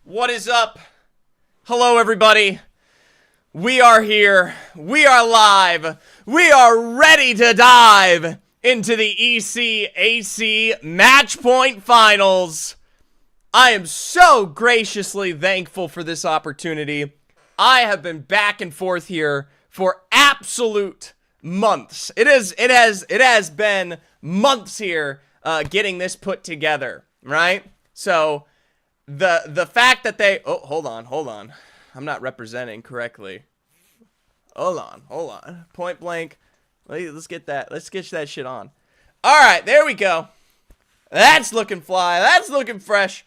What is up? Hello, everybody. We are here. We are live. We are ready to dive into the ECAC Match Point Finals. I am so graciously thankful for this opportunity. I have been back and forth here for absolute months. It has been months here getting this put together, right? So the fact that they hold on. I'm not representing correctly. Hold on. Point blank. Let's get that shit on. All right, there we go. That's looking fly. That's looking fresh.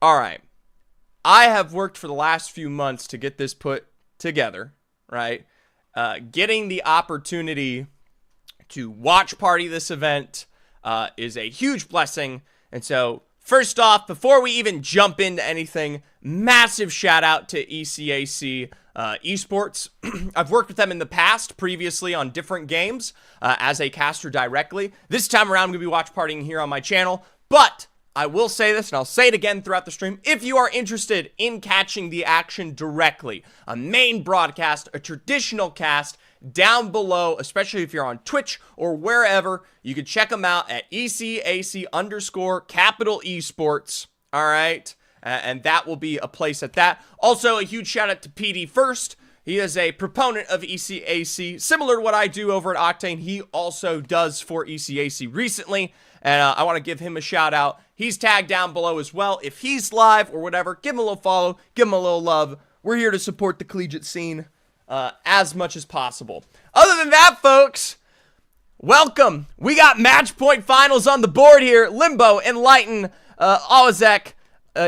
All right. I have worked for the last few months to get this put together, right? Getting the opportunity to watch party this event is a huge blessing. And so, first off, before we even jump into anything, massive shout out to ECAC Esports. I've worked with them in the past, previously on different games as a caster directly. This time around, I'm going to be watch partying here on my channel, but I will say this, and I'll say it again throughout the stream. If you are interested in catching the action directly, a main broadcast, a traditional cast, down below, especially if you're on Twitch or wherever, you can check them out at ECAC_capital Esports, all right? And that will be a place at that. Also, a huge shout out to PD First. He is a proponent of ECAC, similar to what I do over at Octane. He also does for ECAC recently, and I want to give him a shout out. He's tagged down below as well. If he's live or whatever, give him a little follow, give him a little love. We're here to support the collegiate scene as much as possible. Other than that, folks, welcome. We got Match Point Finals on the board here. Limbo, Enlighten, Awazek,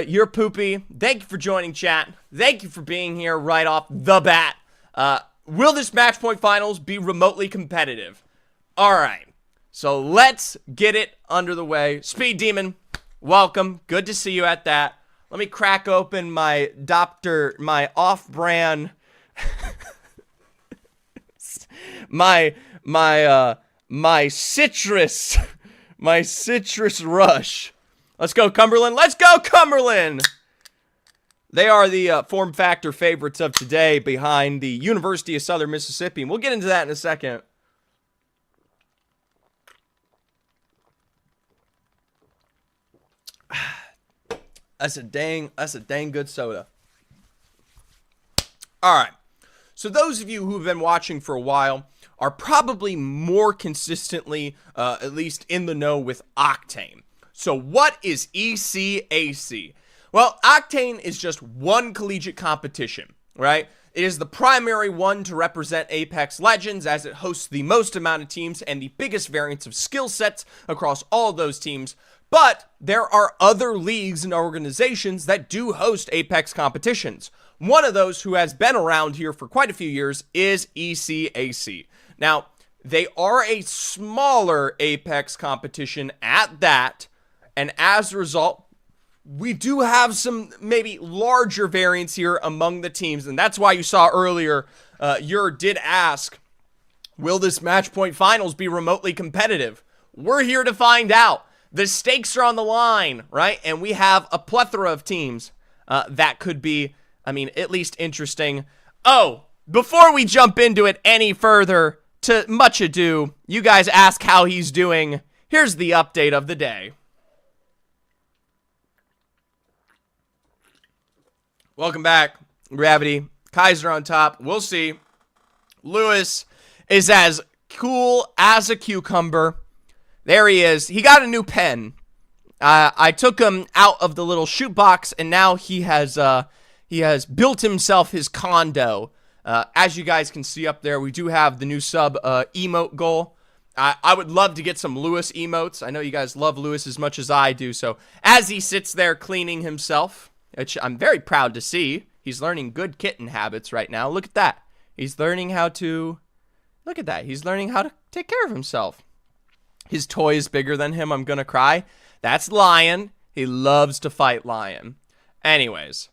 you're poopy. Thank you for joining, chat. Thank you for being here right off the bat. Will this Match Point Finals be remotely competitive? All right. So let's get it under the way. Speed Demon, welcome. Good to see you at that. Let me crack open my off-brand, my citrus rush. Let's go, Cumberland. Let's go, Cumberland. They are the form factor favorites of today behind the University of Southern Mississippi. And we'll get into that in a second. That's a dang good soda. All right. So those of you who have been watching for a while are probably more consistently, at least in the know with Octane. So what is ECAC? Well, Octane is just one collegiate competition, right? It is the primary one to represent Apex Legends as it hosts the most amount of teams and the biggest variance of skill sets across all of those teams. But there are other leagues and organizations that do host Apex competitions. One of those who has been around here for quite a few years is ECAC. Now, they are a smaller Apex competition at that, and as a result, we do have some maybe larger variance here among the teams, and that's why you saw earlier, did ask, will this Match Point Finals be remotely competitive? We're here to find out. The stakes are on the line, right? And we have a plethora of teams that could be, at least interesting. Oh, before we jump into it any further, to much ado, you guys ask how he's doing. Here's the update of the day. Welcome back, Gravity. Kaiser on top. We'll see. Lewis is as cool as a cucumber. There he is. He got a new pen. I took him out of the little shoebox, and now he has built himself his condo. As you guys can see up there, we do have the new sub emote goal. I would love to get some Lewis emotes. I know you guys love Lewis as much as I do. So as he sits there cleaning himself, which I'm very proud to see, he's learning good kitten habits right now. Look at that. He's learning how to, look at that. He's learning how to take care of himself. His toy is bigger than him. I'm gonna cry. That's Lion. He loves to fight Lion. Anyways.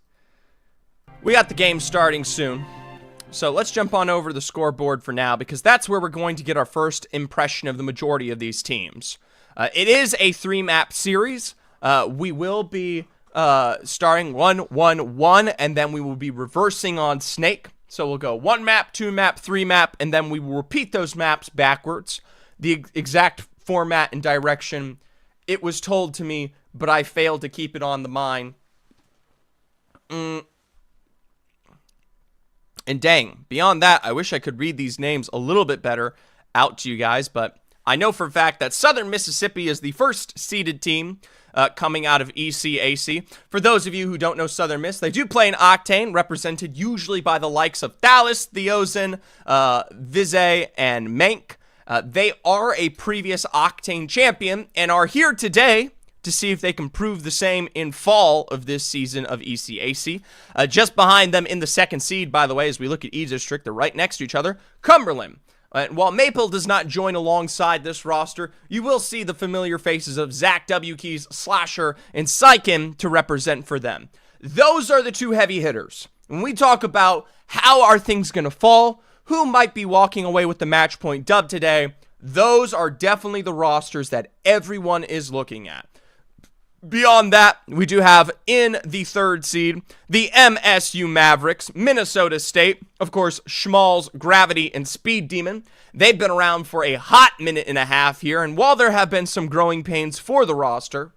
We got the game starting soon. So let's jump on over to the scoreboard for now, because that's where we're going to get our first impression of the majority of these teams. It is a 3-map series. We will be starting 1-1-1, and then we will be reversing on Snake. So we'll go 1 map, 2 map, 3 map, and then we will repeat those maps backwards. The exact format and direction, it was told to me, but I failed to keep it on the mind. And dang, beyond that, I wish I could read these names a little bit better out to you guys, but I know for a fact that Southern Mississippi is the first seeded team coming out of ECAC. For those of you who don't know Southern Miss, they do play in Octane, represented usually by the likes of Dallas, Theozen, Vizay, and Mank. They are a previous Octane champion and are here today to see if they can prove the same in fall of this season of ECAC. Just behind them in the second seed, by the way, as we look at E-District, they're right next to each other, Cumberland. While Maple does not join alongside this roster, you will see the familiar faces of Zach W. Keys, Slasher, and Sykin to represent for them. Those are the two heavy hitters. When we talk about how are things going to fall, who might be walking away with the match point dub today, those are definitely the rosters that everyone is looking at. Beyond that, we do have in the third seed, the MSU Mavericks, Minnesota State, of course, Schmalz, Gravity, and Speed Demon. They've been around for a hot minute and a half here, and while there have been some growing pains for the roster,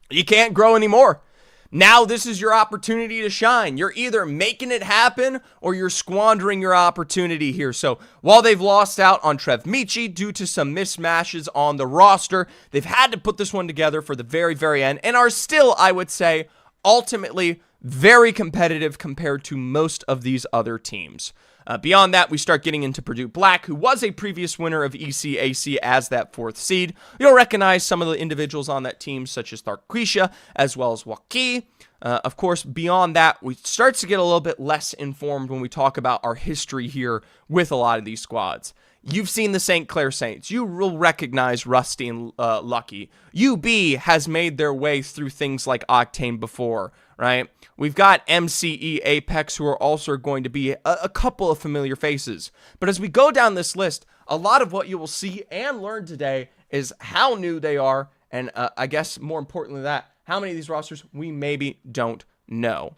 you can't grow anymore. Now this is your opportunity to shine. You're either making it happen or you're squandering your opportunity here. So while they've lost out on Trev Michi due to some mismatches on the roster, they've had to put this one together for the very, very end and are still, I would say, ultimately very competitive compared to most of these other teams. Beyond that, we start getting into Purdue Black, who was a previous winner of ECAC as that 4th seed. You'll recognize some of the individuals on that team, such as Tharquisha, as well as Waki. Of course, beyond that, we start to get a little bit less informed when we talk about our history here with a lot of these squads. You've seen the St. Clair Saints. You will recognize Rusty and Lucky. UB has made their way through things like Octane before, right? We've got MCE Apex, who are also going to be a couple of familiar faces. But as we go down this list, a lot of what you will see and learn today is how new they are, and I guess more importantly than that, how many of these rosters we maybe don't know.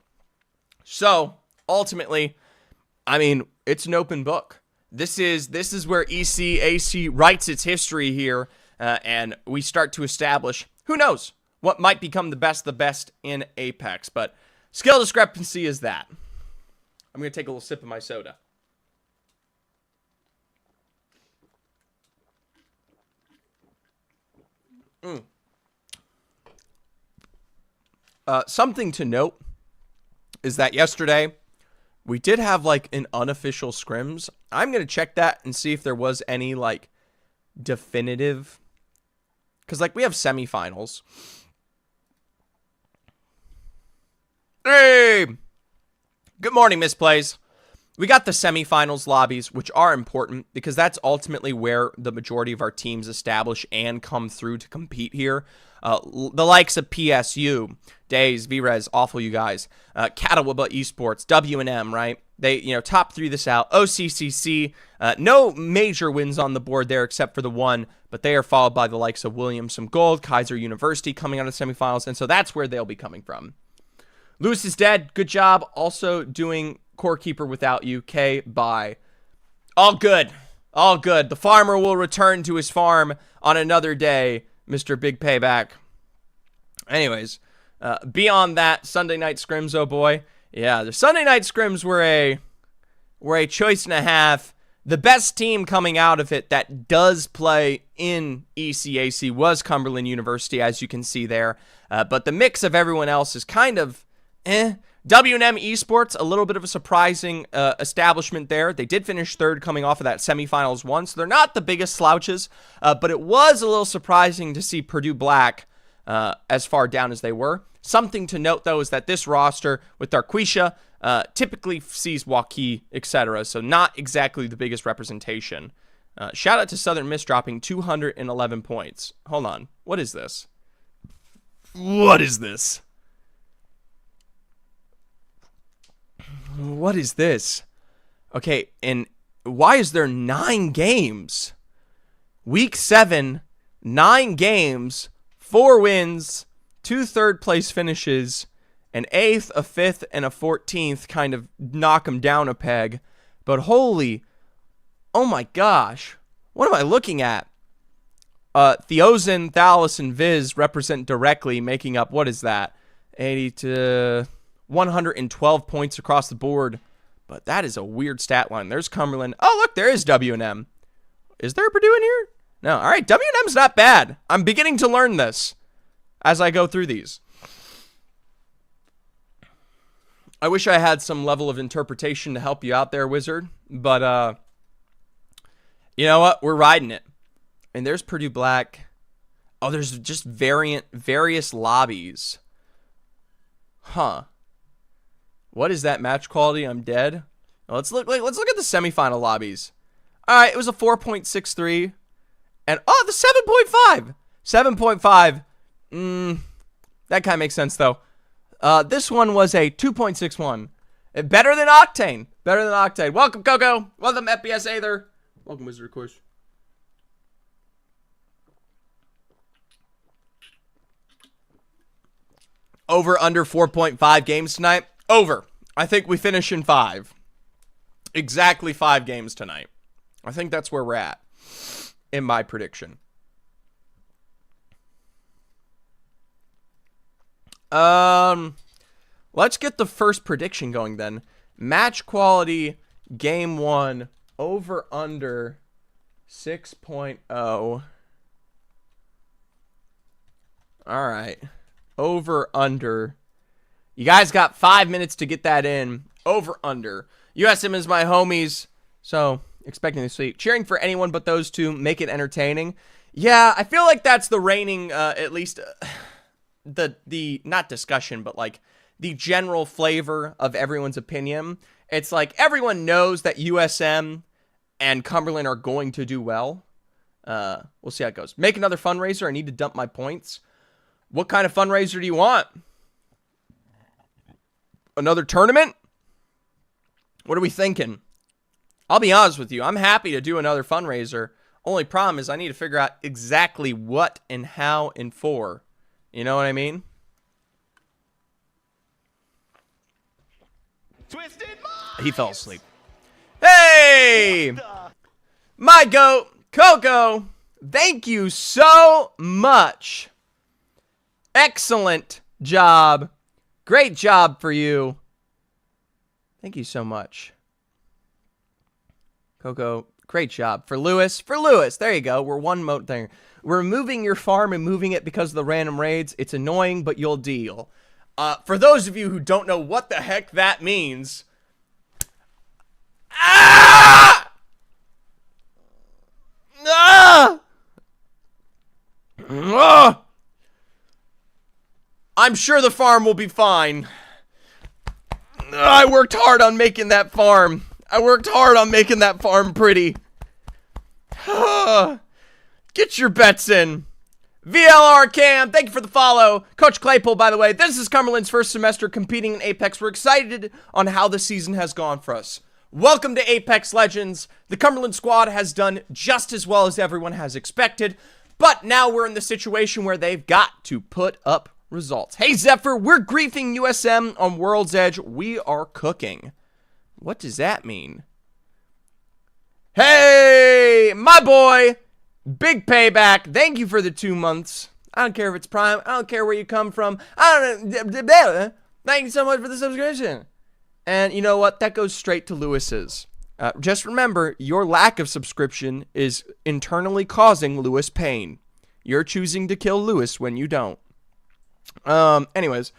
So, ultimately, I mean, it's an open book. This is where ECAC writes its history here, and we start to establish, who knows, what might become the best in Apex. But skill discrepancy is that. I'm going to take a little sip of my soda. Something to note is that yesterday we did have like an unofficial scrims. I'm going to check that and see if there was any like definitive, because like we have semifinals. Hey, good morning, Misplays. We got the semifinals lobbies, which are important because that's ultimately where the majority of our teams establish and come through to compete here. The likes of PSU, Days, VRez, awful you guys, Catawba Esports, W&M, right? They, top 3 this out. OCCC, no major wins on the board there except for the one, but they are followed by the likes of Williamson Gold, Kaiser University coming out of the semifinals, and so that's where they'll be coming from. Lewis is dead. Good job. Also doing Core Keeper without you. K, bye. All good. All good. The farmer will return to his farm on another day, Mr. Big Payback. Anyways, beyond that, Sunday night scrims, oh boy. Yeah, the Sunday night scrims were a choice and a half. The best team coming out of it that does play in ECAC was Cumberland University, as you can see there. But the mix of everyone else is kind of W&M Esports, a little bit of a surprising establishment there. They did finish 3rd coming off of that semifinals one, so they're not the biggest slouches, but it was a little surprising to see Purdue Black as far down as they were. Something to note, though, is that this roster with Darquisha typically sees Waki, etc., so not exactly the biggest representation. Shout out to Southern Miss dropping 211 points. Hold on. What is this? What is this? What is this? Okay, and why is there 9 games? Week 7, 9 games, 4 wins, 2 third-place finishes, an 8th, a 5th, and a 14th kind of knock them down a peg. But holy, oh my gosh, what am I looking at? Theozen, Thalos, and Viz represent directly, making up, what is that? 80 to 112 points across the board. But that is a weird stat line. There's Cumberland. Oh, look, there is W&M. Is there a Purdue in here? No. All right, W&M's not bad. I'm beginning to learn this as I go through these. I wish I had some level of interpretation to help you out there, Wizard. But, you know what? We're riding it. And there's Purdue Black. Oh, there's just various lobbies. Huh. What is that match quality? I'm dead. Well, let's look at the semifinal lobbies. All right, it was a 4.63. And, oh, the 7.5. 7.5. That kind of makes sense, though. This one was a 2.61. Better than Octane. Better than Octane. Welcome, Coco. Welcome, FPS Aether. Welcome, Wizard, of course. Over under 4.5 games tonight. Over. I think we finish in 5. Exactly 5 games tonight. I think that's where we're at in my prediction. Let's get the first prediction going then. Match quality, game 1, over under 6.0. All right. Over under. You guys got 5 minutes to get that in. Over under. USM is my homies, so expecting to see. Cheering for anyone but those two. Make it entertaining. Yeah, I feel like that's the reigning, at least the not discussion, but like the general flavor of everyone's opinion. It's like everyone knows that USM and Cumberland are going to do well. We'll see how it goes. Make another fundraiser. I need to dump my points. What kind of fundraiser do you want? Another tournament? What are we thinking? I'll be honest with you. I'm happy to do another fundraiser. Only problem is I need to figure out exactly what and how and for. You know what I mean? Twisted Minds. He fell asleep. Hey! My goat, Coco, thank you so much. Excellent job. Great job for you. Thank you so much. Coco, great job. For Lewis, there you go. We're one moat there. We're moving your farm and moving it because of the random raids. It's annoying, but you'll deal. For those of you who don't know what the heck that means... Ah! Ah! Ah! I'm sure the farm will be fine. I worked hard on making that farm. I worked hard on making that farm pretty. Get your bets in. VLR Cam, thank you for the follow. Coach Claypool, by the way, this is Cumberland's first semester competing in Apex. We're excited on how the season has gone for us. Welcome to Apex Legends. The Cumberland squad has done just as well as everyone has expected, but now we're in the situation where they've got to put up results. Hey Zephyr, we're griefing USM on World's Edge. We are cooking. What does that mean? Hey, my boy, big payback. Thank you for the 2 months. I don't care if it's Prime. I don't care where you come from. I don't know. Thank you so much for the subscription. And you know what? That goes straight to Lewis's. Just remember, your lack of subscription is internally causing Lewis pain. You're choosing to kill Lewis when you don't. Anyways,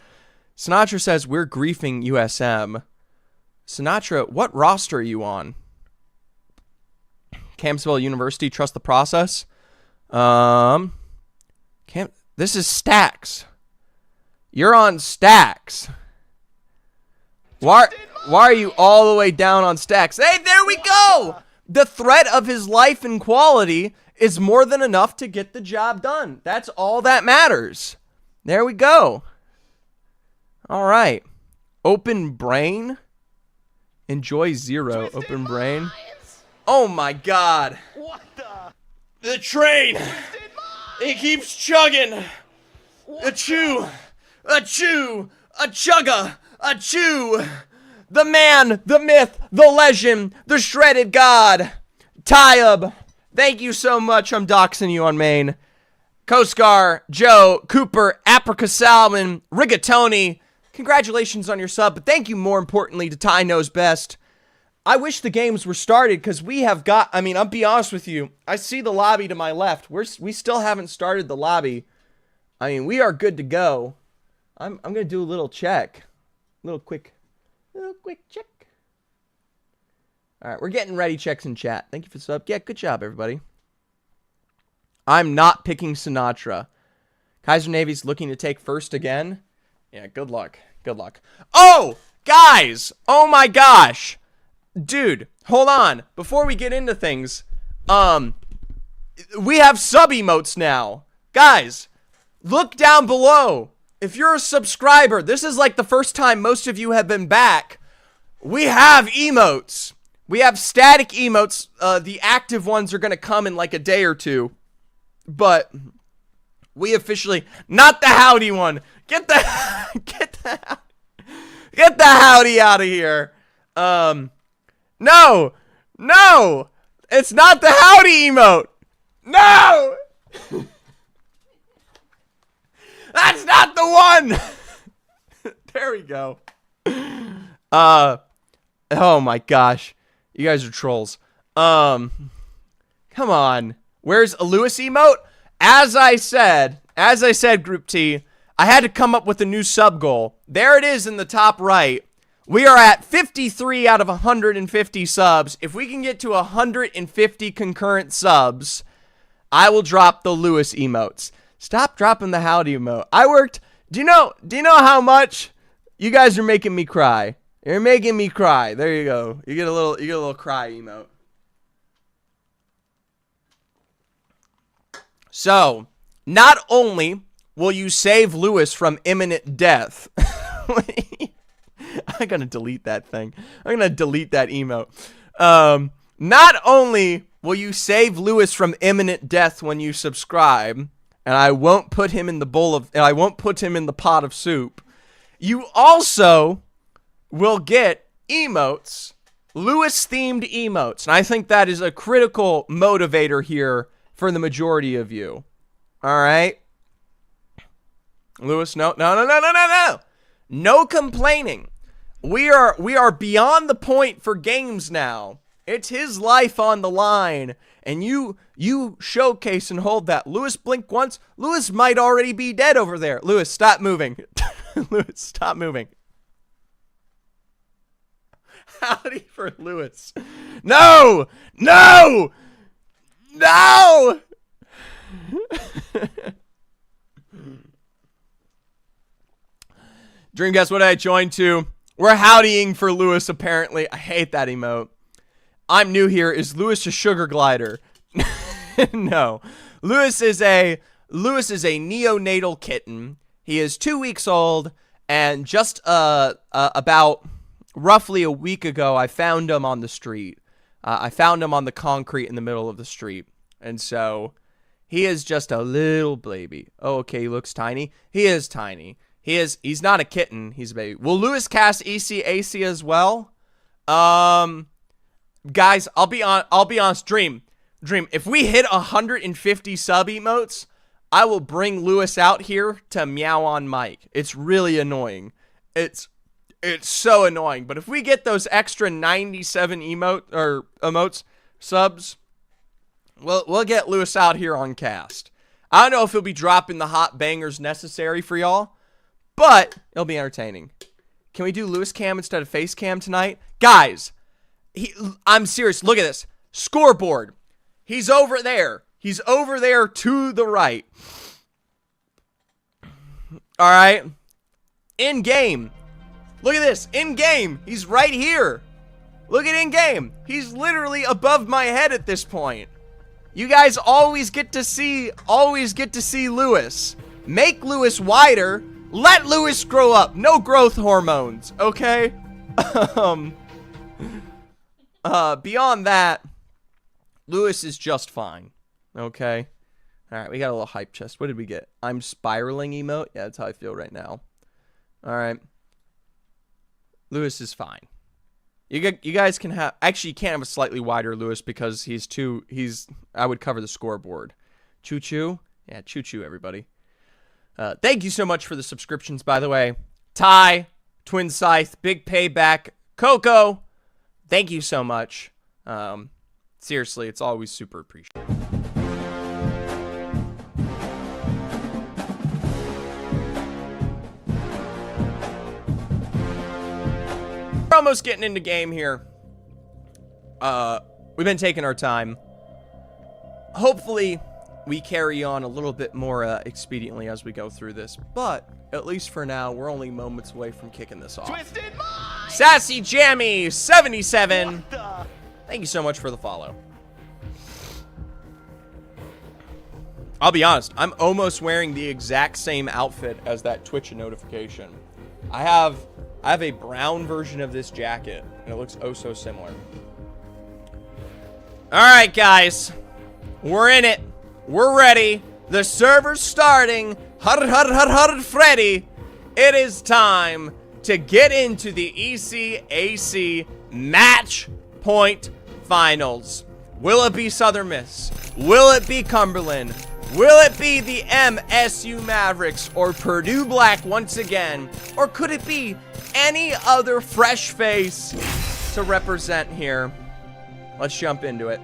Sinatra says we're griefing USM. Sinatra, what roster are you on? Campbellsville University, trust the process. This is Stacks. You're on Stacks. Why are you all the way down on Stacks? Hey, there we go! The threat of his life and quality is more than enough to get the job done. That's all that matters. There we go. All right. Open Brain. Enjoy zero. Open brain. Oh my god. What The train. It keeps chugging. A chew. A chew. A chugga. A chew. The man, the myth, the legend, the shredded god. Tyub. Thank you so much. I'm doxing you on main. Koskar, Joe, Cooper, Apricot Salmon, Rigatoni. Congratulations on your sub, but thank you more importantly to Ty Knows Best. I wish the games were started because we have got, I mean, I'll be honest with you. I see the lobby to my left. We still haven't started the lobby. I mean, we are good to go. I'm going to do a little check. Little quick check. All right, we're getting ready checks in chat. Thank you for the sub. Yeah, good job, everybody. I'm not picking Sinatra. Kaiser Navy's looking to take first again. Yeah, good luck. Good luck. Oh, guys. Oh, my gosh. Dude, hold on. Before we get into things, we have sub emotes now. Guys, look down below. If you're a subscriber, this is like the first time most of you have been back. We have emotes. We have static emotes. The active ones are going to come in like a day or two. But we officially, not the howdy one. Get the howdy out of here. No, it's not the howdy emote. No, that's not the one. There we go. Oh my gosh, you guys are trolls. Come on. Where's a Lewis emote? As I said, Group T, I had to come up with a new sub goal. There it is in the top right. We are at 53 out of 150 subs. If we can get to 150 concurrent subs, I will drop the Lewis emotes. Stop dropping the howdy emote. I worked. Do you know how much? You guys are making me cry. You're making me cry. There you go. You get a little cry emote. So, not only will you save Lewis from imminent death. I'm going to delete that thing. I'm going to delete that emote. Not only will you save Lewis from imminent death when you subscribe, and I won't put him in the pot of soup, you also will get emotes, Lewis-themed emotes. And I think that is a critical motivator here for the majority of you. All right? Lewis, no. No complaining. We are beyond the point for games now. It's his life on the line. And you showcase and hold that. Lewis blink once. Lewis might already be dead over there. Lewis, stop moving. Lewis, stop moving. Howdy for Lewis. No! Dreamcast, what I joined to? We're howdying for Lewis, apparently. I hate that emote. I'm new here. Is Lewis a sugar glider? No. Lewis is a neonatal kitten. He is 2 weeks old, and just about roughly a week ago, I found him on the street. I found him on the concrete in the middle of the street. And so, he is just a little baby. Oh, okay, he looks tiny. He is tiny. He's not a kitten. He's a baby. Will Lewis cast ECAC as well? Guys, I'll be honest. Dream. If we hit 150 sub emotes, I will bring Lewis out here to meow on mic. It's really annoying. It's so annoying. But if we get those extra 97 emotes subs, we'll get Lewis out here on cast. I don't know if he'll be dropping the hot bangers necessary for y'all, but it'll be entertaining. Can we do Lewis cam instead of face cam tonight? Guys, I'm serious. Look at this. Scoreboard. He's over there. He's over there to the right. All right. In game. Look at this. In game. He's right here. Look at in game. He's literally above my head at this point. You guys always get to see Lewis. Make Lewis wider. Let Lewis grow up. No growth hormones, okay? Beyond that, Lewis is just fine. Okay. All right, we got a little hype chest. What did we get? I'm spiraling emote. Yeah, that's how I feel right now. All right. Lewis is fine. You guys can have... Actually, you can't have a slightly wider Lewis because I would cover the scoreboard. Choo-choo? Yeah, choo-choo, everybody. Thank you so much for the subscriptions, by the way. Ty, Twin Scythe, Big Payback, Coco. Thank you so much. Seriously, it's always super appreciated. We're almost getting into game here. We've been taking our time. Hopefully, we carry on a little bit more expediently as we go through this. But, at least for now, we're only moments away from kicking this off. Twisted Mind! Sassy Jammy 77. Thank you so much for the follow. I'll be honest, I'm almost wearing the exact same outfit as that Twitch notification. I have a brown version of this jacket, and it looks oh so similar. Alright, guys. We're in it. We're ready. The server's starting. Freddy. It is time to get into the ECAC Match Point Finals. Will it be Southern Miss? Will it be Cumberland? Will it be the MSU Mavericks or Purdue Black once again? Or could it be any other fresh face to represent here? Let's jump into it.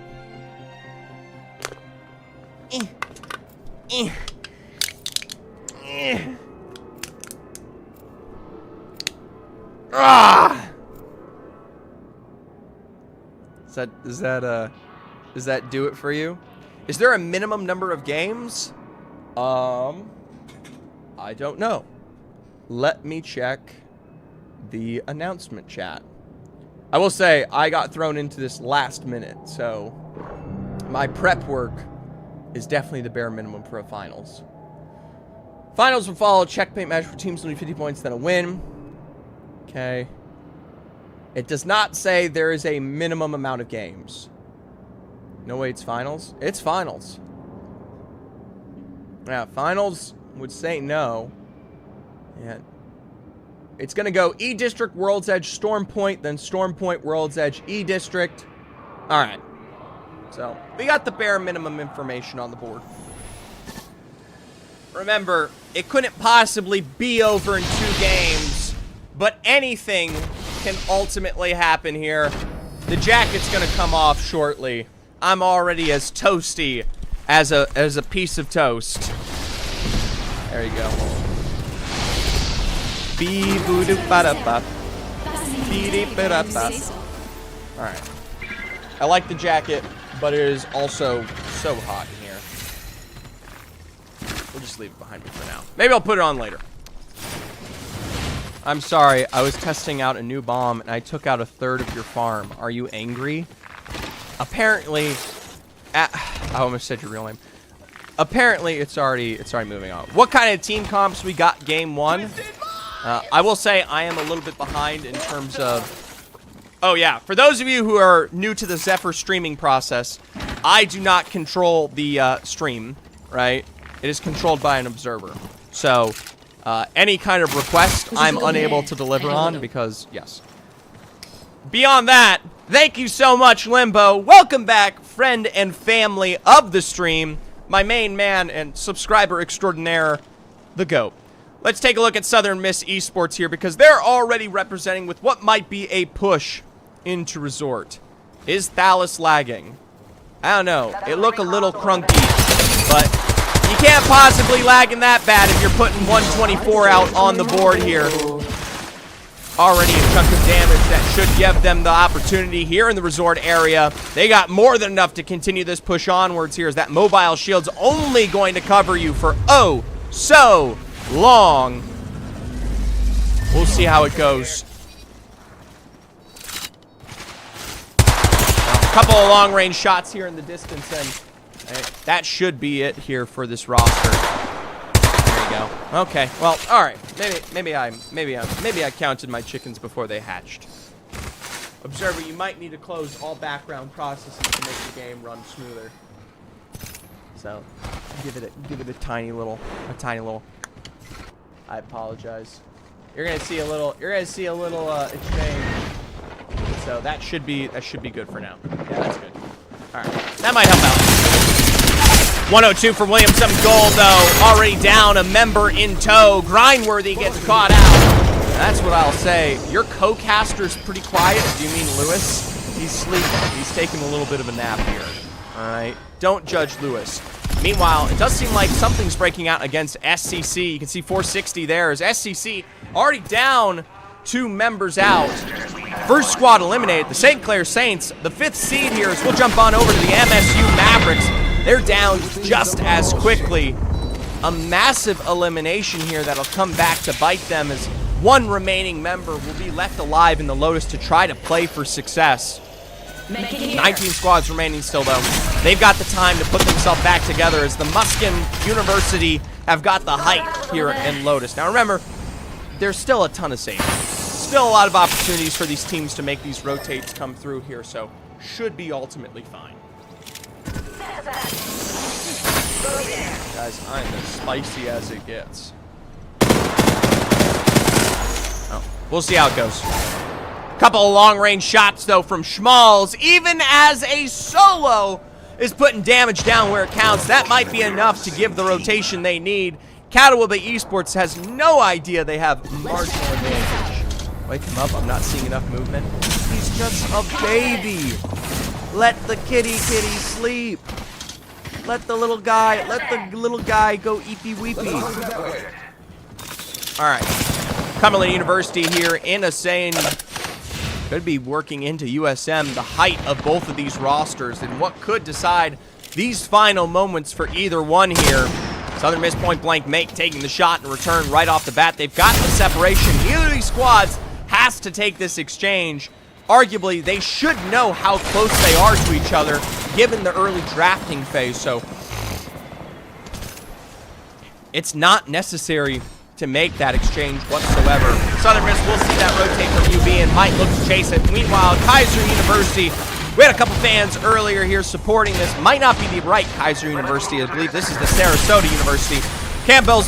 Ah! Does that do it for you? Is there a minimum number of games? I don't know. Let me check the announcement chat. I will say I got thrown into this last minute, so my prep work is definitely the bare minimum for a finals. Finals will follow checkmate match for teams winning 50 points, then a win. Okay. It does not say there is a minimum amount of games. No way it's finals? It's finals. Yeah, finals would say no. Yeah. It's going to go E-District, World's Edge, Storm Point, then Storm Point, World's Edge, E-District. All right. So, we got the bare minimum information on the board. Remember, it couldn't possibly be over in 2 games, but anything can ultimately happen here. The jacket's going to come off shortly. I'm already as toasty as a piece of toast. There you go. Alright. I like the jacket, but it is also so hot in here. We'll just leave it behind me for now. Maybe I'll put it on later. I'm sorry, I was testing out a new bomb and I took out 1/3 of your farm. Are you angry? Apparently, I almost said your real name. Apparently, it's already moving on. What kind of team comps we got game 1? I will say I am a little bit behind in terms of... Oh, yeah. For those of you who are new to the Zephyr streaming process, I do not control the stream, right? It is controlled by an observer. So, any kind of request I'm unable to deliver on because, yes. Beyond that, thank you so much, Limbo. Welcome back, friend and family of the stream. My main man and subscriber extraordinaire, the GOAT. Let's take a look at Southern Miss Esports here because they're already representing with what might be a push into Resort. Is Thalys lagging? I don't know. It looked a little crunky, but you can't possibly lag in that bad if you're putting 124 out on the board here. Already a chunk of damage that should give them the opportunity here in the Resort area. They got more than enough to continue this push onwards here as that mobile shield's only going to cover you for oh so long. We'll see how it goes. A couple of long-range shots here in the distance, and that should be it here for this roster. There you go. Okay. Well, all right. Maybe I counted my chickens before they hatched. Observer, you might need to close all background processes to make the game run smoother. So, give it a tiny little. I apologize. You're gonna see a little exchange. So that should be good for now. Yeah, that's good. All right, that might help out. 102 for Williams. Some gold though. Already down. A member in tow. Grindworthy gets caught out. That's what I'll say. Your co-caster's pretty quiet. Do you mean Lewis? He's sleeping. He's taking a little bit of a nap here. All right. Don't judge Lewis. Meanwhile, it does seem like something's breaking out against SCC. You can see 460 there as SCC already down 2 members out. First squad eliminated. The St. Clair Saints, the 5th seed here, as we'll jump on over to the MSU Mavericks. They're down just as quickly. A massive elimination here that'll come back to bite them as 1 remaining member will be left alive in the Lotus to try to play for success. 19 squads remaining still, though. They've got the time to put themselves back together as the Muskin University have got the height here in Lotus. Now, remember, there's still a ton of saves. Still a lot of opportunities for these teams to make these rotates come through here, so should be ultimately fine. Guys, I'm as spicy as it gets. Oh, we'll see how it goes. Couple of long-range shots, though, from Schmalz, even as a solo is putting damage down where it counts. That might be enough to give the rotation they need. Catawba Esports has no idea they have marginal advantage. Wake him up. I'm not seeing enough movement. He's just a baby. Let the kitty sleep. Let the little guy go eepy weepy. All right. Cumberland University here in a saying could be working into USM, the height of both of these rosters, and what could decide these final moments for either one here. Southern Miss point blank make taking the shot and return right off the bat. They've got the separation. Neither of these squads has to take this exchange. Arguably, they should know how close they are to each other given the early drafting phase, so it's not necessary to make that exchange whatsoever. Southern Miss will see that rotate from UB and might look to chase it. Meanwhile, Kaiser University, we had a couple fans earlier here supporting this. Might not be the right Kaiser University. I believe this is the Sarasota University. Campbell's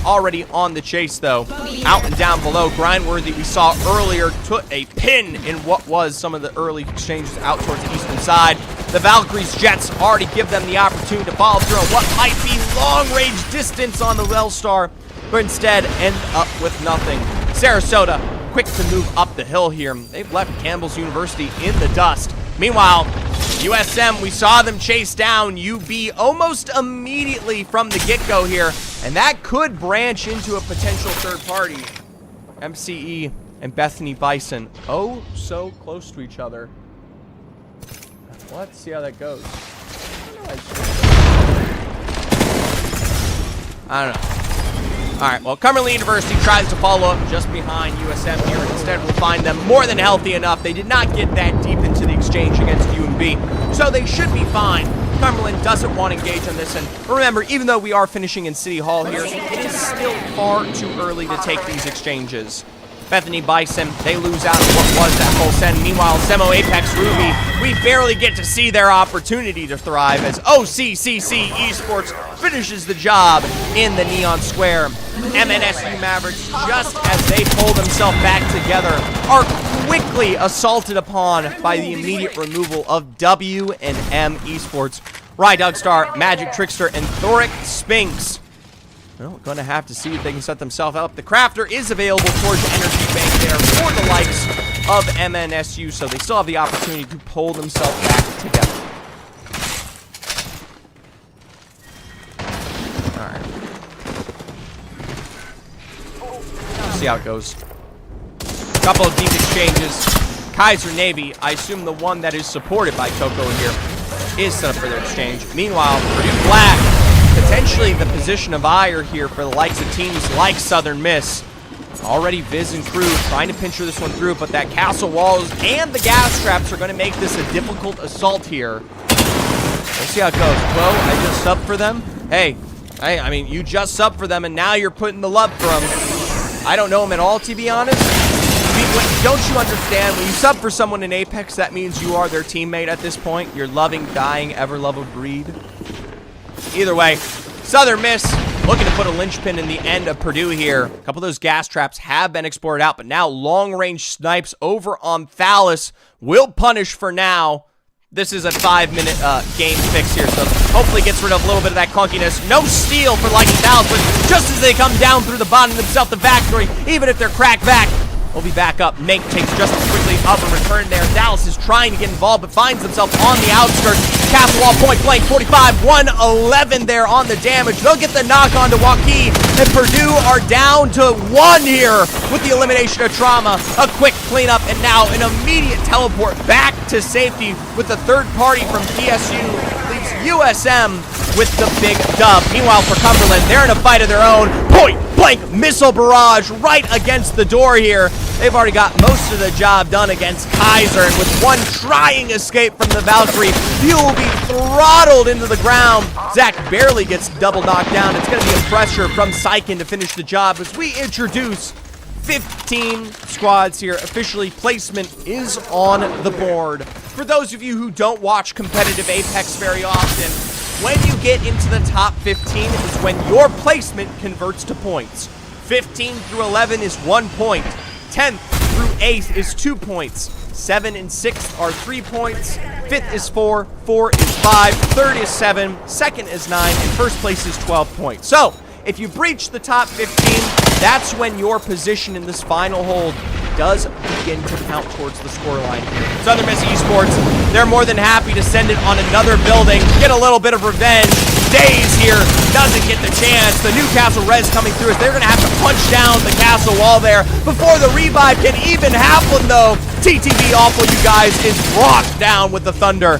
already on the chase, though. Out and down below. Grindworthy, we saw earlier, took a pin in what was some of the early exchanges out towards the eastern side. The Valkyries Jets already give them the opportunity to follow through on what might be long-range distance on the Wellstar, but instead end up with nothing. Sarasota, quick to move up the hill here. They've left Campbell's University in the dust. Meanwhile, USM, we saw them chase down UB almost immediately from the get-go here, and that could branch into a potential third party. MCE and Bethany Bison, oh so close to each other. Let's see how that goes. I don't know. All right, well, Cumberland University tries to follow up just behind USM here. Instead, we'll find them more than healthy enough. They did not get that deep into the exchange against UMB, so they should be fine. Cumberland doesn't want to engage on this, and remember, even though we are finishing in City Hall here, it is still far too early to take these exchanges. Bethany Bison, they lose out on what was that whole send. Meanwhile, Semo Apex Ruby, we barely get to see their opportunity to thrive as OCCC Esports finishes the job in the Neon Square. MNSU Mavericks, just as they pull themselves back together, are quickly assaulted upon by the immediate removal of W&M Esports. Rydogstar, Magic Trickster, and Thoric Spinks. Well, going to have to see if they can set themselves up. The Crafter is available towards the Energy Bank there for the likes of MNSU, so they still have the opportunity to pull themselves back together. All right. See how it goes. Couple of deep exchanges. Kaiser Navy, I assume the one that is supported by Coco here, is set up for their exchange. Meanwhile, Purdue Black, potentially the position of ire here for the likes of teams like Southern Miss. Already Viz and crew trying to pincher this one through, but that castle walls and the gas traps are going to make this a difficult assault here. We'll see how it goes. Well, I just subbed for them. Hey, I mean, you just subbed for them, and now you're putting the love for them. I don't know him at all, to be honest. To be don't you understand? When you sub for someone in Apex, that means you are their teammate at this point. You're loving, dying, ever-leveled breed. Either way, Southern Miss looking to put a linchpin in the end of Purdue here. A couple of those gas traps have been exported out, but now long-range snipes over on Thalys will punish for now. This is a 5-minute game fix here, so hopefully gets rid of a little bit of that clunkiness. No steal for Lycan Thalys, but just as they come down through the bottom themselves, the factory, even if they're cracked back, will be back up. Nank takes just as quickly up and return there. Dallas is trying to get involved, but finds himself on the outskirts. Castle wall point blank, 45, 111 there on the damage. They'll get the knock on to Joaquin, and Purdue are down to 1 here with the elimination of Trauma. A quick cleanup, and now an immediate teleport back to safety with the third party from PSU. Leaves USM with the big dub. Meanwhile, for Cumberland, they're in a fight of their own. Point blank missile barrage right against the door here. They've already got most of the job done against Kaiser, and with one trying escape from the Valkyrie, you will be throttled into the ground. Zach barely gets double knocked down. It's going to be a pressure from Sykin to finish the job as we introduce 15 squads here. Officially, placement is on the board. For those of you who don't watch competitive Apex very often, when you get into the top 15 is when your placement converts to points. 15 through 11 is 1 point. 10th through 8th is 2 points. 7 and 6th are 3 points. 5th is 4. 4 is 5. 3rd is 7. 2nd is 9. And 1st place is 12 points. So, if you breach the top 15, that's when your position in this final hold does begin to count towards the scoreline here. Southern Miss Esports, they're more than happy to send it on another building, get a little bit of revenge. Days here doesn't get the chance. The Newcastle Reds coming through as they're going to have to punch down the castle wall there before the revive can even happen, though. TTV Awful, you guys, is brought down with the Thunder.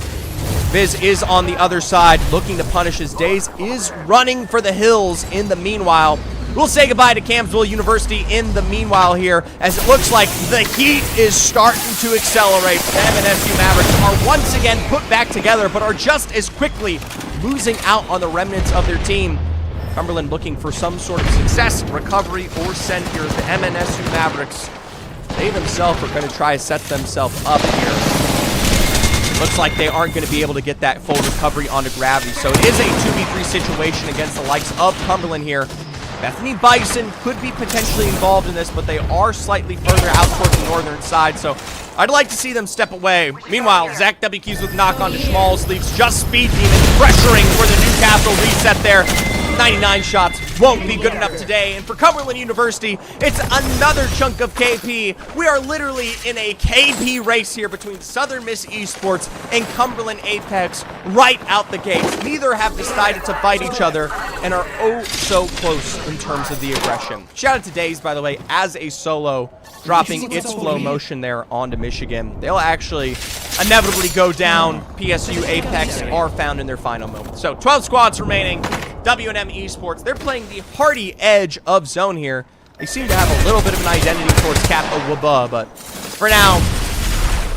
Viz is on the other side, looking to punish his Days, is running for the hills in the meanwhile. We'll say goodbye to Camsville University in the meanwhile here, as it looks like the heat is starting to accelerate. Them and SU Mavericks are once again put back together, but are just as quickly losing out on the remnants of their team. Cumberland looking for some sort of success, recovery, or send here as the MNSU Mavericks, they themselves are going to try to set themselves up here. Looks like they aren't going to be able to get that full recovery onto Gravity, so it is a 2v3 situation against the likes of Cumberland here. Bethany Bison could be potentially involved in this, but they are slightly further out towards the northern side, so I'd like to see them step away. Meanwhile, Zach W. Keys with knock on to Schmalz leaves just Speed Demon pressuring for the Newcastle reset there. 99 shots won't be good enough today. And for Cumberland University, it's another chunk of KP. We are literally in a KP race here between Southern Miss Esports and Cumberland Apex right out the gates. Neither have decided to fight each other and are oh so close in terms of the aggression. Shout out to Days, by the way, as a solo, dropping its flow motion there onto Michigan. They'll actually inevitably go down. PSU Apex are found in their final moment. So 12 squads remaining. W&M Esports, they're playing the hardy edge of zone here. They seem to have a little bit of an identity towards Kappa Waba, but for now,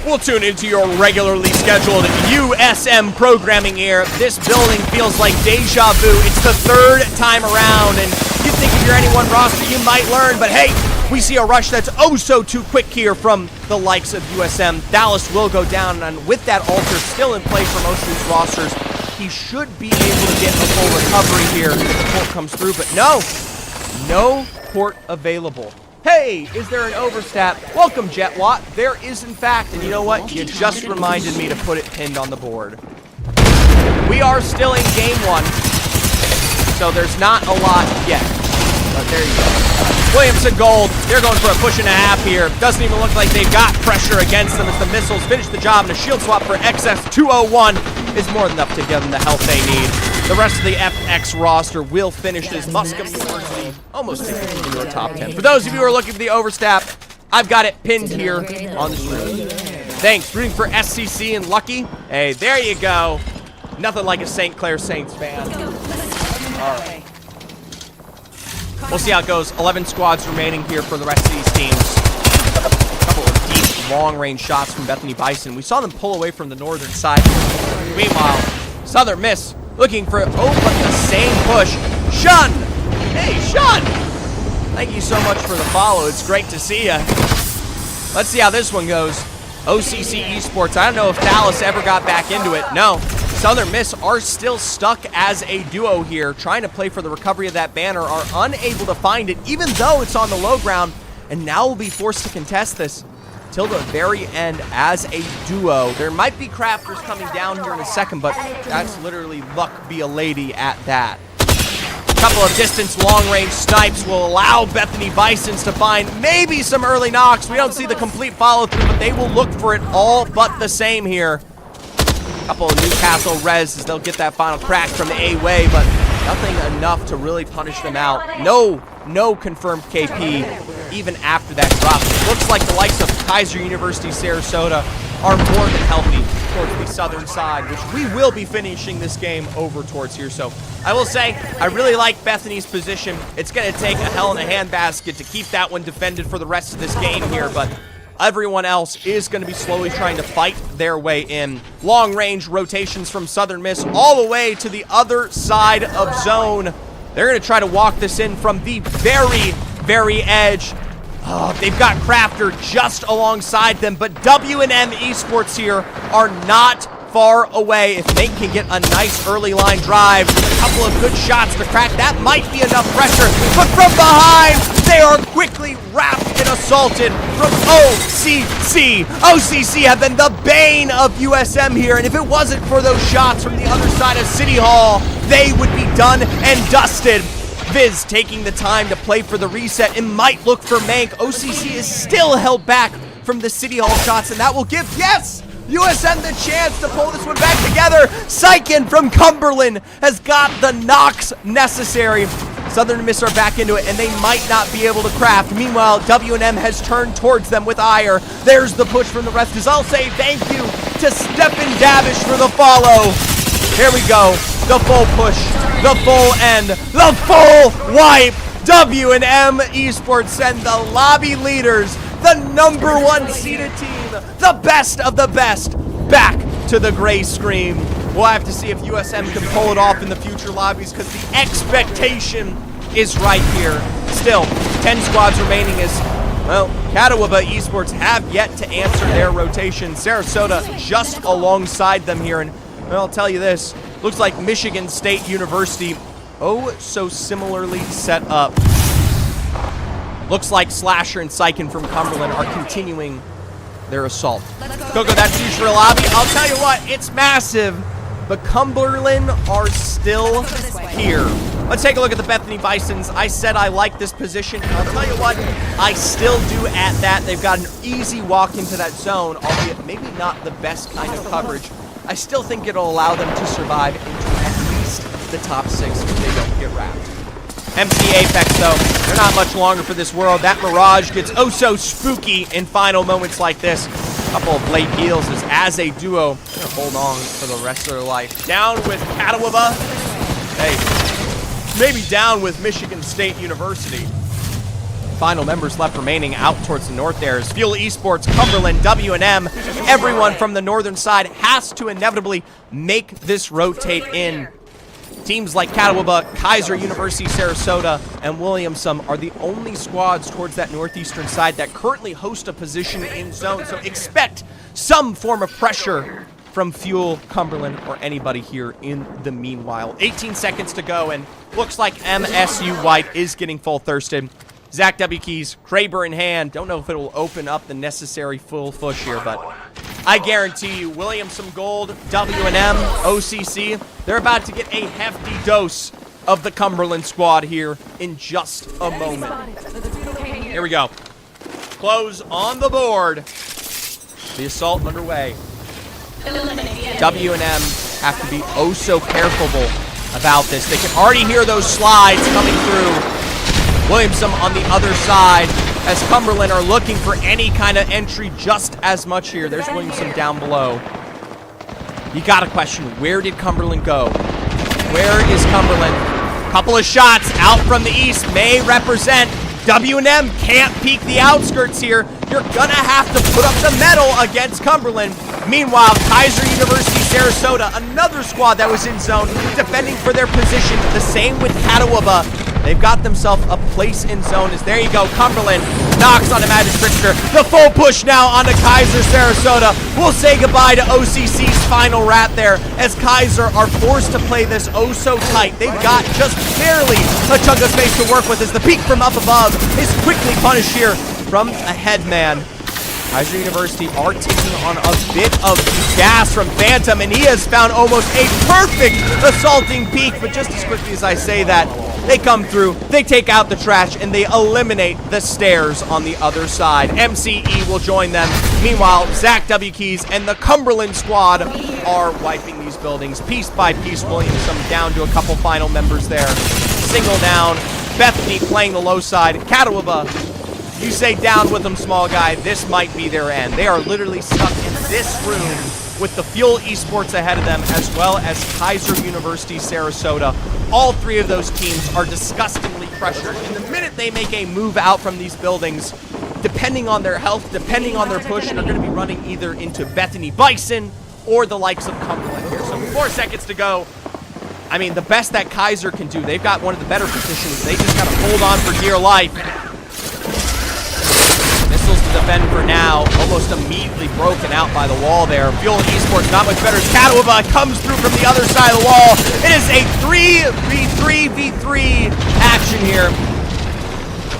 we'll tune into your regularly scheduled USM programming here. This building feels like deja vu. It's the third time around, and you think if you're anyone roster, you might learn, but hey, we see a rush that's oh so too quick here from the likes of USM. Dallas will go down, and with that altar still in play for most of these rosters, he should be able to get a full recovery here if the port comes through, but no port available. Hey, is there an overstep? Welcome, Jetwatt. There is, in fact, and you know what? You just reminded me to put it pinned on the board. We are still in game one, so there's not a lot yet. But there you go. Williamson Gold, they're going for a push and a half here. Doesn't even look like they've got pressure against them as the missiles finish the job, and a shield swap for XS201 is more than enough to give them the health they need. The rest of the FX roster will finish this Muscom University almost into a top 10. For those of you who are looking for the overstep, I've got it pinned here on the screen. Thanks, rooting for SCC and Lucky. Hey, there you go. Nothing like a St. Clair Saints fan. All right. We'll see how it goes. 11 squads remaining here for the rest of these teams. A couple of deep, long-range shots from Bethany Bison. We saw them pull away from the northern side. Meanwhile, Southern Miss looking for, but the same push. Shun! Hey, Shun! Thank you so much for the follow. It's great to see you. Let's see how this one goes. OCC Esports. I don't know if Dallas ever got back into it. No. Southern Miss are still stuck as a duo here, trying to play for the recovery of that banner, are unable to find it, even though it's on the low ground, and now will be forced to contest this till the very end as a duo. There might be crafters coming down here in a second, but that's literally luck be a lady at that. A couple of distance long-range snipes will allow Bethany Bisons to find maybe some early knocks. We don't see the complete follow-through, but they will look for it all but the same here. Couple of Newcastle res as they'll get that final crack from the A-Way, but nothing enough to really punish them out. No confirmed KP even after that drop. It looks like the likes of Kaiser University Sarasota are more than healthy towards the southern side, which we will be finishing this game over towards here. So I will say, I really like Bethany's position. It's going to take a hell in a handbasket to keep that one defended for the rest of this game here, but everyone else is going to be slowly trying to fight their way in. Long-range rotations from Southern Miss all the way to the other side of zone. They're going to try to walk this in from the very edge. They've got Crafter just alongside them, but W&M Esports here are not far away. If Nate can get a nice early line drive, a couple of good shots to crack, that might be enough pressure. But from behind, they are quickly wrapped and assaulted from OCC. OCC have been the bane of USM here, and if it wasn't for those shots from the other side of City Hall, they would be done and dusted. Viz taking the time to play for the reset and might look for Mank. OCC is still held back from the City Hall shots, and that will give, yes, USM the chance to pull this one back together. Sykin from Cumberland has got the knocks necessary. Southern Miss are back into it, and they might not be able to craft. Meanwhile, W&M has turned towards them with ire. There's the push from the rest. As I'll say thank you to Stephen Davish for the follow. Here we go. The full push, the full end, the full wipe. W&M Esports send the lobby leaders, the #1 seeded team, the best of the best, back to the gray screen. We'll have to see if USM can pull it off in the future lobbies, because the expectation is right here. Still, 10 squads remaining as, well, Catawba Esports have yet to answer their rotation. Sarasota just alongside them here, and well, I'll tell you this, looks like Michigan State University, oh so similarly set up. Looks like Slasher and Sykin from Cumberland are continuing their assault. Coco, that's huge for a lobby. I'll tell you what, it's massive, but Cumberland are still here. Let's take a look at the Bethany Bisons. I said I like this position, and I'll tell you what, I still do at that. They've got an easy walk into that zone, albeit maybe not the best kind of coverage. I still think it'll allow them to survive into at least the top 6 if they don't get wrapped. MC Apex, though, they're not much longer for this world. That Mirage gets oh so spooky in final moments like this. A couple of late heals as a duo, they're gonna hold on for the rest of their life. Down with Catawba. Hey, maybe down with Michigan State University. Final members left remaining out towards the north there is Fuel Esports, Cumberland, W&M. Everyone from the northern side has to inevitably make this rotate in. Teams like Catawba, Kaiser University, Sarasota, and Williamson are the only squads towards that northeastern side that currently host a position in zone. So expect some form of pressure from Fuel, Cumberland, or anybody here in the meanwhile. 18 seconds to go, and looks like MSU White is getting full thirsted. Zach W. Keys, Kraber in hand. Don't know if it will open up the necessary full push here, but I guarantee you, Williamson Gold, W&M, OCC, they're about to get a hefty dose of the Cumberland squad here in just a moment. Here we go. Close on the board. The assault underway. W&M have to be oh so careful about this. They can already hear those slides coming through. Williamson on the other side as Cumberland are looking for any kind of entry just as much here. There's Williamson down below. You gotta question, where did Cumberland go? Where is Cumberland? Couple of shots out from the east may represent. W&M can't peek the outskirts here. You're gonna have to put up the metal against Cumberland. Meanwhile, Kaiser University Sarasota, another squad that was in zone, defending for their position. The same with Catawba. They've got themselves a place in zone. As there you go, Cumberland knocks on the Magic Trickster. The full push now onto Kaiser Sarasota. We'll say goodbye to OCC's final rat there, as Kaiser are forced to play this oh so tight. They've got just barely a chunk of space to work with, as the peek from up above is quickly punished here from a headman. Kaiser University are taking on a bit of gas from Phantom, and he has found almost a perfect assaulting peak. But just as quickly as I say that, they come through, they take out the trash, and they eliminate the stairs on the other side. MCE will join them. Meanwhile, Zach W. Keys and the Cumberland squad are wiping these buildings piece by piece. Williamson down to a couple final members there. Single down. Bethany playing the low side. Catawba, you say down with them, small guy. This might be their end. They are literally stuck in this room with the Fuel Esports ahead of them, as well as Kaiser University Sarasota. All three of those teams are disgustingly pressured. And the minute they make a move out from these buildings, depending on their health, depending on their push, they're going to be running either into Bethany Bison or the likes of Cumberland here. So 4 seconds to go. I mean, the best that Kaiser can do, they've got one of the better positions. They just got to hold on for dear life. Missiles to defend for now, almost immediately broken out by the wall there. Fuel Esports not much better as Catawba comes through from the other side of the wall. It is a 3v3v3 action here.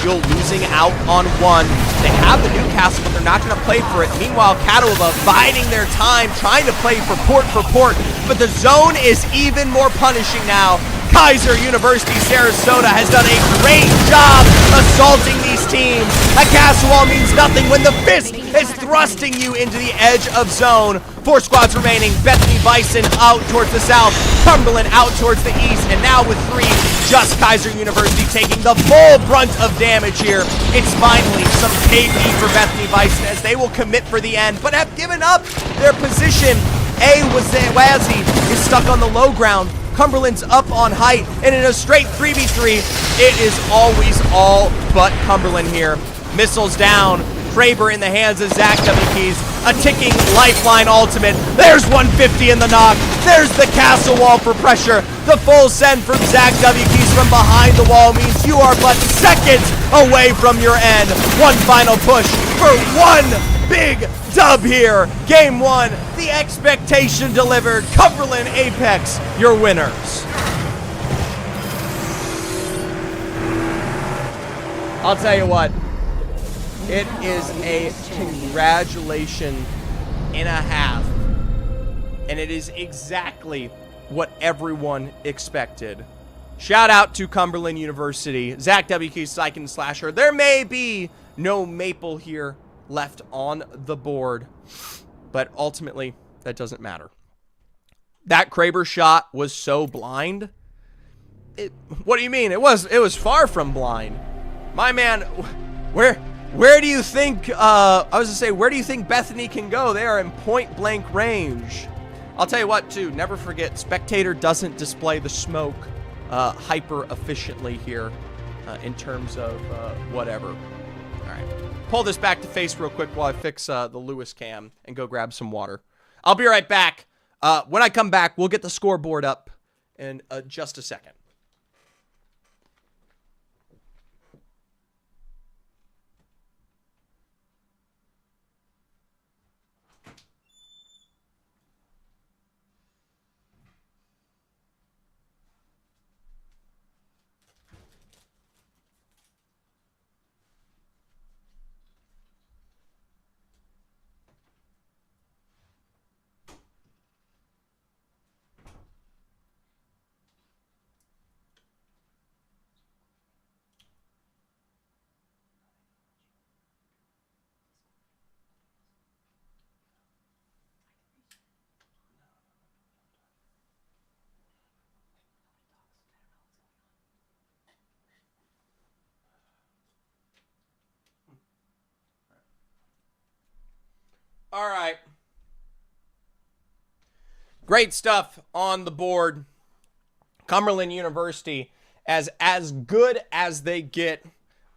Fuel losing out on one. They have the Newcastle, but they're not going to play for it. Meanwhile, Catawba biding their time, trying to play for port, but the zone is even more punishing now. Kaiser University Sarasota has done a great job assaulting these teams. A castle wall means nothing when the fist is thrusting you into the edge of zone. 4 squads remaining. Bethany Bison out towards the south. Cumberland out towards the east. And now with 3, just Kaiser University taking the full brunt of damage here. It's finally some KP for Bethany Bison as they will commit for the end, but have given up their position. Wazi is stuck on the low ground. Cumberland's up on height, and in a straight 3v3, it is always all but Cumberland here. Missiles down. Kraber in the hands of Zach W. Keys. A ticking lifeline ultimate. There's 150 in the knock. There's the castle wall for pressure. The full send from Zach W. Keys from behind the wall means you are but seconds away from your end. One final push for one big dub here. Game 1, the expectation delivered. Cumberland Apex, your winners. I'll tell you what, it is a congratulation and a half, and it is exactly what everyone expected. Shout out to Cumberland University, Zach W. Keys, Psych and Slasher. There may be no maple here left on the board, but ultimately that doesn't matter. That Kraber shot was so blind. What do you mean? It was far from blind. My man, where do you think where do you think Bethany can go? They are in point blank range. I'll tell you what too, never forget, Spectator doesn't display the smoke hyper efficiently here in terms of whatever. All right. Pull this back to face real quick while I fix the Lewis cam and go grab some water. I'll be right back. When I come back, we'll get the scoreboard up in just a second. All right. Great stuff on the board. Cumberland University, as good as they get,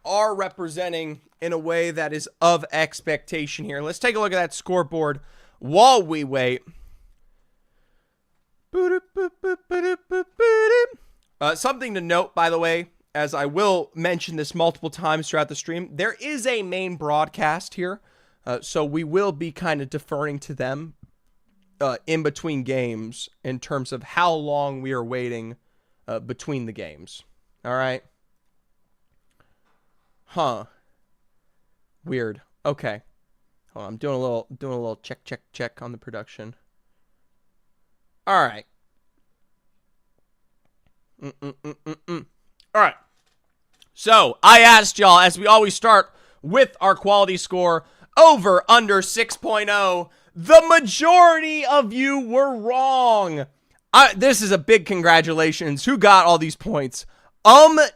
are representing in a way that is of expectation here. Let's take a look at that scoreboard while we wait. Something to note, by the way, as I will mention this multiple times throughout the stream, there is a main broadcast here. So we will be kind of deferring to them in between games in terms of how long we are waiting between the games. All right. Huh. Weird. Okay. Hold on, I'm doing a little check on the production. All right. All right. So I asked y'all, as we always start with our quality score, over under 6.0. The majority of you were wrong. This is a big congratulations. Who got all these points?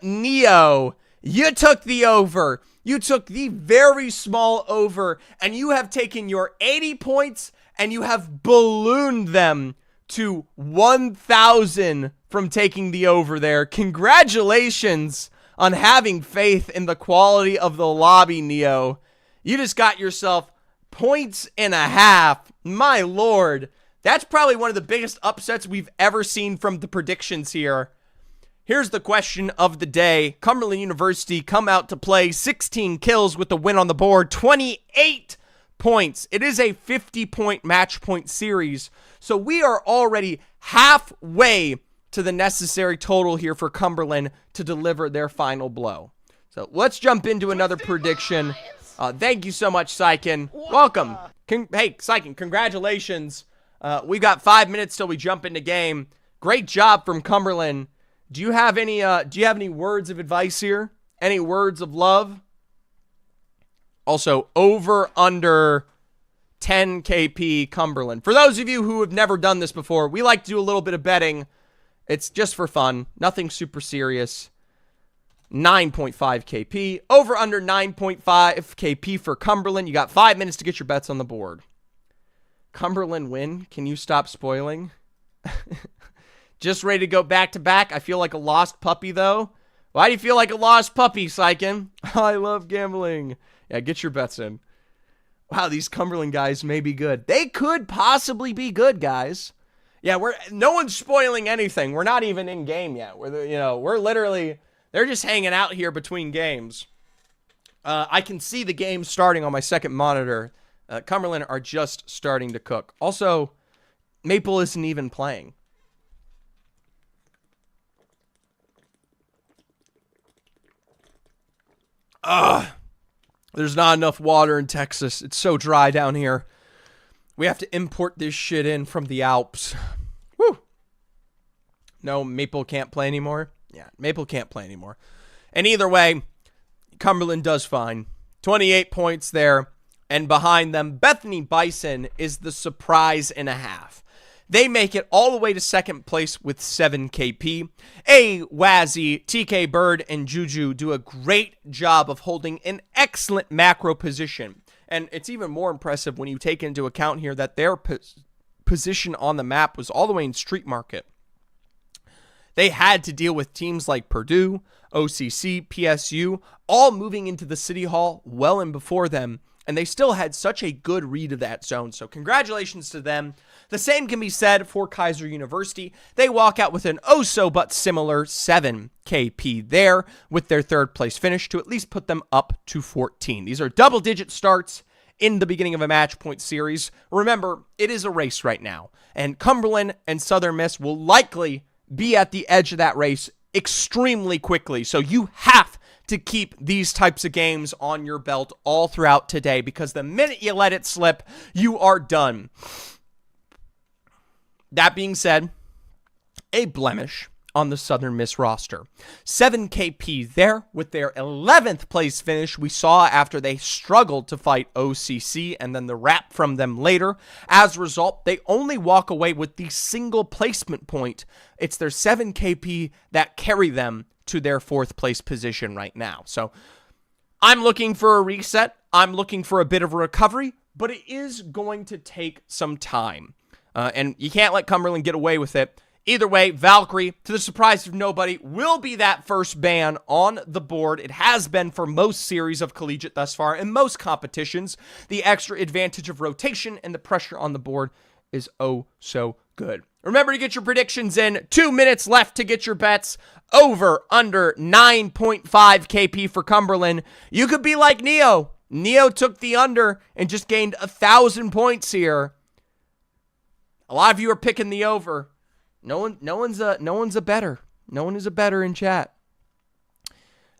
Neo, you took the over. You took the very small over, and you have taken your 80 points and you have ballooned them to 1,000 from taking the over there. Congratulations on having faith in the quality of the lobby, Neo. You just got yourself 1.5 points. My lord. That's probably one of the biggest upsets we've ever seen from the predictions here. Here's the question of the day. Cumberland University come out to play, 16 kills with the win on the board, 28 points. It is a 50-point match point series, so we are already halfway to the necessary total here for Cumberland to deliver their final blow. So let's jump into another prediction. Thank you so much, Syken. Welcome. Hey, Syken, congratulations. We got 5 minutes till we jump into game. Great job from Cumberland. Do you have any words of advice here? Any words of love? Also, over under 10 KP Cumberland. For those of you who have never done this before, we like to do a little bit of betting. It's just for fun. Nothing super serious. 9.5 KP. Over under 9.5 KP for Cumberland. You got 5 minutes to get your bets on the board. Cumberland win. Can you stop spoiling? Just ready to go back to back. I feel like a lost puppy, though. Why do you feel like a lost puppy, Syken? I love gambling. Yeah, get your bets in. Wow, these Cumberland guys may be good. They could possibly be good, guys. Yeah, no one's spoiling anything. We're not even in game yet. We're literally, they're just hanging out here between games. I can see the game starting on my second monitor. Cumberland are just starting to cook. Also, Maple isn't even playing. There's not enough water in Texas. It's so dry down here. We have to import this shit in from the Alps. Woo. No, Maple can't play anymore. Yeah, Maple can't play anymore. And either way, Cumberland does fine. 28 points there. And behind them, Bethany Bison is the surprise and a half. They make it all the way to second place with 7 KP. Wazzy, TK Bird, and Juju do a great job of holding an excellent macro position. And it's even more impressive when you take into account here that their position on the map was all the way in Street Market. They had to deal with teams like Purdue, OCC, PSU, all moving into the City Hall well and before them. And they still had such a good read of that zone. So congratulations to them. The same can be said for Keiser University. They walk out with an but similar 7 KP there with their third place finish to at least put them up to 14. These are double-digit starts in the beginning of a match point series. Remember, it is a race right now. And Cumberland and Southern Miss will likely be at the edge of that race extremely quickly. So you have to keep these types of games on your belt all throughout today, because the minute you let it slip, you are done. That being said, a blemish on the Southern Miss roster. 7 KP there with their 11th place finish we saw after they struggled to fight OCC and then the wrap from them later. As a result, they only walk away with the single placement point. It's their 7 KP that carry them to their 4th place position right now. So I'm looking for a reset. I'm looking for a bit of a recovery, but it is going to take some time. And you can't let Cumberland get away with it. Either way, Valkyrie, to the surprise of nobody, will be that first ban on the board. It has been for most series of Collegiate thus far and most competitions. The extra advantage of rotation and the pressure on the board is oh so good. Remember to get your predictions in. 2 minutes left to get your bets. Over, under 9.5 KP for Cumberland. You could be like Neo. Neo took the under and just gained 1,000 points here. A lot of you are picking the over. No one's a better. No one is a better in chat.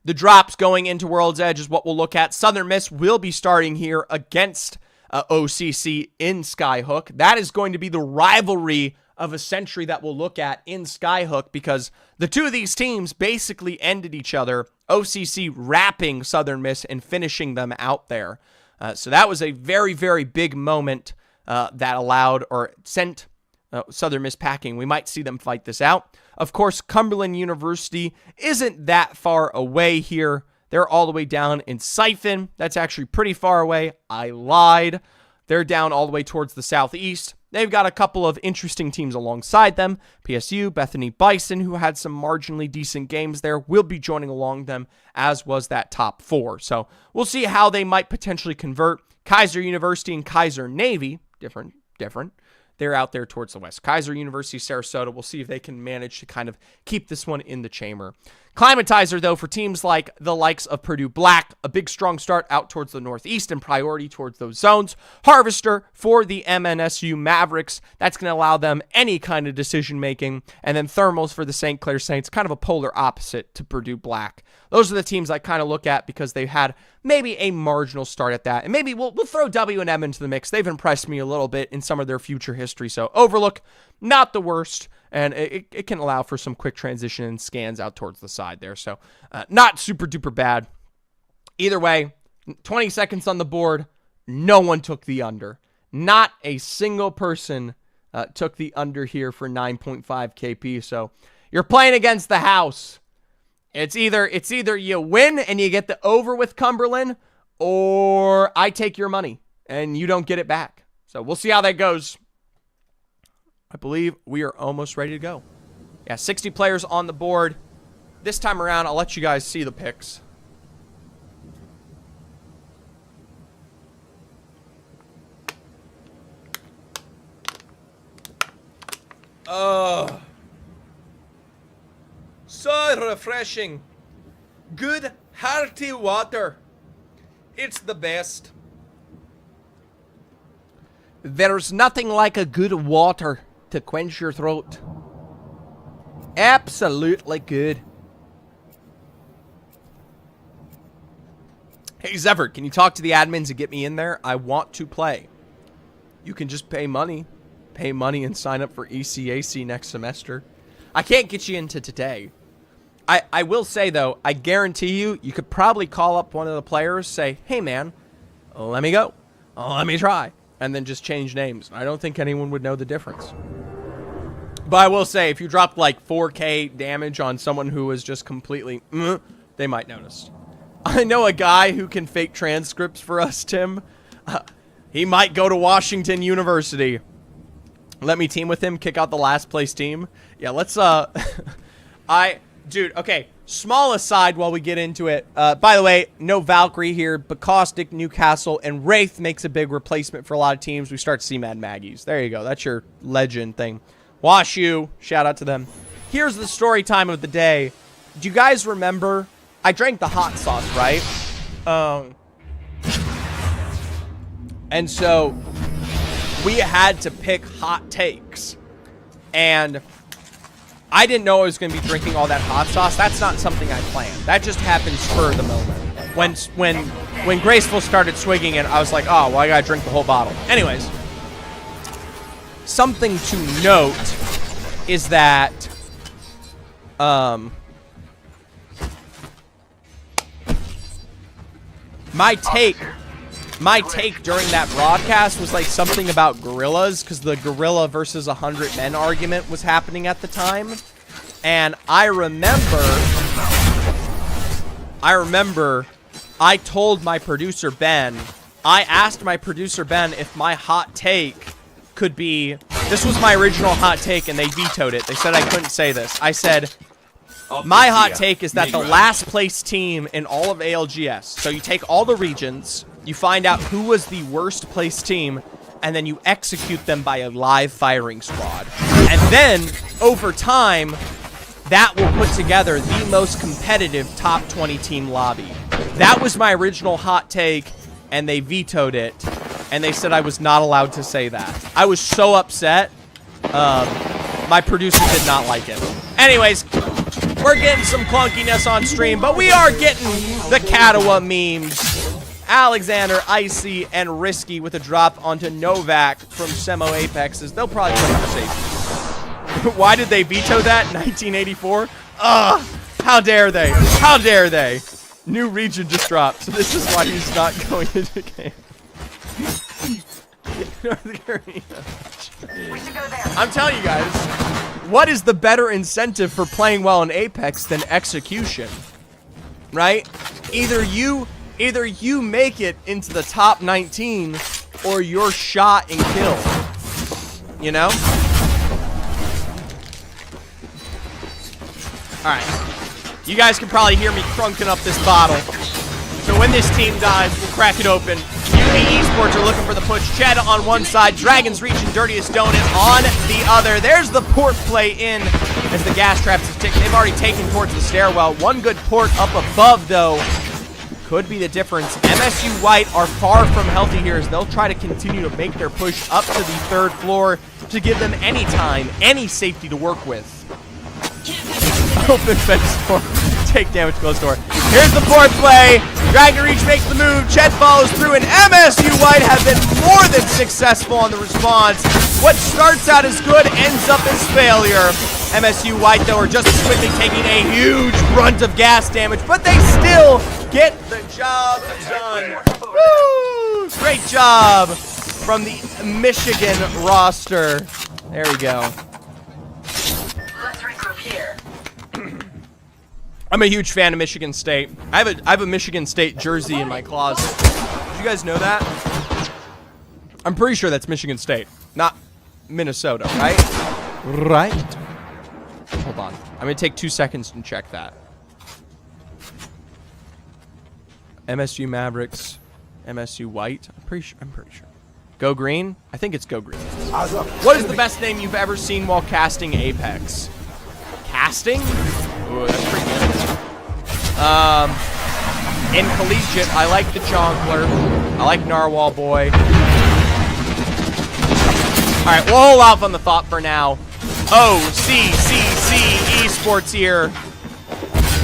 The drops going into World's Edge is what we'll look at. Southern Miss will be starting here against OCC in Skyhook. That is going to be the rivalry of a century that we'll look at in Skyhook, because the two of these teams basically ended each other. OCC wrapping Southern Miss and finishing them out there. So that was a very, very big moment that allowed or sent Southern Miss packing. We might see them fight this out. Of course, Cumberland University isn't that far away here. They're all the way down in Siphon. That's actually pretty far away. I lied. They're down all the way towards the southeast. They've got a couple of interesting teams alongside them. PSU, Bethany Bison, who had some marginally decent games there, will be joining along them, as was that top 4. So we'll see how they might potentially convert. Kaiser University and Kaiser Navy, different. They're out there towards the west. Kaiser University, Sarasota, we'll see if they can manage to kind of keep this one in the chamber. Climatizer, though, for teams like the likes of Purdue Black, a big strong start out towards the northeast and priority towards those zones. Harvester for the MNSU Mavericks. That's going to allow them any kind of decision making. And then Thermals for the St. Clair Saints, kind of a polar opposite to Purdue Black. Those are the teams I kind of look at because they've had maybe a marginal start at that. And maybe we'll throw W&M into the mix. They've impressed me a little bit in some of their future history. So Overlook, not the worst. And it can allow for some quick transition and scans out towards the side there. So not super duper bad. Either way, 20 seconds on the board. No one took the under. Not a single person took the under here for 9.5 KP. So you're playing against the house. It's either you win and you get the over with Cumberland, or I take your money and you don't get it back. So we'll see how that goes. I believe we are almost ready to go. Yeah, 60 players on the board. This time around, I'll let you guys see the picks. Oh, so refreshing. Good, hearty water. It's the best. There's nothing like a good water to quench your throat. Absolutely good. Hey, Zevert, can you talk to the admins and get me in there? I want to play. You can just pay money. Pay money and sign up for ECAC next semester. I can't get you into today. I will say, though, I guarantee you could probably call up one of the players, say, hey, man, let me go. Let me try. And then just change names. I don't think anyone would know the difference. But I will say, if you dropped like 4K damage on someone who was just completely, they might notice. I know a guy who can fake transcripts for us, Tim. He might go to Washington University. Let me team with him, kick out the last place team. Yeah, let's, dude, okay. Small aside while we get into it. By the way, no Valkyrie here, but Caustic, Newcastle, and Wraith makes a big replacement for a lot of teams. We start to see Mad Maggies. There you go. That's your legend thing. Wash U, shout out to them. Here's the story time of the day. Do you guys remember? I drank the hot sauce, right? And so we had to pick hot takes. And I didn't know I was going to be drinking all that hot sauce. That's not something I planned. That just happened spur of the moment. When Graceful started swigging it, I was like, oh, well, I got to drink the whole bottle. Anyways, something to note is that my take during that broadcast was like something about gorillas, because the gorilla versus 100 men argument was happening at the time. And I remember I told my producer Ben, I asked my producer Ben if my hot take could be, this was my original hot take and they vetoed it. They said I couldn't say this. I said, my hot take is that the last place team in all of ALGS, so you take all the regions, you find out who was the worst place team, and then you execute them by a live firing squad. And then, over time, that will put together the most competitive top 20 team lobby. That was my original hot take, and they vetoed it, and they said I was not allowed to say that. I was so upset. My producer did not like it. Anyways, we're getting some clunkiness on stream, but we are getting the Katawa memes. Alexander, Icy, and Risky with a drop onto Novak from Semo Apexes. They'll probably play for safety. Why did they veto that in 1984? Ugh! How dare they? How dare they? New region just dropped, so this is why he's not going into game. North Korea. I'm telling you guys, what is the better incentive for playing well in Apex than execution? Right? Either you make it into the top 19 or you're shot and killed. You know? Alright. You guys can probably hear me crunking up this bottle. So when this team dies, we'll crack it open. UV Esports are looking for the push. Chad on one side, Dragons reaching Dirtiest Donut on the other. There's the port play in as the gas traps is ticking. They've already taken towards the stairwell. One good port up above, though, could be the difference. MSU White are far from healthy here as they'll try to continue to make their push up to the third floor to give them any time, any safety to work with. Open fence door. Take damage close door. Here's the fourth play. Dragon Reach makes the move. Chet follows through, and MSU White have been more than successful on the response. What starts out as good ends up as failure. MSU White, though, are just as quickly taking a huge brunt of gas damage, but they still get the job done. Woo! Great job from the Michigan roster. There we go. Let's regroup here. I'm a huge fan of Michigan State. I have a Michigan State jersey in my closet. Did you guys know that? I'm pretty sure that's Michigan State, not Minnesota, right? Right. Hold on. I'm gonna take 2 seconds and check that. MSU Mavericks, MSU White. I'm pretty sure. Go Green? I think it's Go Green. What is the best name you've ever seen while casting Apex? Casting? Ooh, that's pretty good. In collegiate, I like the Jonkler. I like Narwhal Boy. Alright, we'll hold off on the thought for now. OCCC Esports here.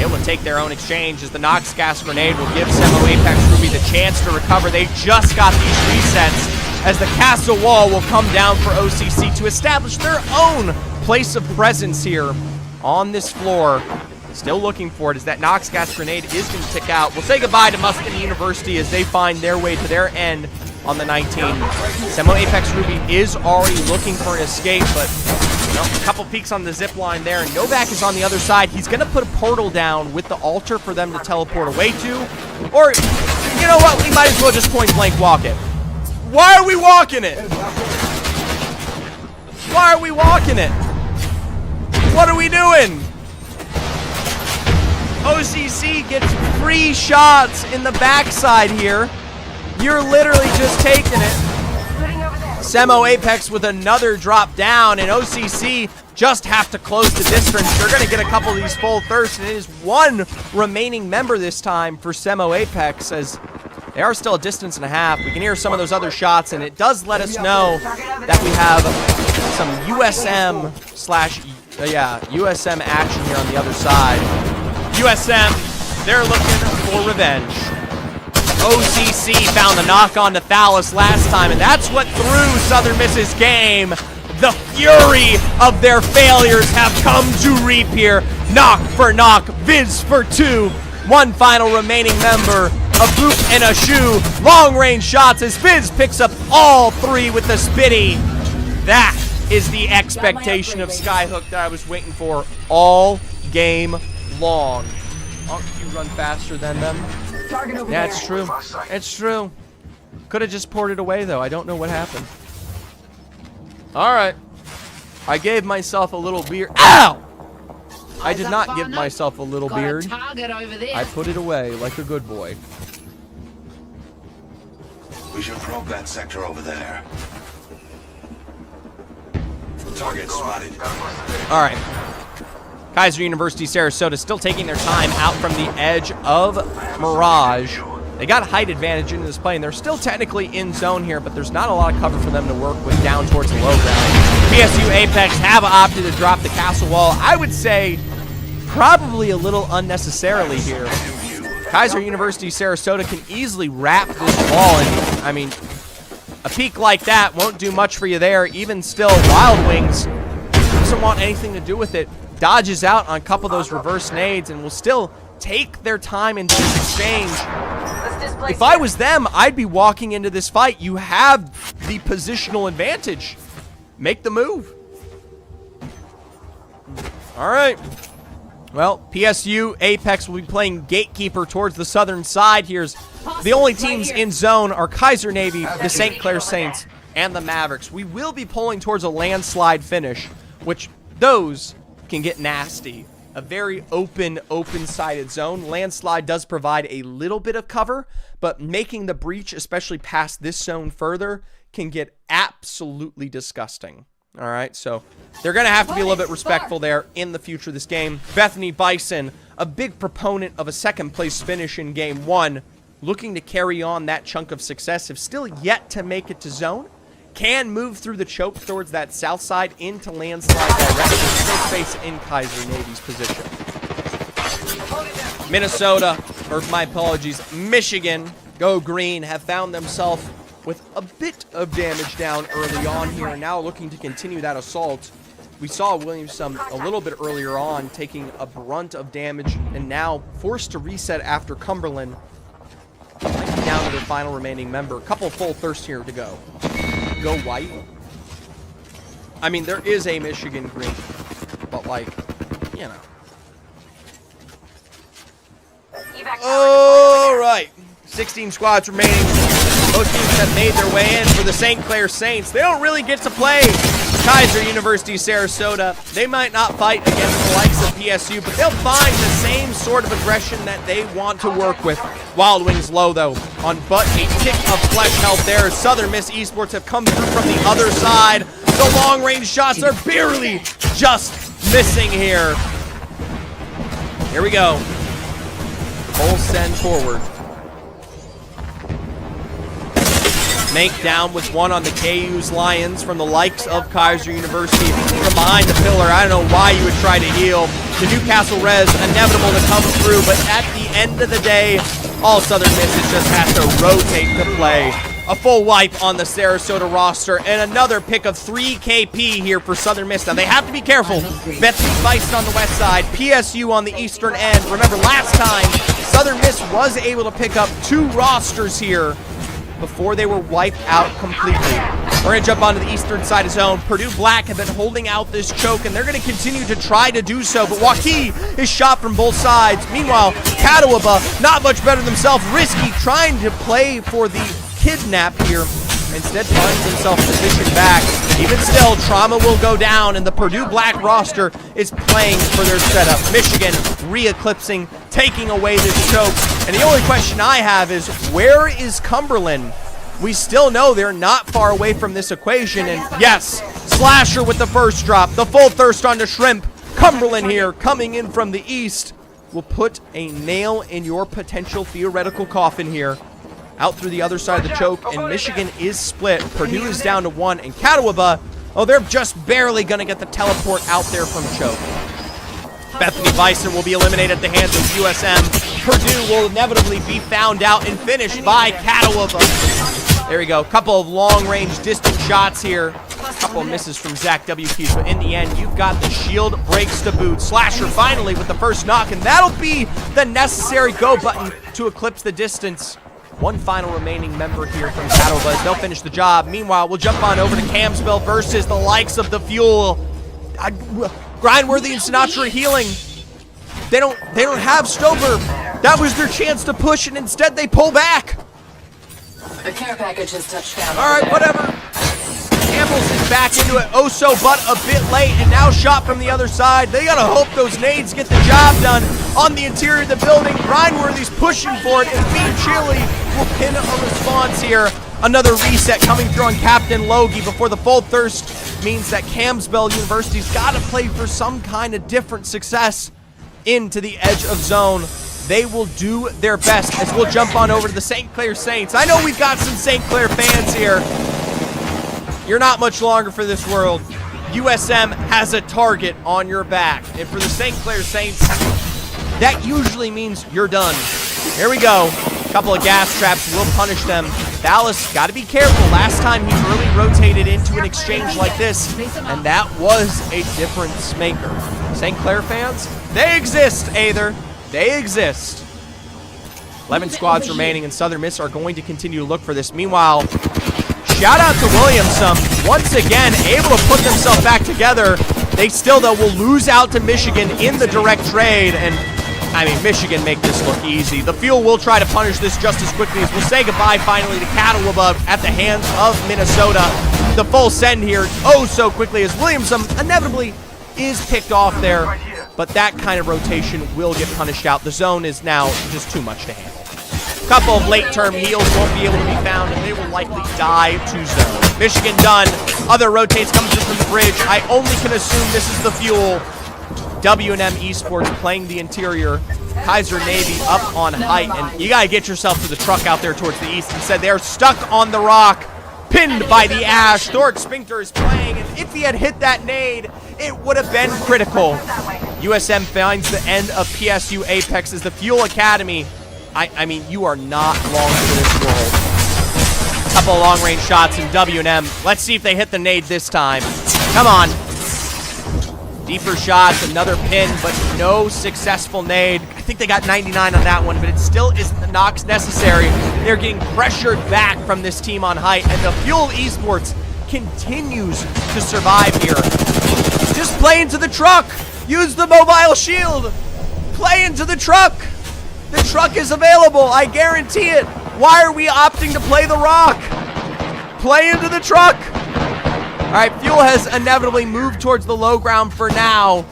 Able to take their own exchange as the Nox Gas Grenade will give Semo Apex Ruby the chance to recover. They just got these resets as the castle wall will come down for OCC to establish their own place of presence here on this floor. Still looking for it as that Nox Gas Grenade is going to tick out. We'll say goodbye to Muscatine University as they find their way to their end on the 19. Semo Apex Ruby is already looking for an escape, but you know, a couple peeks on the zip line there. Novak is on the other side. He's going to put a portal down with the altar for them to teleport away to. Or, you know what? We might as well just point blank walk it. Why are we walking it? Why are we walking it? What are we doing? OCC gets free shots in the backside here. You're literally just taking it. Semo Apex with another drop down, and OCC just have to close the distance. They're going to get a couple of these full thirsts, and it is one remaining member this time for Semo Apex, as they are still a distance and a half. We can hear some of those other shots, and it does let us know that we have some USM action here on the other side. USM, they're looking for revenge. OCC found the knock on to Thalos last time, and that's what threw Southern Miss's game. The fury of their failures have come to reap here. Knock for knock, Viz for two. One final remaining member, a boot and a shoe. Long range shots as Viz picks up all three with the Spitty. That is the expectation of Skyhook that I was waiting for all game long. You run faster than them. Yeah, it's true. It's true. Could have just ported away, though. I don't know what happened. Alright. I gave myself a little beard. Ow! I did not give myself a little beard. I put it away like a good boy. We should probe that sector over there. Target spotted. All right. Kaiser University Sarasota still taking their time out from the edge of Mirage. They got a height advantage into this play, and they're still technically in zone here, but there's not a lot of cover for them to work with down towards the low ground. PSU Apex have opted to drop the castle wall. I would say probably a little unnecessarily here. Kaiser University Sarasota can easily wrap this wall, and I mean, a peak like that won't do much for you there. Even still, Wild Wings doesn't want anything to do with it. Dodges out on a couple of those reverse nades and will still take their time in this exchange. If I was them, I'd be walking into this fight. You have the positional advantage. Make the move. All right. Well, PSU Apex will be playing Gatekeeper towards the southern side. Here's the only teams in zone are Kaiser Navy, the St. Clair Saints, and the Mavericks. We will be pulling towards a landslide finish, which those can get nasty. A very open-sided zone. Landslide does provide a little bit of cover, but making the breach, especially past this zone further, can get absolutely disgusting. All right, so they're going to have to be a little bit respectful there in the future of this game. Bethany Bison, a big proponent of a second-place finish in Game 1, looking to carry on that chunk of success, have still yet to make it to zone. Can move through the choke towards that south side into landslide directly. Still space in Kaiser Navy's position. Minnesota, or my apologies, Michigan, go green, have found themselves with a bit of damage down early on here, and now looking to continue that assault. We saw Williamson a little bit earlier on taking a brunt of damage, and now forced to reset after Cumberland. Might be down to their final remaining member. A couple full thirsts here to go. Go white. I mean, there is a Michigan green, but like, you know. All right, 16 squads remaining. Most teams have made their way in for the St. Clair Saints. They don't really get to play Kaiser University Sarasota. They might not fight against the likes of PSU, but they'll find the same sort of aggression that they want to work with. Wild Wings low, though, on but a tick of flesh health there. Southern Miss Esports have come through from the other side. The long-range shots are barely just missing here. Here we go. Full send forward. Snake down with one on the KU's Lions from the likes of Kaiser University from behind the pillar. I don't know why you would try to heal. The Newcastle Res, inevitable to come through, but at the end of the day, all Southern Misses just has to rotate to play. A full wipe on the Sarasota roster, and another pick of 3 KP here for Southern Miss. Now, they have to be careful. Bethany Bison on the west side, PSU on the eastern end. Remember, last time, Southern Miss was able to pick up 2 rosters here before they were wiped out completely. We're going to jump onto the eastern side of zone. Purdue Black have been holding out this choke, and they're going to continue to try to do so, but Waukee is shot from both sides. Meanwhile, Catawba, not much better themselves, risky, trying to play for the kidnap here. Instead, finds himself positioned back. Even still, Trauma will go down, and the Purdue Black roster is playing for their setup. Michigan re-eclipsing, taking away this choke. And the only question I have is, where is Cumberland? We still know they're not far away from this equation. And yes, Slasher with the first drop. The full thirst onto Shrimp. Cumberland here, coming in from the east, will put a nail in your potential theoretical coffin here. Out through the other side of the choke, and Michigan is split. Purdue is down to 1, and Catawba, oh, they're just barely going to get the teleport out there from choke. Bethany Bison will be eliminated at the hands of USM. Purdue will inevitably be found out and finished by Catawba. There we go. Couple of long-range distant shots here. A couple of misses from Zach W. Keys, but in the end, you've got the shield breaks to boot. Slasher finally with the first knock, and that'll be the necessary go button to eclipse the distance. One final remaining member here from Catawba. They'll finish the job. Meanwhile, we'll jump on over to Camsville versus the likes of the Fuel. Grindworthy and Sinatra healing. They don't have Stover. That was their chance to push, and instead they pull back. The care package has touched down. All right, whatever. Campbell's is back into it, oh so but a bit late, and now shot from the other side. They gotta hope those nades get the job done on the interior of the building. Grindworthy's pushing for it, and Bean Chili will pin a response here. Another reset coming through on Captain Logie before the full thirst means that Campbell University's got to play for some kind of different success into the edge of zone. They will do their best as we'll jump on over to the St. Clair Saints. I know we've got some St. Clair fans here. You're not much longer for this world. USM has a target on your back. And for the St. Clair Saints, that usually means you're done. Here we go. A couple of gas traps will punish them. Dallas, got to be careful. Last time he really rotated into an exchange like this, and that was a difference maker. St. Clair fans, they exist, Aether. They exist. 11 squads remaining, and Southern Miss are going to continue to look for this. Meanwhile, shout out to Williamson. Once again, able to put themselves back together. They still, though, will lose out to Michigan in the direct trade, and I mean, Michigan make this look easy. The Fuel will try to punish this just as quickly as we'll say goodbye finally to Catalabug at the hands of Minnesota. The full send here oh so quickly as Williamson inevitably is picked off there, but that kind of rotation will get punished out. The zone is now just too much to handle. A couple of late-term heals won't be able to be found, and they will likely die to zone. Michigan done. Other rotates comes in from the bridge. I only can assume this is the Fuel. W&M Esports playing the interior. Kaiser Navy up on height, and you gotta get yourself to the truck out there towards the east. Instead, they're stuck on the rock, pinned by the ash. Thoric Sphincter is playing, and if he had hit that nade, it would have been critical. USM finds the end of PSU Apex as the Fuel Academy. I mean, you are not long for this world. Couple long-range shots in W&M. Let's see if they hit the nade this time. Come on. Deeper shots, another pin, but no successful nade. I think they got 99 on that one, but it still isn't the knocks necessary. They're getting pressured back from this team on height, and the Fuel Esports continues to survive here. Just play into the truck. Use the mobile shield. Play into the truck. The truck is available. I guarantee it. Why are we opting to play the rock? Play into the truck. All right, Fuel has inevitably moved towards the low ground for now.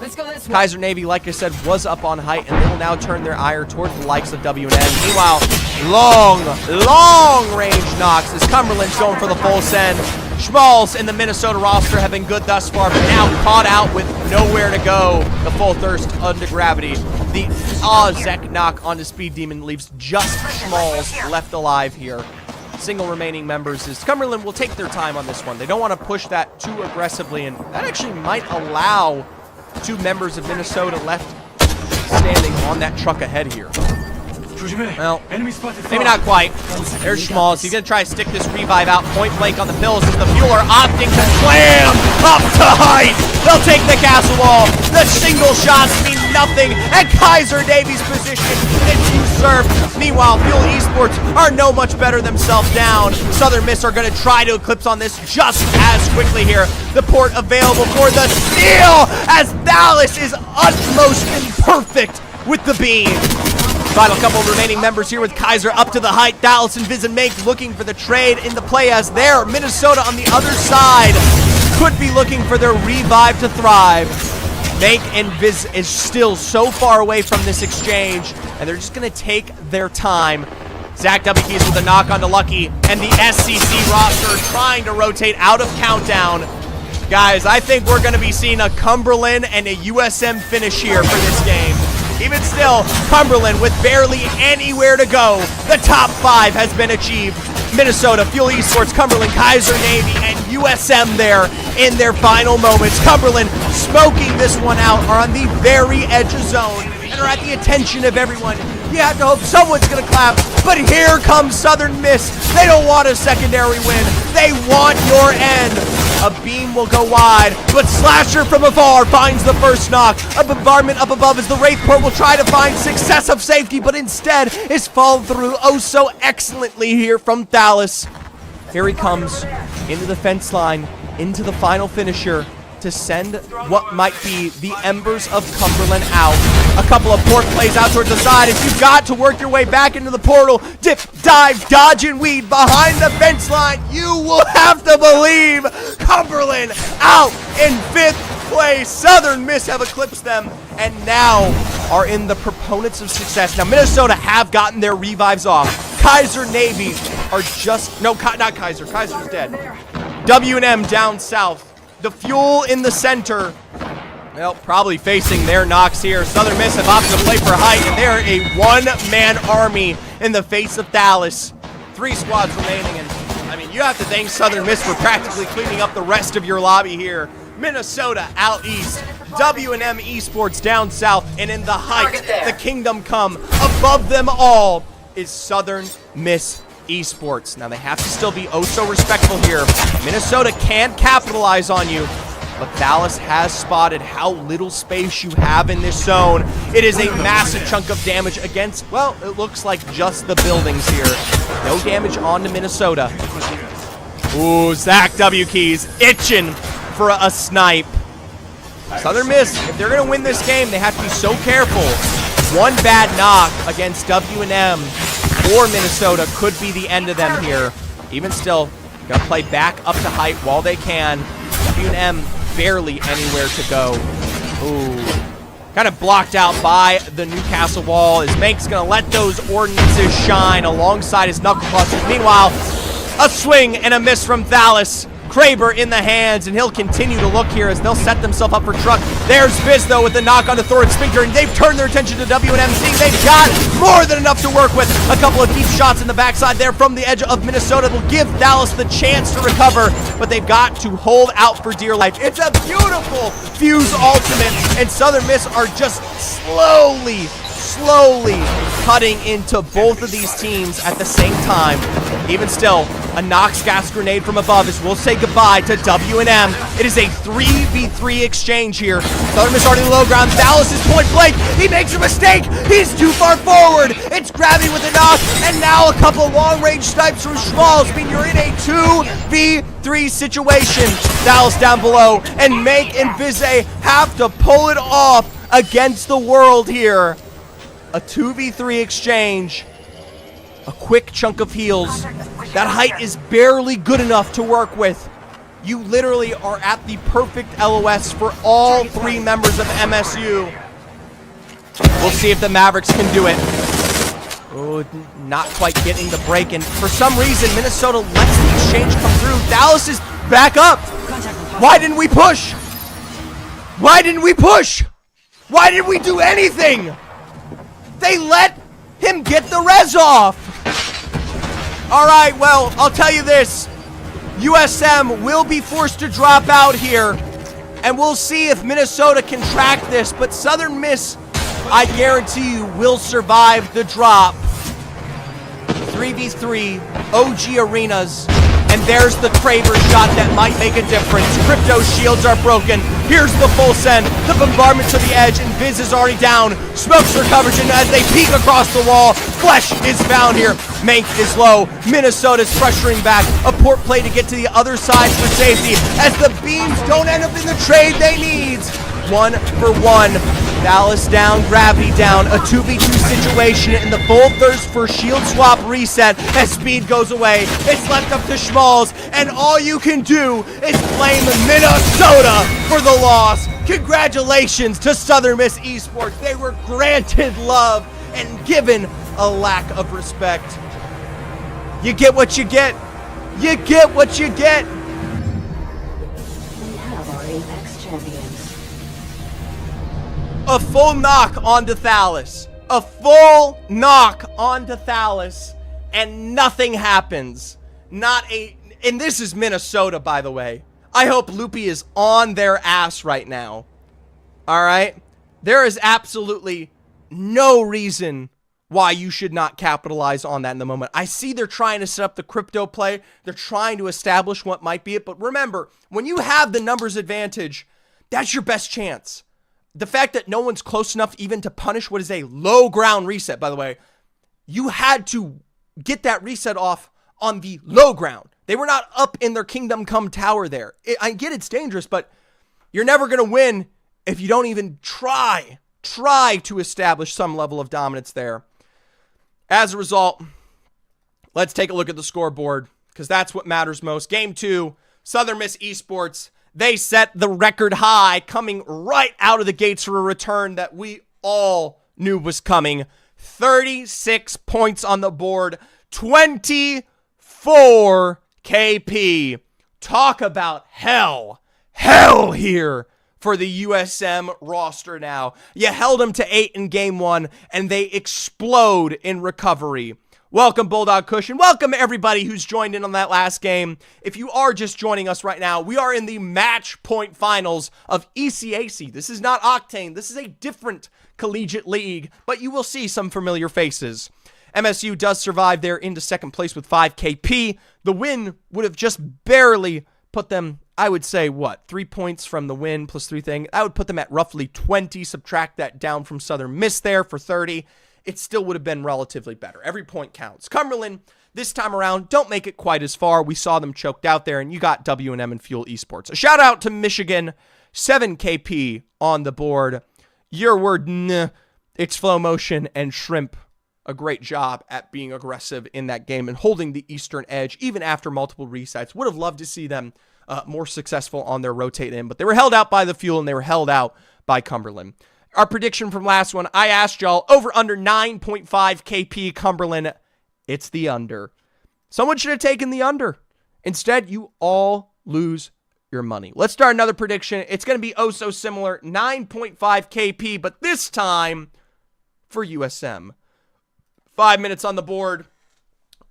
Let's go this way. Kaiser Navy, like I said, was up on height, and they will now turn their ire towards the likes of W&M. Meanwhile, long range knocks as Cumberland's going for the full send. Schmalz and the Minnesota roster have been good thus far, but now caught out with nowhere to go. The full thirst under gravity. The Zek knock onto Speed Demon leaves just Schmalz left alive here. Single remaining members is Cumberland will take their time on this one. They don't want to push that too aggressively, and that actually might allow 2 members of Minnesota left standing on that truck ahead here. Well, maybe not quite. There's Schmalz. He's going to try to stick this revive out point blank on the pills as the Fuel are opting to slam up to height. They'll take the castle wall. The single shots mean nothing, and Kaiser Navy's position is usurped. Meanwhile, Fuel Esports are no much better themselves down. Southern Miss are going to try to eclipse on this just as quickly here. The port available for the steal as Dallas is utmost imperfect with the beam. Final couple of remaining members here with Kaiser up to the height. Dallas and Viz and Make looking for the trade in the play as there. Minnesota on the other side could be looking for their revive to thrive. Make and Viz is still so far away from this exchange, and they're just going to take their time. Zach W. Keys with a knock onto Lucky, and the SCC roster trying to rotate out of Countdown. Guys, I think we're going to be seeing a Cumberland and a USM finish here for this game. Even still, Cumberland with barely anywhere to go. The top 5 has been achieved. Minnesota, Fuel Esports, Cumberland, Kaiser Navy, and USM there in their final moments. Cumberland smoking this one out, are on the very edge of zone, and are at the attention of everyone. You have to hope someone's going to clap, but here comes Southern Miss. They don't want a secondary win. They want your end. A beam will go wide, but Slasher from afar finds the first knock. A bombardment up above as the Wraithport will try to find success of safety, but instead is fallen through oh so excellently here from Dallas. Here he comes into the fence line, into the final finisher to send what might be the embers of Cumberland out. A couple of port plays out towards the side as you've got to work your way back into the portal. Dip, dive, dodge, and weed behind the fence line. You will have to believe Cumberland out in 5th place. Southern Miss have eclipsed them and now are in the proponents of success. Now, Minnesota have gotten their revives off. Kaiser Navy are just, no, not Kaiser. Kaiser's dead. W&M down south. The Fuel in the center. Well, probably facing their knocks here. Southern Miss have opted to play for height, and they're a one-man army in the face of Dallas. 3 squads remaining, and I mean, you have to thank Southern Miss for practically cleaning up the rest of your lobby here. Minnesota out east, W&M Esports down south, and in the height, the kingdom come. Above them all is Southern Miss Esports. Now, they have to still be oh so respectful here. Minnesota can capitalize on you, but Dallas has spotted how little space you have in this zone. It is a massive chunk of damage against, well, it looks like just the buildings here. No damage onto Minnesota. Ooh, Zach W. Keys itching for a snipe. Southern Miss, if they're going to win this game, they have to be so careful. One bad knock against W&M or Minnesota could be the end of them here. Even still, got to play back up to height while they can. W&M barely anywhere to go. Ooh. Kind of blocked out by the Newcastle wall. As Mank's going to let those ordinances shine alongside his knuckle clusters. Meanwhile, a swing and a miss from Dallas. Kraber in the hands, and he'll continue to look here as they'll set themselves up for truck. There's Biz, though, with the knock on the Thorin Sphincter, and they've turned their attention to W&M, seeing they've got more than enough to work with. A couple of deep shots in the backside there from the edge of Minnesota will give Dallas the chance to recover, but they've got to hold out for dear life. It's a beautiful Fuse ultimate, and Southern Miss are just slowly cutting into both of these teams at the same time. Even still, a Nox gas grenade from above as we'll say goodbye to W&M. It is a 3v3 exchange here. Southern Miss already low ground. Dallas is point blank. He makes a mistake. He's too far forward. It's Gravity with a knock, and now a couple of long-range snipes from Schmalz. I mean, you're in a 2v3 situation. Dallas down below, and Mank and Vize have to pull it off against the world here. A 2v3 exchange. A quick chunk of heals. That height is barely good enough to work with. You literally are at the perfect LOS for all 3 members of MSU. We'll see if the Mavericks can do it. Oh, not quite getting the break, and for some reason, Minnesota lets the exchange come through. Dallas is back up. Why didn't we push? Why didn't we push? Why didn't we do anything? They let him get the res off. All right, well, I'll tell you this. USM will be forced to drop out here, and we'll see if Minnesota can track this, but Southern Miss, I guarantee you, will survive the drop. 3v3, OG Arenas, and there's the Kraber shot that might make a difference. Crypto shields are broken. Here's the full send. The bombardment to the edge, and Viz is already down. Smokes for coverage, and as they peek across the wall, Flesh is found here. Mank is low. Minnesota's pressuring back. A port play to get to the other side for safety, as the beams don't end up in the trade they need. 1 for 1. Dallas down, Gravity down. A 2v2 situation in the full thirst for shield swap reset as speed goes away. It's left up to Schmalz, and all you can do is blame Minnesota for the loss. Congratulations to Southern Miss Esports. They were granted love and given a lack of respect. You get what you get. You get what you get. We have our Apex champions. A full knock onto Thalys. A full knock onto Thalys, and nothing happens. And this is Minnesota, by the way. I hope Loopy is on their ass right now. All right? There is absolutely no reason why you should not capitalize on that in the moment. I see they're trying to set up the crypto play. They're trying to establish what might be it. But remember, when you have the numbers advantage, that's your best chance. The fact that no one's close enough even to punish what is a low ground reset, by the way, you had to get that reset off on the low ground. They were not up in their Kingdom Come tower there. I get it's dangerous, but you're never going to win if you don't even try to establish some level of dominance there. As a result, let's take a look at the scoreboard, because that's what matters most. Game 2, Southern Miss Esports. They set the record high, coming right out of the gates for a return that we all knew was coming. 36 points on the board, 24 KP. Talk about hell. Hell here for the USM roster now. You held them to 8 in game 1, and they explode in recovery. Welcome, Bulldog Cushion. Welcome, everybody who's joined in on that last game. If you are just joining us right now, we are in the match point finals of ECAC. This is not Octane. This is a different collegiate league, but you will see some familiar faces. MSU does survive there into second place with 5 KP. The win would have just barely put them, I would say, 3 points from the win plus 3 thing. I would put them at roughly 20. Subtract that down from Southern Miss there for 30. It still would have been relatively better. Every point counts. Cumberland, this time around, don't make it quite as far. We saw them choked out there, and you got W&M and Fuel Esports. A shout out to Michigan, 7 KP on the board. Your word, nah, it's Flow Motion and Shrimp. A great job at being aggressive in that game and holding the Eastern edge, even after multiple resets. Would have loved to see them more successful on their rotate in, but they were held out by the Fuel, and they were held out by Cumberland. Our prediction from last one, I asked y'all, over under 9.5 KP Cumberland. It's the under. Someone should have taken the under. Instead, you all lose your money. Let's start another prediction. It's going to be oh so similar, 9.5 KP, but this time for USM. 5 minutes on the board.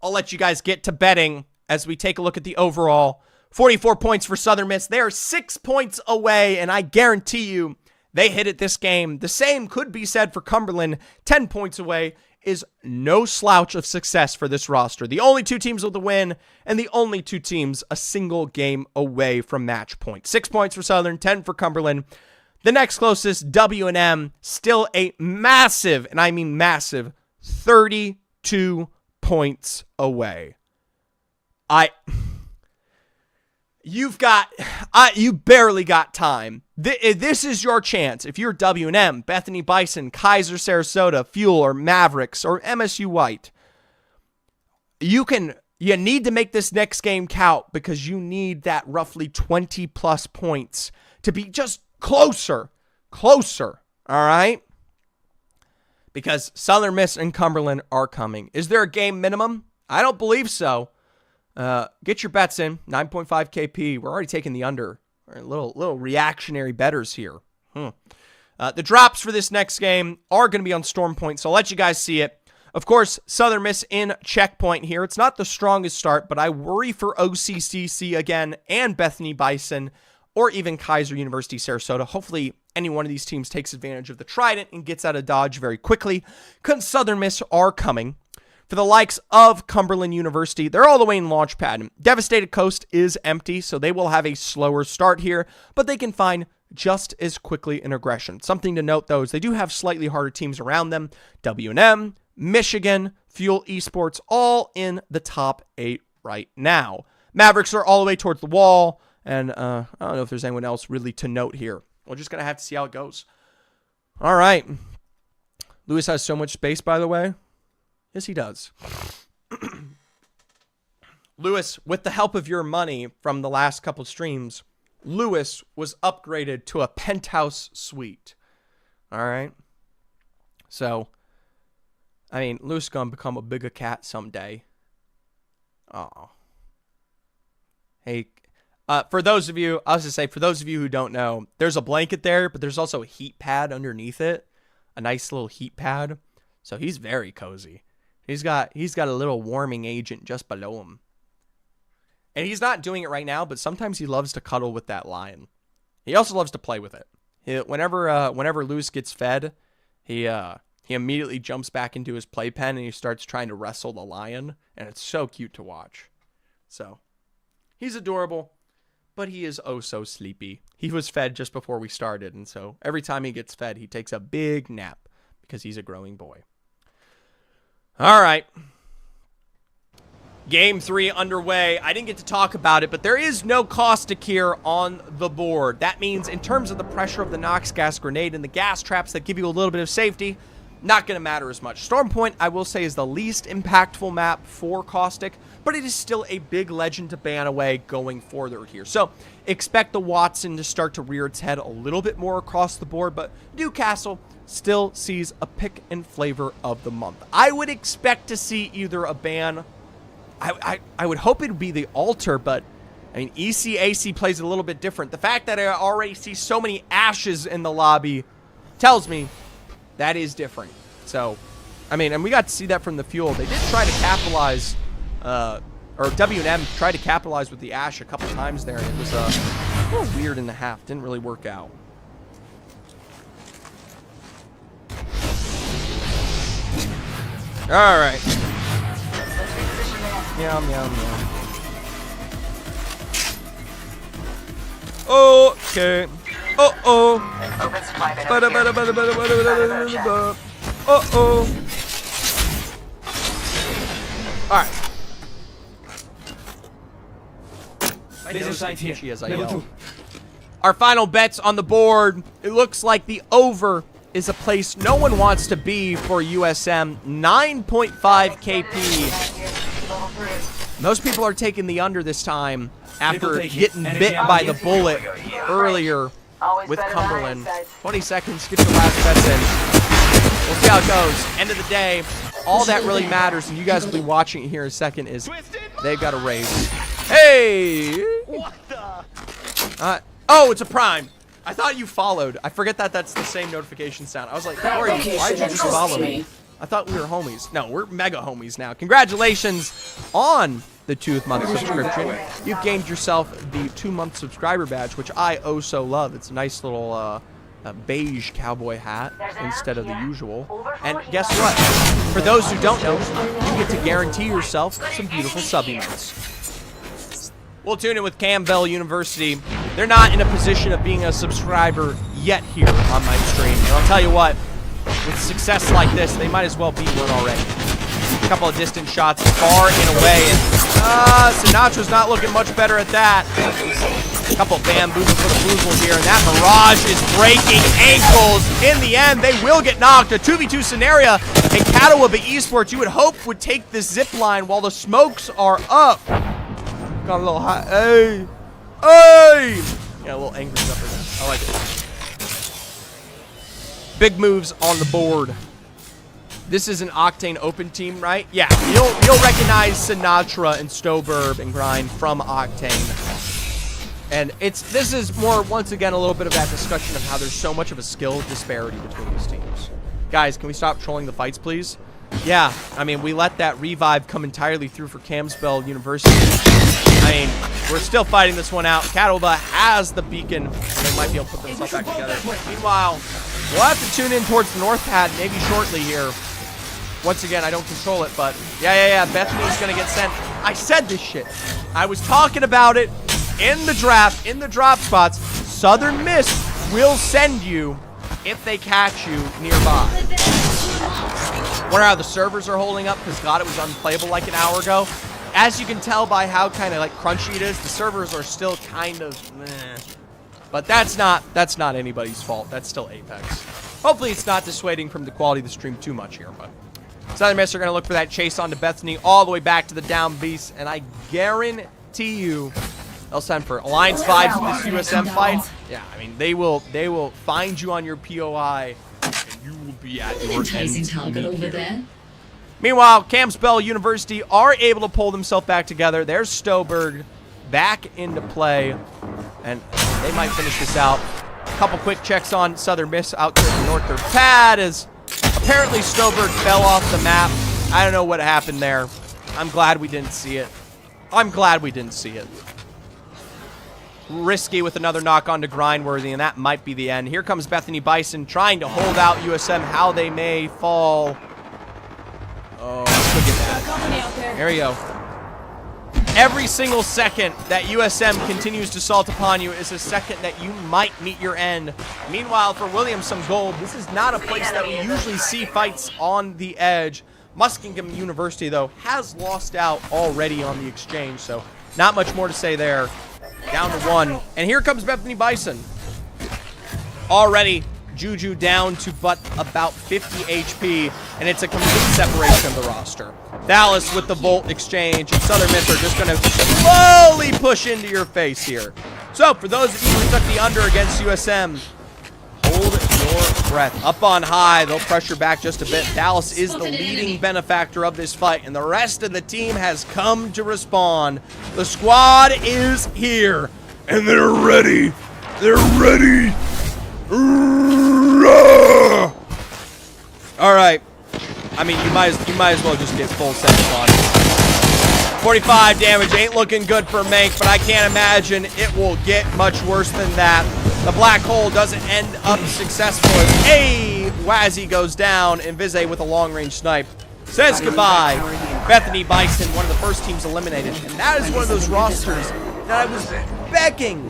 I'll let you guys get to betting as we take a look at the overall. 44 points for Southern Miss. They are 6 points away, and I guarantee you, they hit it this game. The same could be said for Cumberland. 10 points away is no slouch of success for this roster. The only 2 teams with a win, and the only 2 teams a single game away from match point. 6 points for Southern, 10 for Cumberland. The next closest, W&M, still a massive, and I mean massive, 32 points away. You barely got time. This is your chance. If you're W&M, Bethany Bison, Kaiser Sarasota, Fuel, or Mavericks, or MSU White, you need to make this next game count because you need that roughly 20 plus points to be just closer, all right? Because Southern Miss and Cumberland are coming. Is there a game minimum? I don't believe so. Get your bets in. 9.5 KP. We're already taking the under. All right, little reactionary bettors here. The drops for this next game are going to be on Storm Point, so I'll let you guys see it. Of course, Southern Miss in Checkpoint here. It's not the strongest start, but I worry for OCCC again and Bethany Bison or even Kaiser University Sarasota. Hopefully, any one of these teams takes advantage of the Trident and gets out of Dodge very quickly, because Southern Miss are coming. For the likes of Cumberland University, they're all the way in Launchpad. Devastated Coast is empty, so they will have a slower start here, but they can find just as quickly an aggression. Something to note, though, is they do have slightly harder teams around them. W&M, Michigan, Fuel Esports, all in the top 8 right now. Mavericks are all the way towards the wall, and I don't know if there's anyone else really to note here. We're just going to have to see how it goes. All right. Lewis has so much space, by the way. Yes, he does. Lewis, with the help of your money from the last couple streams, Lewis was upgraded to a penthouse suite. All right? So, I mean, Lewis is going to become a bigger cat someday. Oh. Hey, for those of you, I was going to say, for those of you who don't know, there's a blanket there, but there's also a heat pad underneath it. A nice little heat pad. So he's very cozy. He's got a little warming agent just below him. And he's not doing it right now, but sometimes he loves to cuddle with that lion. He also loves to play with it. Whenever Lewis gets fed, he immediately jumps back into his playpen and he starts trying to wrestle the lion, and it's so cute to watch. So, he's adorable, but he is oh so sleepy. He was fed just before we started, and so every time he gets fed, he takes a big nap because he's a growing boy. All right. Game 3 underway. I didn't get to talk about it, but there is no caustic here on the board. That means in terms of the pressure of the Nox gas grenade and the gas traps that give you a little bit of safety, not going to matter as much. Storm Point, I will say, is the least impactful map for Caustic, but it is still a big legend to ban away going further here. So expect the Wattson to start to rear its head a little bit more across the board, but Newcastle still sees a pick and flavor of the month. I would expect to see either a ban. I would hope it would be the Altar, but I mean, ECAC plays a little bit different. The fact that I already see so many ashes in the lobby tells me that is different. So, I mean, and we got to see that from the Fuel. They did try to capitalize, or W&M tried to capitalize with the Ash a couple times there, and it was a little weird in the half. Didn't really work out. All right. Meow, meow, meow. Okay. Uh-oh. Uh-oh. Alright. Laser sight here. As I Level yell. 2. Our final bets on the board. It looks like the over is a place no one wants to be for USM. 9.5 KP. Most people are taking the under this time after getting bit by the bullet earlier with Cumberland. 20 seconds, get your last bets in. We'll see how it goes. End of the day, all that really matters, and you guys will be watching it here in a second, is they've got a raise. Hey! What the? Oh, it's a prime. I thought you followed. I forget that that's the same notification sound. I was like, why did you just follow me? I thought we were homies. No, we're mega homies now. Congratulations on the 2-month subscription. You've gained yourself the 2-month subscriber badge, which I oh so love. It's a nice little beige cowboy hat instead of the usual. And guess what? For those who don't know, you get to guarantee yourself some beautiful sub emotes. We'll tune in with Campbell University. They're not in a position of being a subscriber yet here on my stream. And I'll tell you what, with success like this, they might as well be one already. A couple of distant shots far and away, and Sinatra's not looking much better at that. A couple bamboozles for the Boozle here, and that Mirage is breaking ankles. In the end, they will get knocked. A 2v2 scenario, and Catawba Esports, you would hope, would take this zip line while the smokes are up. Got a little hot. Hey! Hey! Yeah, a little angry up there. I like it. Big moves on the board. This is an Octane Open team, right? Yeah, you'll recognize Sinatra and Stoberb and Grind from Octane. And this is more, once again, a little bit of that discussion of how there's so much of a skill disparity between these teams. Guys, can we stop trolling the fights, please? Yeah, I mean, we let that revive come entirely through for Campbell University. I mean, we're still fighting this one out. Catawba has the beacon. They might be able to put themselves back together. Meanwhile, we'll have to tune in towards the north pad maybe shortly here. Once again, I don't control it, but yeah. Bethany's going to get sent. I said this shit. I was talking about it in the draft, in the drop spots. Southern Miss will send you if they catch you nearby. Wonder how the servers are holding up, because God, it was unplayable like an hour ago. As you can tell by how kind of like crunchy it is, the servers are still kind of meh. But that's not anybody's fault. That's still Apex. Hopefully it's not dissuading from the quality of the stream too much here, but Southern Miss are going to look for that chase onto Bethany all the way back to the down beast, and I guarantee you they'll send for Alliance vibes in this USM fight. Yeah, I mean, they will find you on your POI, and you will be at your Enticing target over there. Meanwhile, Campbell University are able to pull themselves back together. There's Stoberg back into play, and they might finish this out. A couple quick checks on Southern Miss out to the north third pad, as apparently Stoberg fell off the map. I don't know what happened there. I'm glad we didn't see it. Risky with another knock on to Grindworthy, and that might be the end. Here comes Bethany Bison trying to hold out USM how they may fall. Oh, look at that. There you go. Every single second that USM continues to salt upon you is a second that you might meet your end. Meanwhile, for Williamson Gold, this is not a place that we usually see fights on the edge. Muskingum University, though, has lost out already on the exchange, so not much more to say there. Down to 1. And here comes Bethany Bison. Already Juju down to but about 50 HP, and it's a complete separation of the roster. Dallas with the Volt exchange, and Southern Miss are just going to slowly push into your face here. So, for those of you who took the under against USM, hold your breath. Up on high, they'll pressure back just a bit. Dallas is the leading benefactor of this fight, and the rest of the team has come to respond. The squad is here, and they're ready. They're ready. All right. I mean, you might as well just get full set on it. 45 damage ain't looking good for Mank, but I can't imagine it will get much worse than that. The black hole doesn't end up successful as Wazzy goes down, and Vize with a long-range snipe says goodbye. Bethany Bison, one of the first teams eliminated, and that is one of those rosters that I was begging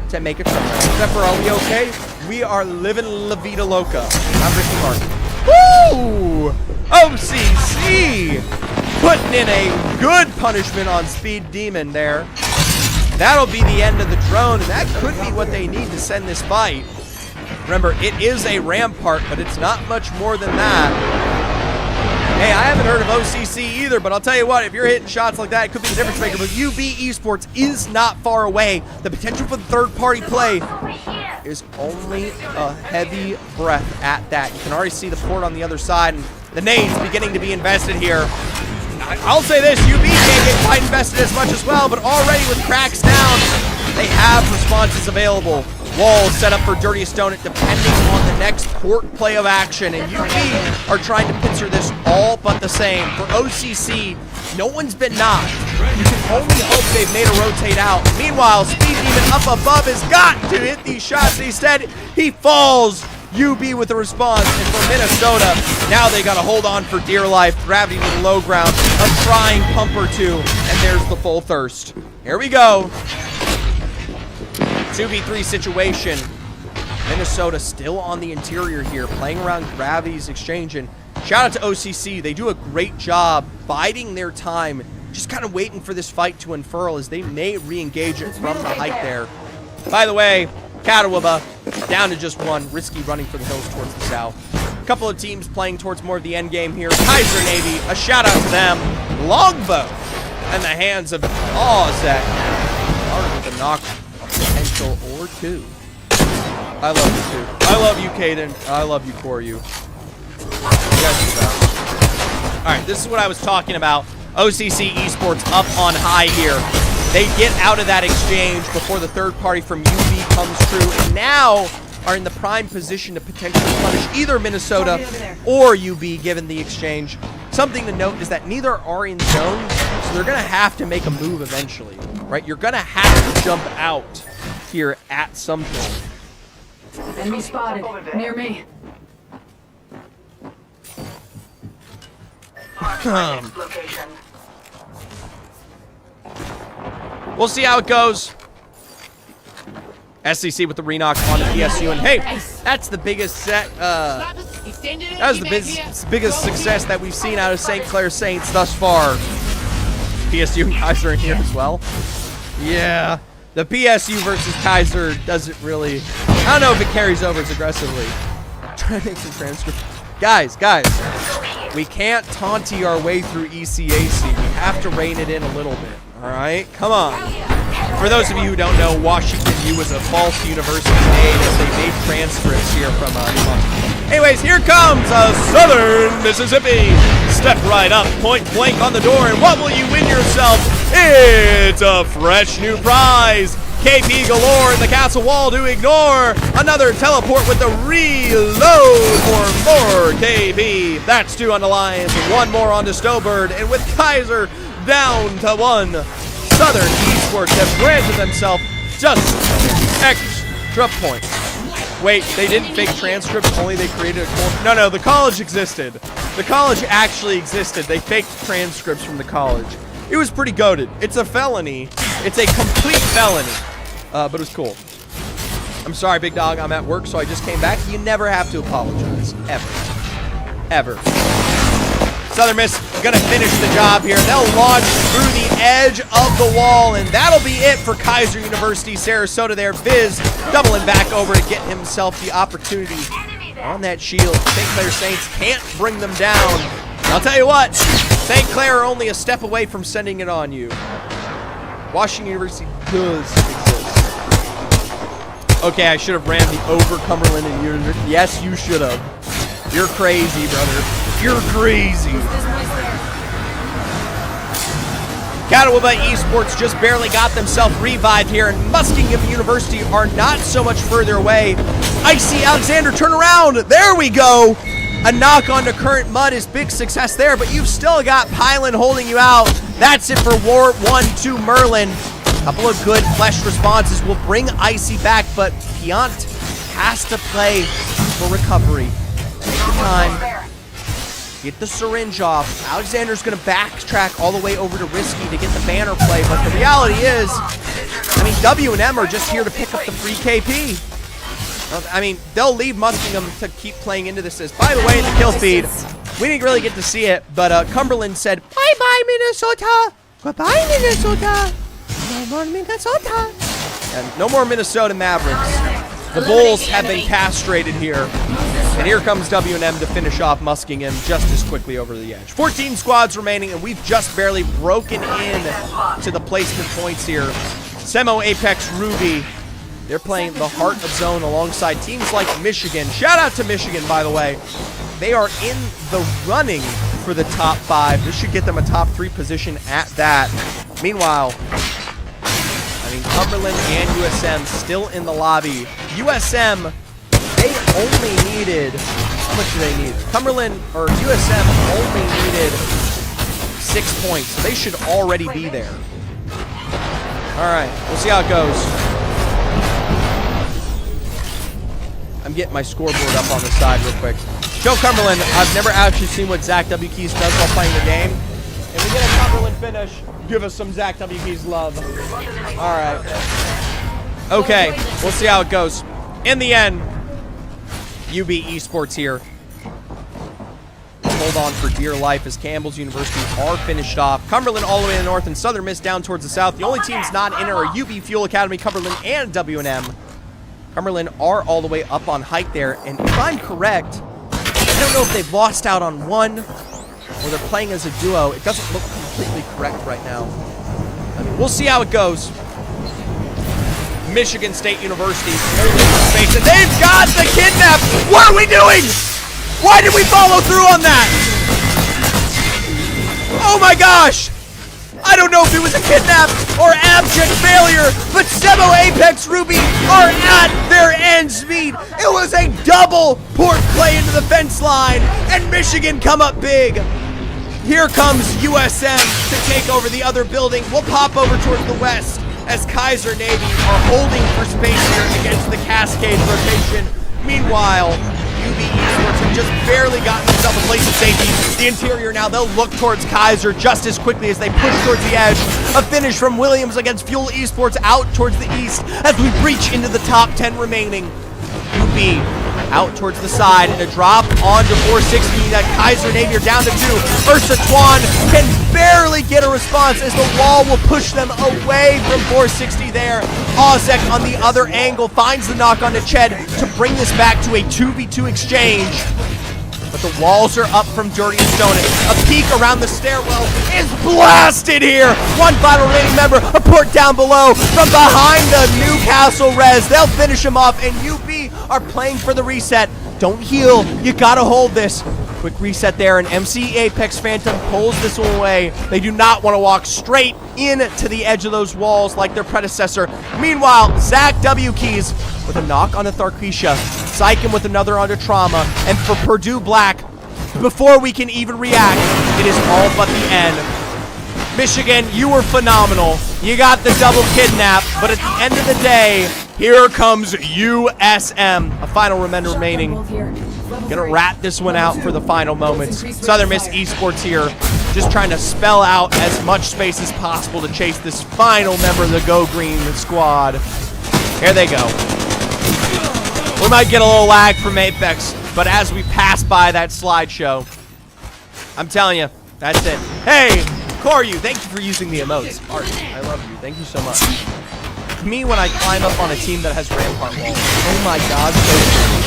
to make a turn. Except for, are we okay? We are living La Vida Loca. I'm Ricky Martin. Woo! OCC putting in a good punishment on Speed Demon there. That'll be the end of the drone, and that could be what they need to send this fight. Remember, it is a rampart, but it's not much more than that. Hey, I haven't heard of OCC either, but I'll tell you what, if you're hitting shots like that, it could be the difference maker. But UB Esports is not far away. The potential for the third-party play is only a heavy breath at that. You can already see the port on the other side, and the nades beginning to be invested here. I'll say this, UB can't get quite invested as much as well, but already with cracks down, they have responses available. Walls set up for Dirtiest Donut depending on the next port play of action, and UB are trying to pincer this all but the same. For OCC, no one's been knocked. You can only hope they've made a rotate out. Meanwhile, Speed Demon up above has got to hit these shots. Instead, he falls. UB with the response, and for Minnesota, now they got to hold on for dear life. Gravity to the low ground, a trying pump or two, and there's the full thirst. Here we go. 2v3 situation. Minnesota still on the interior here, playing around Gravity's exchange, and shout out to OCC. They do a great job biding their time, just kind of waiting for this fight to unfurl as they may re-engage it from the height there. By the way, Catawba down to just one. Risky running for the hills towards the south. A couple of teams playing towards more of the end game here. Kaiser Navy, a shout out to them. Longbow in the hands of Ozek. Already with a knock potential or two. I love you too. I love you, Caden. I love you, Koryu. You guys do that. Alright, this is what I was talking about. OCC Esports up on high here. They get out of that exchange before the third party from UB comes through, and now are in the prime position to potentially punish either Minnesota or UB given the exchange. Something to note is that neither are in zone, so they're going to have to make a move eventually, right? You're going to have to jump out here at some point. Enemy spotted. Near me. We'll see how it goes. SCC with the re-knock on the PSU, and hey, that's the biggest set. That was the biggest success that we've seen out of St. Clair Saints thus far. PSU and Kaiser in here as well. Yeah, the PSU versus Kaiser doesn't really. I don't know if it carries over as aggressively. Try to make some transcripts. Guys, we can't taunty our way through ECAC. We have to rein it in a little bit. All right, come on. For those of you who don't know, Washington U was a false university name as they made transcripts here from Anyways, here comes Southern Mississippi. Step right up, point blank on the door, and what will you win yourself? It's a fresh new prize. KP galore in the castle wall to ignore. Another teleport with the reload for more KP. That's 2 on the Lions, and 1 more on the Stowbird, and with Kaiser down to 1. Southern Esports have granted themselves just extra points. Wait, they didn't fake transcripts, only they created a... No, the college existed. The college actually existed. They faked transcripts from the college. It was pretty goated. It's a felony. It's a complete felony. But it was cool. I'm sorry, big dog. I'm at work, so I just came back. You never have to apologize. Ever. Southern Miss gonna finish the job here. They'll launch through the edge of the wall, and that'll be it for Kaiser University Sarasota there. Viz doubling back over to get himself the opportunity on that shield. St. Clair Saints can't bring them down. I'll tell you what, St. Clair are only a step away from sending it on you. Washington University does exist. Okay, I should have ran the over Cumberland and University. Yes, you should have. You're crazy, brother. You're crazy. Catawba Esports just barely got themselves revived here, and Muskingum University are not so much further away. Icy Alexander, turn around. There we go. A knock onto Current Mud is big success there, but you've still got Pylon holding you out. That's it for War 1-2 Merlin. A couple of good flesh responses will bring Icy back, but Piant has to play for recovery. Take the time. Get the syringe off. Alexander's going to backtrack all the way over to Risky to get the banner play, but the reality is, I mean, W&M are just here to pick up the free KP. I mean, they'll leave Muskingum to keep playing into this. By the way, in the kill feed, we didn't really get to see it, but Cumberland said, bye-bye, Minnesota. Goodbye, Minnesota. No more Minnesota. And no more Minnesota Mavericks. The Bulls have been castrated here. And here comes W&M to finish off Muskingum just as quickly over the edge. 14 squads remaining, and we've just barely broken in to the placement points here. Semo, Apex, Ruby. They're playing the heart of zone alongside teams like Michigan. Shout out to Michigan, by the way. They are in the running for the top 5. This should get them a top 3 position at that. Meanwhile, I mean, Cumberland and USM still in the lobby. USM, they only needed, how much do they need? Cumberland, or USM only needed 6 points. They should already be there. All right, we'll see how it goes. I'm getting my scoreboard up on the side real quick. Joe Cumberland, I've never actually seen what Zach W. Keys does while playing the game. If we get a Cumberland finish, give us some Zach W. Keys love. All right. Okay, we'll see how it goes. In the end, UB Esports here. Hold on for dear life as Campbell's University are finished off. Cumberland all the way to the north and Southern Miss down towards the south. The only teams not in are UB Fuel Academy, Cumberland, and W&M. Cumberland are all the way up on height there, and if I'm correct, I don't know if they've lost out on one or they're playing as a duo. It doesn't look completely correct right now. I mean, we'll see how it goes. Michigan State University holding space, and they've got the kidnap. What are we doing? Why did we follow through on that? Oh my gosh! I don't know if it was a kidnap or abject failure, but Semo, Apex, Ruby are at their ends meet. It was a double port play into the fence line, and Michigan come up big. Here comes USM to take over the other building. We'll pop over towards the west as Kaiser Navy are holding for space here against the Cascade rotation. Meanwhile, UB Esports have just barely gotten themselves a place of safety. The interior now, they'll look towards Kaiser just as quickly as they push towards the edge. A finish from Williams against Fuel Esports out towards the east as we breach into the top 10 remaining. UB out towards the side and a drop onto 460. That Kaiser Navy are down to 2. Ursa Twan can barely get a response as the wall will push them away from 460 there. Ozek on the other angle finds the knock onto Ched to bring this back to a 2v2 exchange. But the walls are up from Dirty and Stone. A peek around the stairwell is blasted here. One final remaining member, a port down below from behind the Newcastle Res. They'll finish him off, and UB are playing for the reset. Don't heal, you gotta hold this. Quick reset there, and MC Apex Phantom pulls this one away. They do not want to walk straight into the edge of those walls like their predecessor. Meanwhile, Zach W. Keys with a knock onto Tharkisha. Syken with another onto Trauma. And for Purdue Black, before we can even react, it is all but the end. Michigan, you were phenomenal. You got the double kidnap, but at the end of the day, here comes USM. A final remaining. Gonna rat this one out for the final moments. Southern Miss Esports here, just trying to spell out as much space as possible to chase this final member of the Go Green squad. Here they go. We might get a little lag from Apex, but as we pass by that slideshow, I'm telling you, That's it. Hey, Koryu, thank you for using the emotes. Art, I love you. Thank you so much. Me when I climb up on a team that has rampart walls. Oh my god, so true.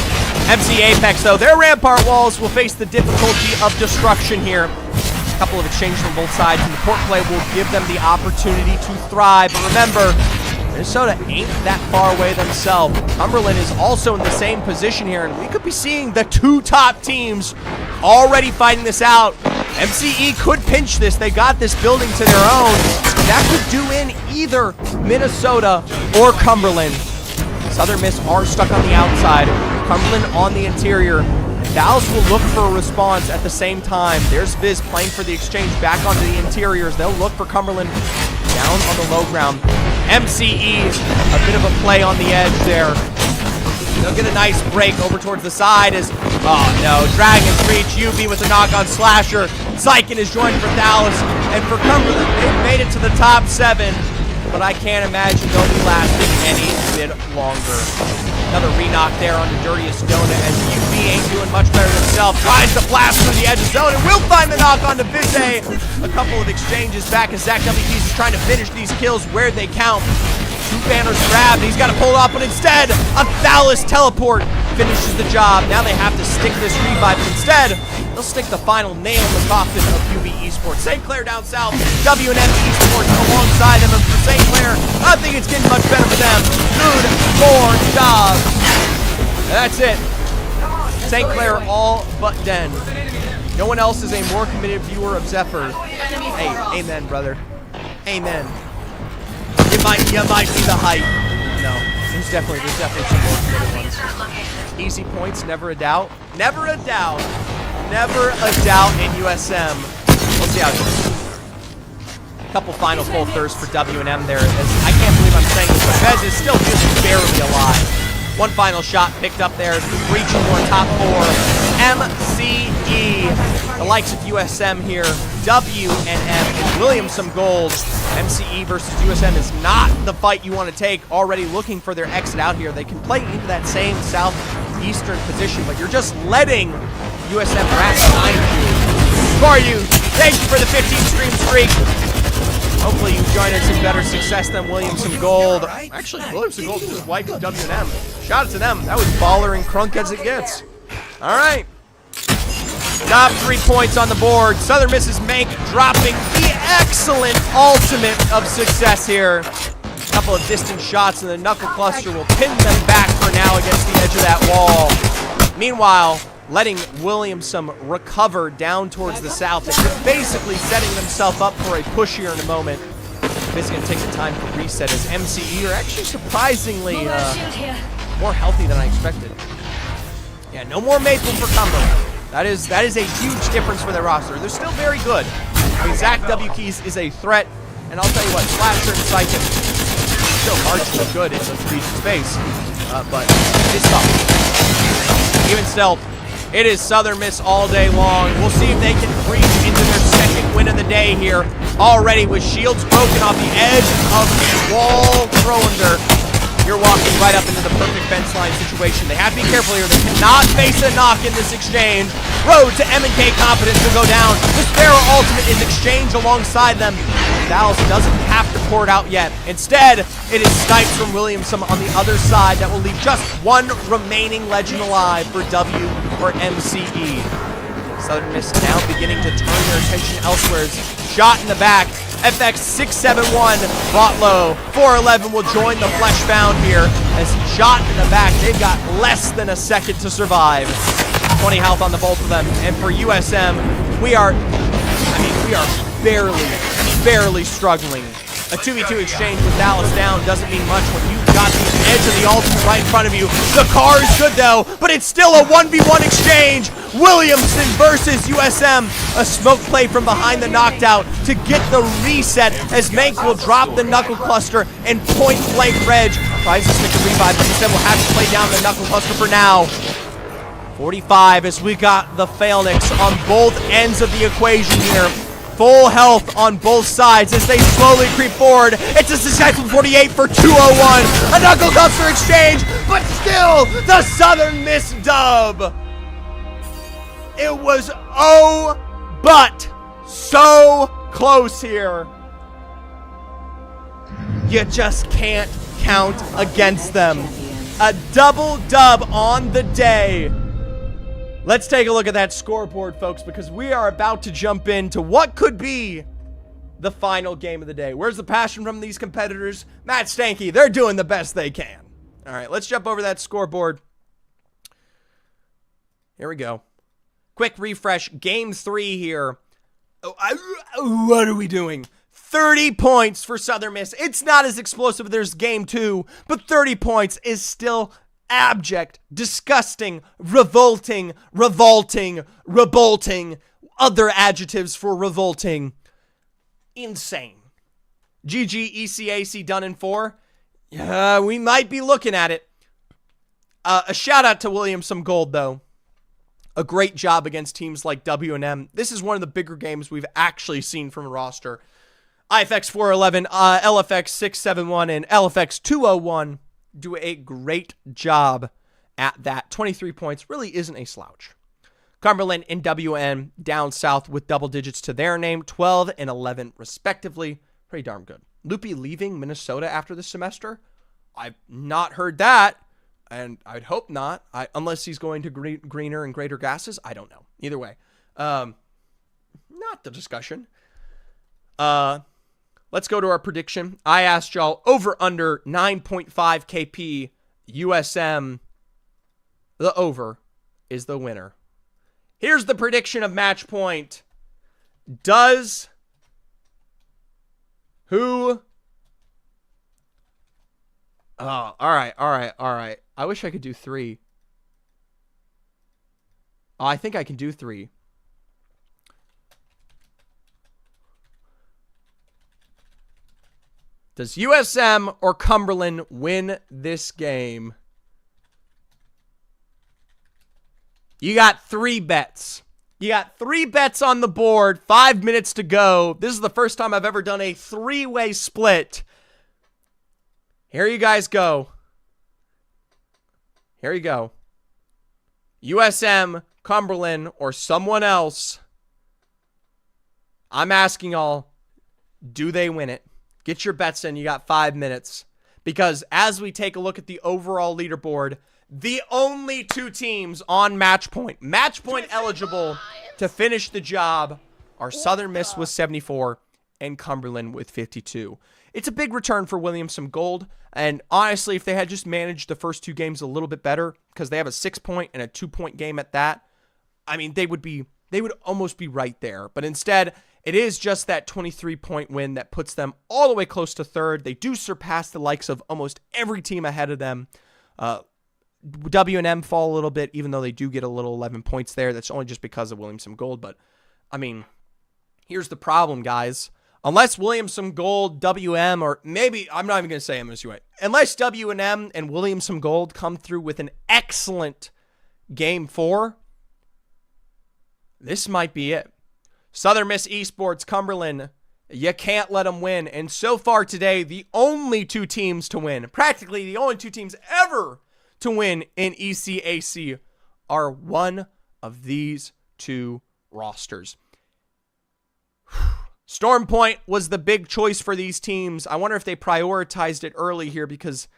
MC Apex, though, their rampart walls will face the difficulty of destruction here. A couple of exchanges from both sides, and the port play will give them the opportunity to thrive. But remember, Minnesota ain't that far away themselves. Cumberland is also in the same position here, and we could be seeing the two top teams already fighting this out. MCE could pinch this. They got this building to their own. That could do in either Minnesota or Cumberland. Southern Miss are stuck on the outside. Cumberland on the interior. Dallas will look for a response at the same time. There's Viz playing for the exchange back onto the interiors. They'll look for Cumberland down on the low ground. MCE, a bit of a play on the edge there. They'll get a nice break over towards the side as, oh no, Dragon's Reach, UB with the knock-on slasher. Zyken is joined for Dallas, and for Cumberland, they've made it to the top 7, but I can't imagine they'll be lasting any bit longer. Another re-knock there onto Dirtiest Donut as UB ain't doing much better himself. Tries to blast through the edge of zone and will find the knock onto Bizay. A couple of exchanges back as Zach WK's is trying to finish these kills where they count. Two banners grabbed, he's got to pull it off, but instead, a Dallas teleport finishes the job. Now they have to stick this revive, but instead, they'll stick the final nail in the coffin of UB Esports. St. Clair down south, W&M Esports alongside them, and for St. Clair, I think it's getting much better for them. Good for job. That's it. St. Clair all but den. No one else is a more committed viewer of Zephyr. Hey, amen, brother. Amen. You might see the hype. No, there's definitely some more committed ones. Easy points, never a doubt. Never a doubt. Never a doubt in USM. We'll see how it goes. A couple final full thirsts for W&M there. As I can't believe I'm saying this, but Bez is still just barely alive. One final shot picked up there, reaching for top 4. MCE, the likes of USM here. W&M and Williamson Gold. MCE versus USM is not the fight you want to take. Already looking for their exit out here. They can play into that same southeastern position, but you're just letting USM rat behind you. For you, thank you for the 15 stream streak. Hopefully you join us in better success than Williamson Gold. Actually, Williamson Gold just wiped W&M. Shout out to them. That was baller and crunk as it gets. All right. Top 3 points on the board. Southern Miss's Mank dropping the excellent ultimate of success here. A couple of distant shots and the Knuckle Cluster will pin them back for now against the edge of that wall. Meanwhile, letting Williamson recover down towards the south. They're basically setting themselves up for a push here in a moment. This is going to take the time for reset as MCE are actually surprisingly more healthy than I expected. Yeah, no more Maple for Cumberland. That is a huge difference for their roster. They're still very good. I mean, Zach WKeys is a threat, and I'll tell you what, Slasher and Zyken still marginally good in the region space, but it's tough. Even still, it is Southern Miss all day long. We'll see if they can breach into their second win of the day here. Already with shields broken off the edge of the wall throw-under. You're walking right up into the perfect fence line situation. They have to be careful here. They cannot face a knock in this exchange. Road to M&K Competence will go down. The Sparrow ultimate is exchanged alongside them. Dallas doesn't have to pour it out yet. Instead, it is snipes from Williamson on the other side that will leave just one remaining legend alive for W or MCE. Southern Miss now beginning to turn their attention elsewhere. Shot in the back. FX671 brought low. 411 will join the Fleshbound here as shot in the back. They've got less than a second to survive. 20 health on the both of them. And for USM, we are barely struggling. A 2v2 exchange with Dallas down doesn't mean much when you've got the edge of the ultimate right in front of you. The car is good though, but it's still a 1v1 exchange. Williamson versus USM. A smoke play from behind the knocked out to get the reset as Mank will drop the Knuckle Cluster and point blank Reg. Tries to stick a revive, but instead will have to play down the Knuckle Cluster for now. 45 as we got the Phalanx on both ends of the equation here. Full health on both sides as they slowly creep forward. It's a successful 48 for 201. A Knuckle Cluster exchange, but still the Southern Miss dub. It was but So close here. You just can't count against them. A double dub on the day. Let's take a look at that scoreboard, folks, because we are about to jump into what could be the final game of the day. Where's the passion from these competitors? Matt Stanky, they're doing the best they can. All right, let's jump over that scoreboard. Here we go. Quick refresh. Game 3 here. What are we doing? 30 points for Southern Miss. It's not as explosive as game 2, but 30 points is still abject, disgusting, revolting, other adjectives for revolting. Insane. GG ECAC done in 4. We might be looking at it. A shout out to Williams Gold, though. A great job against teams like W&M. This is one of the bigger games we've actually seen from a roster. IFX 411, LFX 671, and LFX 201 do a great job at that. 23 points really isn't a slouch. Cumberland and WN down south with double digits to their name, 12 and 11 respectively. Pretty darn good. Loopy leaving Minnesota after the semester? I've not heard that, and I'd hope not, unless he's going to greener and greater gases. I don't know. Either way, not the discussion. Let's go to our prediction. I asked y'all over under 9.5 KP USM. The over is the winner. Here's the prediction of match point. Does who? Oh, all right. I wish I could do 3. Oh, I think I can do 3. Does USM or Cumberland win this game? You got 3 bets. You got 3 bets on the board. 5 minutes to go. This is the first time I've ever done a 3-way split. Here you guys go. Here you go. USM, Cumberland, or someone else. I'm asking y'all, do they win it? Get your bets in. You got 5 minutes. Because as we take a look at the overall leaderboard, the only 2 teams on match point eligible to finish the job, are Southern Miss with 74 and Cumberland with 52. It's a big return for Williams Gold. And honestly, if they had just managed the first 2 games a little bit better, because they have a 6-point and a 2-point game at that, I mean, they would almost be right there. But instead, it is just that 23-point win that puts them all the way close to 3rd. They do surpass the likes of almost every team ahead of them. W&M fall a little bit, even though they do get a little 11 points there. That's only just because of Williams Gold. But, I mean, here's the problem, guys. Unless Williams Gold, WM, or maybe, I'm not even going to say MSUA. Unless W&M and Williams Gold come through with an excellent Game 4, this might be it. Southern Miss Esports, Cumberland, you can't let them win. And so far today, the only 2 teams to win, practically the only 2 teams ever to win in ECAC, are one of these 2 rosters. Storm Point was the big choice for these teams. I wonder if they prioritized it early here because,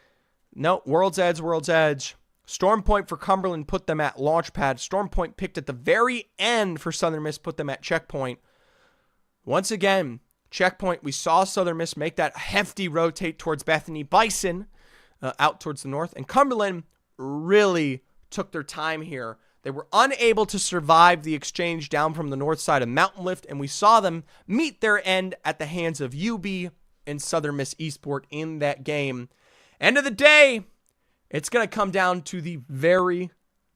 no, World's Edge. Storm Point for Cumberland put them at Launchpad. Storm Point picked at the very end for Southern Miss, put them at Checkpoint. Once again, Checkpoint, we saw Southern Miss make that hefty rotate towards Bethany Bison out towards the north. And Cumberland really took their time here. They were unable to survive the exchange down from the north side of Mountain Lift, and we saw them meet their end at the hands of UB and Southern Miss Esport in that game. End of the day, it's going to come down to the very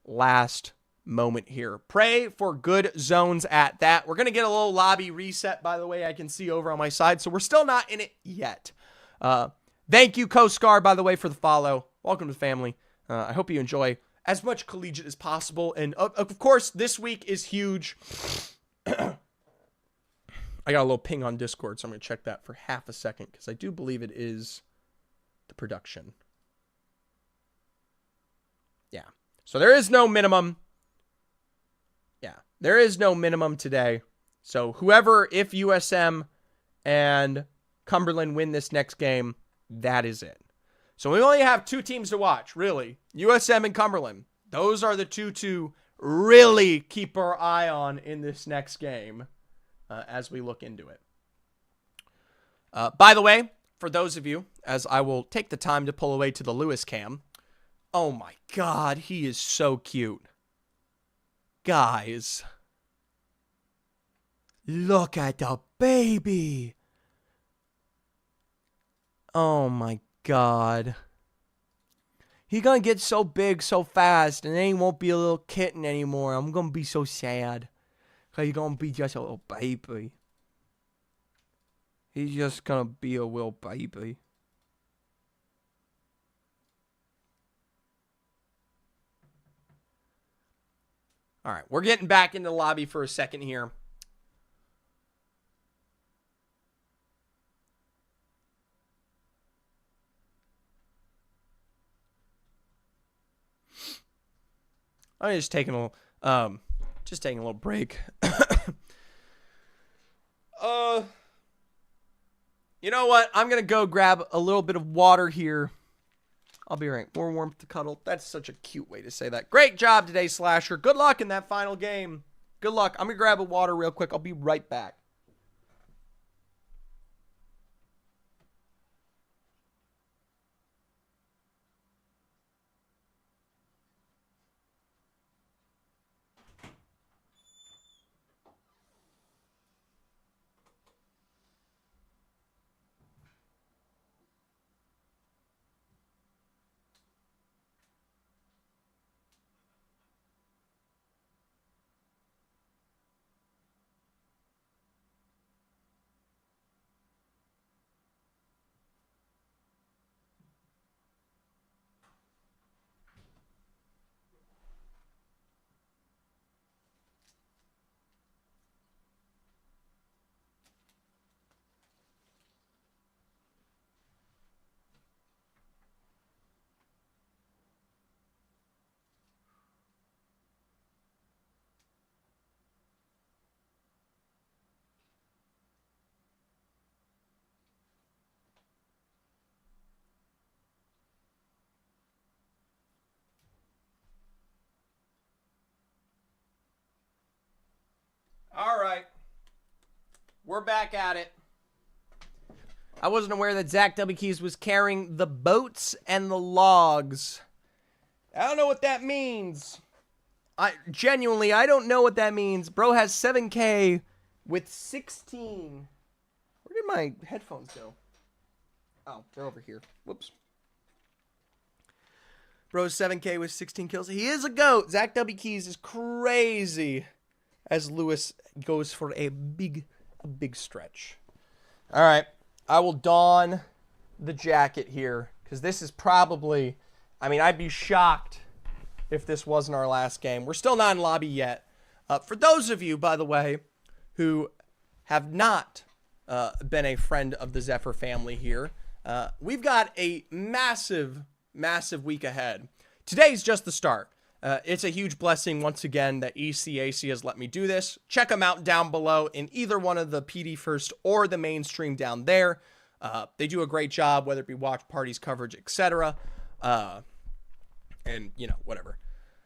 last moment here. Pray for good zones at that. We're going to get a little lobby reset, by the way, I can see over on my side, so we're still not in it yet. Thank you, Coast-Guard, by the way, for the follow. Welcome to the family. I hope you enjoy as much collegiate as possible. And of course, this week is huge. I got a little ping on Discord, so I'm going to check that for half a second because I do believe it is the production. Yeah. So there is no minimum. Yeah. There is no minimum today. So whoever, if USM and Cumberland win this next game, that is it. So we only have 2 teams to watch, really. USM and Cumberland. Those are the 2 to really keep our eye on in this next game as we look into it. By the way, for those of you, as I will take the time to pull away to the Lewis cam, oh my God, he is so cute. Guys, look at the baby. Oh my God. He gonna get so big so fast, and then he won't be a little kitten anymore. I'm gonna be so sad. Cause he's gonna be just a little baby. He's just gonna be a little baby. Alright, we're getting back into the lobby for a second here. I'm just taking a little break. You know what? I'm gonna go grab a little bit of water here. I'll be right. More warmth to cuddle. That's such a cute way to say that. Great job today, Slasher. Good luck in that final game. Good luck. I'm gonna grab a water real quick. I'll be right back. All right. We're back at it. I wasn't aware that Zach W. Keys was carrying the boats and the logs. I don't know what that means. I don't know what that means. Bro has 7K with 16. Where did my headphones go? Oh, they're over here. Whoops. Bro's 7K with 16 kills. He is a GOAT. Zach W. Keys is crazy. As Lewis goes for a big stretch. All right. I will don the jacket here because this is probably, I'd be shocked if this wasn't our last game. We're still not in lobby yet. For those of you, by the way, who have not been a friend of the Zephyr family here, we've got a massive week ahead. Today's just the start. It's a huge blessing once again that ECAC has let me do this. Check them out down below in either one of the PD First or the mainstream down there. They do a great job, whether it be watch parties, coverage, etc. And, whatever.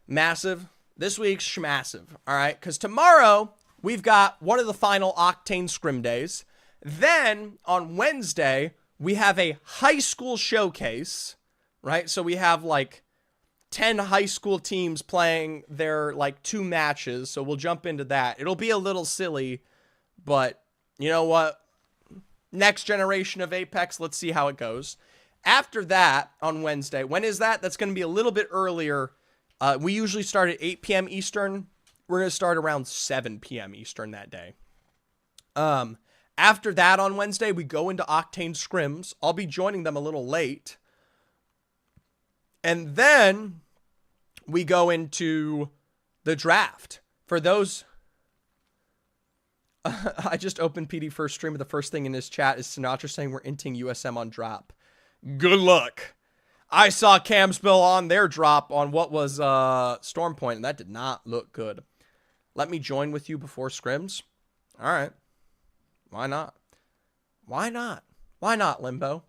Massive. This week's schmassive, all right? Because tomorrow, we've got one of the final Octane Scrim days. Then, on Wednesday, we have a high school showcase, right? So we have, 10 high school teams playing their 2 matches, so we'll jump into that. It'll be a little silly, but you know what? Next generation of Apex, let's see how it goes. After that, on Wednesday, when is that? That's going to be a little bit earlier. We usually start at 8 p.m. Eastern. We're going to start around 7 p.m. Eastern that day. After that on Wednesday, we go into Octane Scrims. I'll be joining them a little late. And then we go into the draft. For those, I just opened PD First stream, and the first thing in his chat is Sinatra saying we're inting USM on drop. Good luck. I saw Camsbill on their drop on what was Storm Point, and that did not look good. Let me join with you before scrims. All right. Why not? Why not? Why not, Limbo?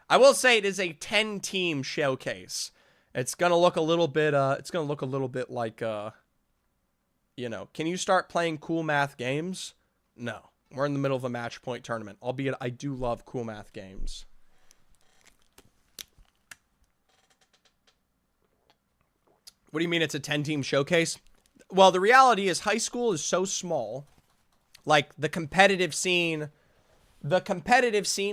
I will say it is a 10-team showcase. It's gonna look a little bit. Like, you know, can you start playing cool math games? No, we're in the middle of a match point tournament. Albeit, I do love cool math games. What do you mean it's a 10-team showcase? Well, the reality is high school is so small. Like, the competitive scene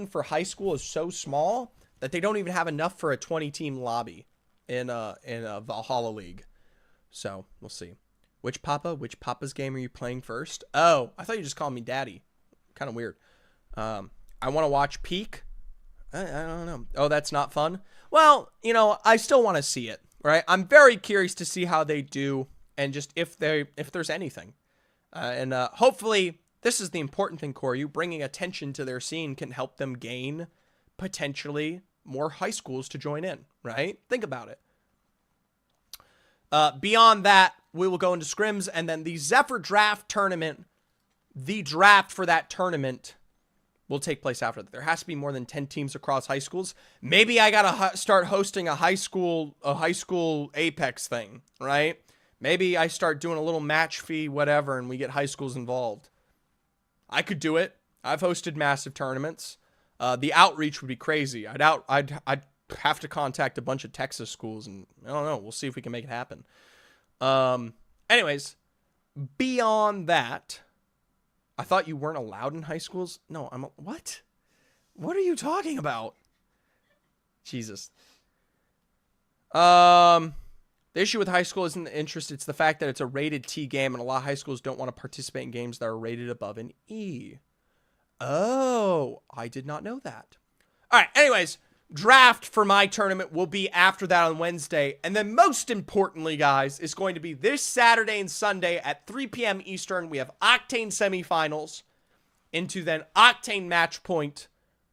for high school is so small that they don't even have enough for a 20-team lobby in a Valhalla League. So, we'll see. Which Papa's game are you playing first? Oh, I thought you just called me Daddy. Kind of weird. I want to watch Peak. I don't know. Oh, that's not fun? Well, you know, I still want to see it. Right, I'm very curious to see how they do, and just if there's anything, and hopefully this is the important thing, Corey. You bringing attention to their scene can help them gain potentially more high schools to join in. Right, think about it. Beyond that, we will go into scrims, and then the Zephyr Draft tournament. The draft for that tournament will take place after that. There has to be more than 10 teams across high schools. Maybe I gotta start hosting a high school Apex thing, right? Maybe I start doing a little match fee, whatever, and we get high schools involved. I could do it. I've hosted massive tournaments. The outreach would be crazy. I'd have to contact a bunch of Texas schools, and I don't know. We'll see if we can make it happen. Anyways, beyond that. I thought you weren't allowed in high schools. No, what? What are you talking about? Jesus. The issue with high school isn't the interest. It's the fact that it's a rated T game, and a lot of high schools don't want to participate in games that are rated above an E. Oh, I did not know that. All right. Anyways, draft for my tournament will be after that on Wednesday. And then most importantly, guys, is going to be this Saturday and Sunday at 3 p.m. Eastern. We have Octane semifinals into then Octane match point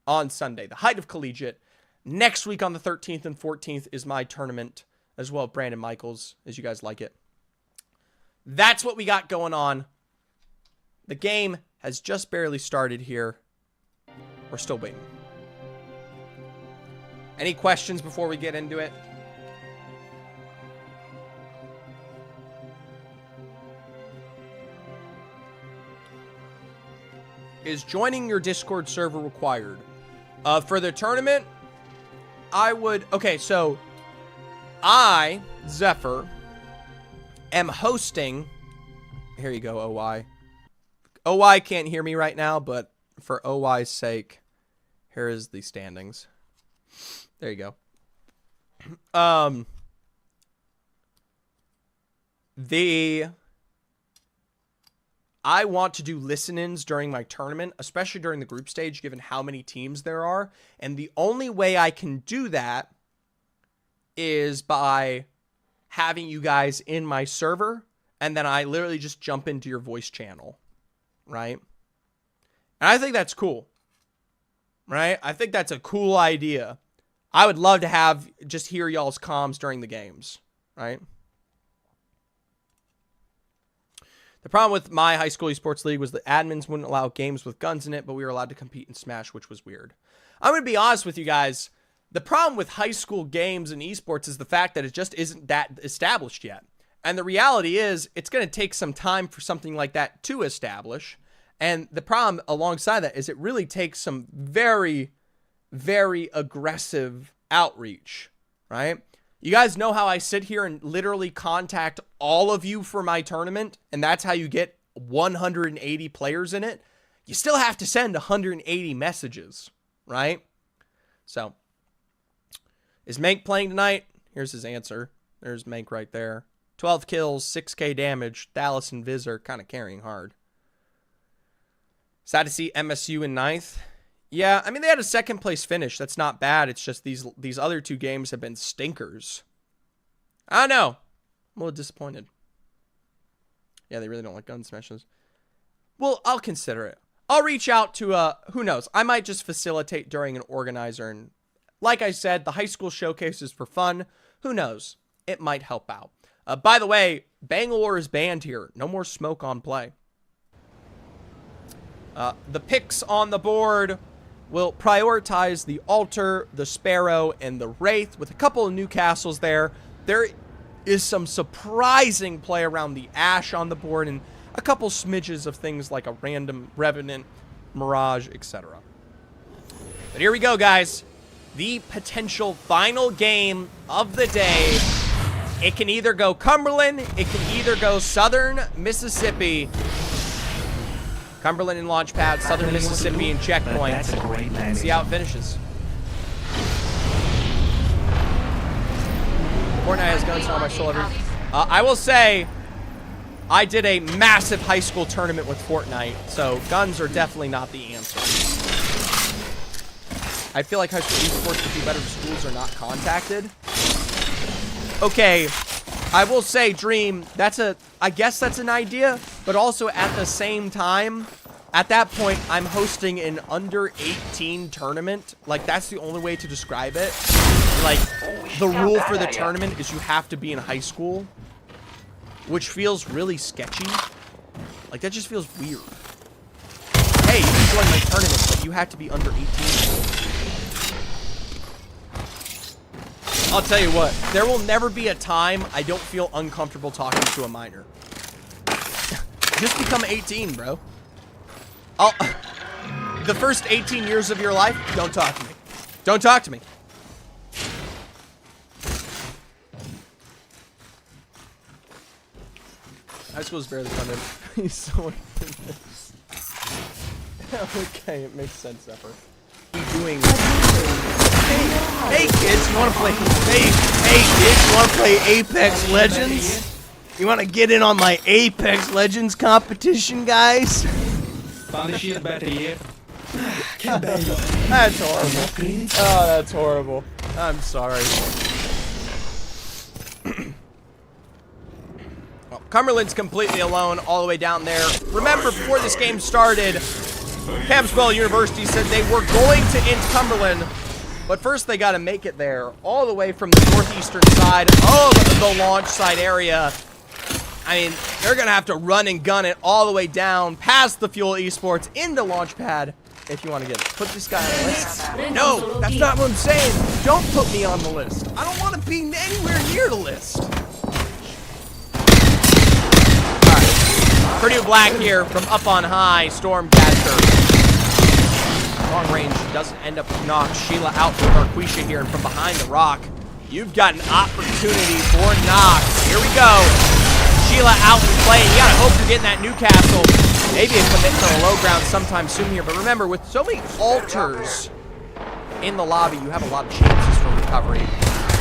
on Sunday, the height of collegiate. Next week on the 13th and 14th is my tournament as well. Brandon Michaels, as you guys like it. That's what we got going on. The game has just barely started here. We're still waiting. Any questions before we get into it? Is joining your Discord server required? For the tournament, I would... Okay, so I, Zephyr, am hosting... Here you go, OY. OY can't hear me right now, but for OY's sake, here is the standings. There you go. I want to do listen-ins during my tournament, especially during the group stage, given how many teams there are. And the only way I can do that is by having you guys in my server, and then I literally just jump into your voice channel, right? And I think that's cool, right? I think that's a cool idea. I would love to just hear y'all's comms during the games, right? The problem with my high school esports league was the admins wouldn't allow games with guns in it, but we were allowed to compete in Smash, which was weird. I'm going to be honest with you guys. The problem with high school games and esports is the fact that it just isn't that established yet. And the reality is it's going to take some time for something like that to establish. And the problem alongside that is it really takes some very, very aggressive outreach, right? You guys know how I sit here and literally contact all of you for my tournament, and that's how you get 180 players in it. You still have to send 180 messages, right? So, is Mank playing tonight? Here's his answer. There's Mank right there. 12 kills, 6k damage. Dallas and Viz are kind of carrying hard. Sad to see MSU in 9th. Yeah, I mean, they had a second place finish. That's not bad. It's just these other two games have been stinkers. I don't know. I'm a little disappointed. Yeah, they really don't like gun smashes. Well, I'll consider it. I'll reach out to, who knows? I might just facilitate during an organizer. And like I said, the high school showcase is for fun. Who knows? It might help out. By the way, Bangalore is banned here. No more smoke on play. The picks on the board will prioritize the Altar, the Sparrow, and the Wraith, with a couple of new castles there. There is some surprising play around the Ash on the board, and a couple smidges of things like a random Revenant, Mirage, etc. But here we go, guys. The potential final game of the day. It can either go Cumberland, it can either go Southern Mississippi. Cumberland and Launchpad, Southern Mississippi and Checkpoint. That's a great landing. See how it finishes. Fortnite has guns on my shoulder. I will say, I did a massive high school tournament with Fortnite, so guns are definitely not the answer. I feel like high school esports would be better if schools are not contacted. Okay, I will say, Dream, I guess that's an idea, but also at the same time, at that point, I'm hosting an under 18 tournament. Like, that's the only way to describe it. Like, the rule for the tournament is you have to be in high school, which feels really sketchy. Like, that just feels weird. Hey, you can join my tournament, but you have to be under 18. I'll tell you what, there will never be a time I don't feel uncomfortable talking to a minor. Just become 18, bro. The first 18 years of your life, don't talk to me. Don't talk to me. High school is barely funded. He's so into this. Okay, it makes sense, Zephyr. Doing hey kids, you want to play hey kids, you want to play Apex Legends? You want to get in on my Apex Legends competition, guys? Found the shield battery here. That's horrible. Oh, that's horrible. I'm sorry. Well, Cumberland's completely alone all the way down there. Remember, before this game started, Campbell University said they were going to end Cumberland, but first they got to make it there, all the way from the northeastern side of the launch site area. I mean, they're going to have to run and gun it all the way down past the Fuel Esports into Launchpad if you want to get it. Put this guy on the list. No, that's not what I'm saying. Don't put me on the list. I don't want to be anywhere near the list. All right. Purdue Black here from up on high. Stormcaster. Long range doesn't end up knocked. Sheila out for Marquisha here, and from behind the rock, you've got an opportunity for knocks. Here we go. Sheila out and playing. You gotta hope you're getting that Newcastle. Maybe a commit to the low ground sometime soon here. But remember, with so many altars in the lobby, you have a lot of chances for recovery.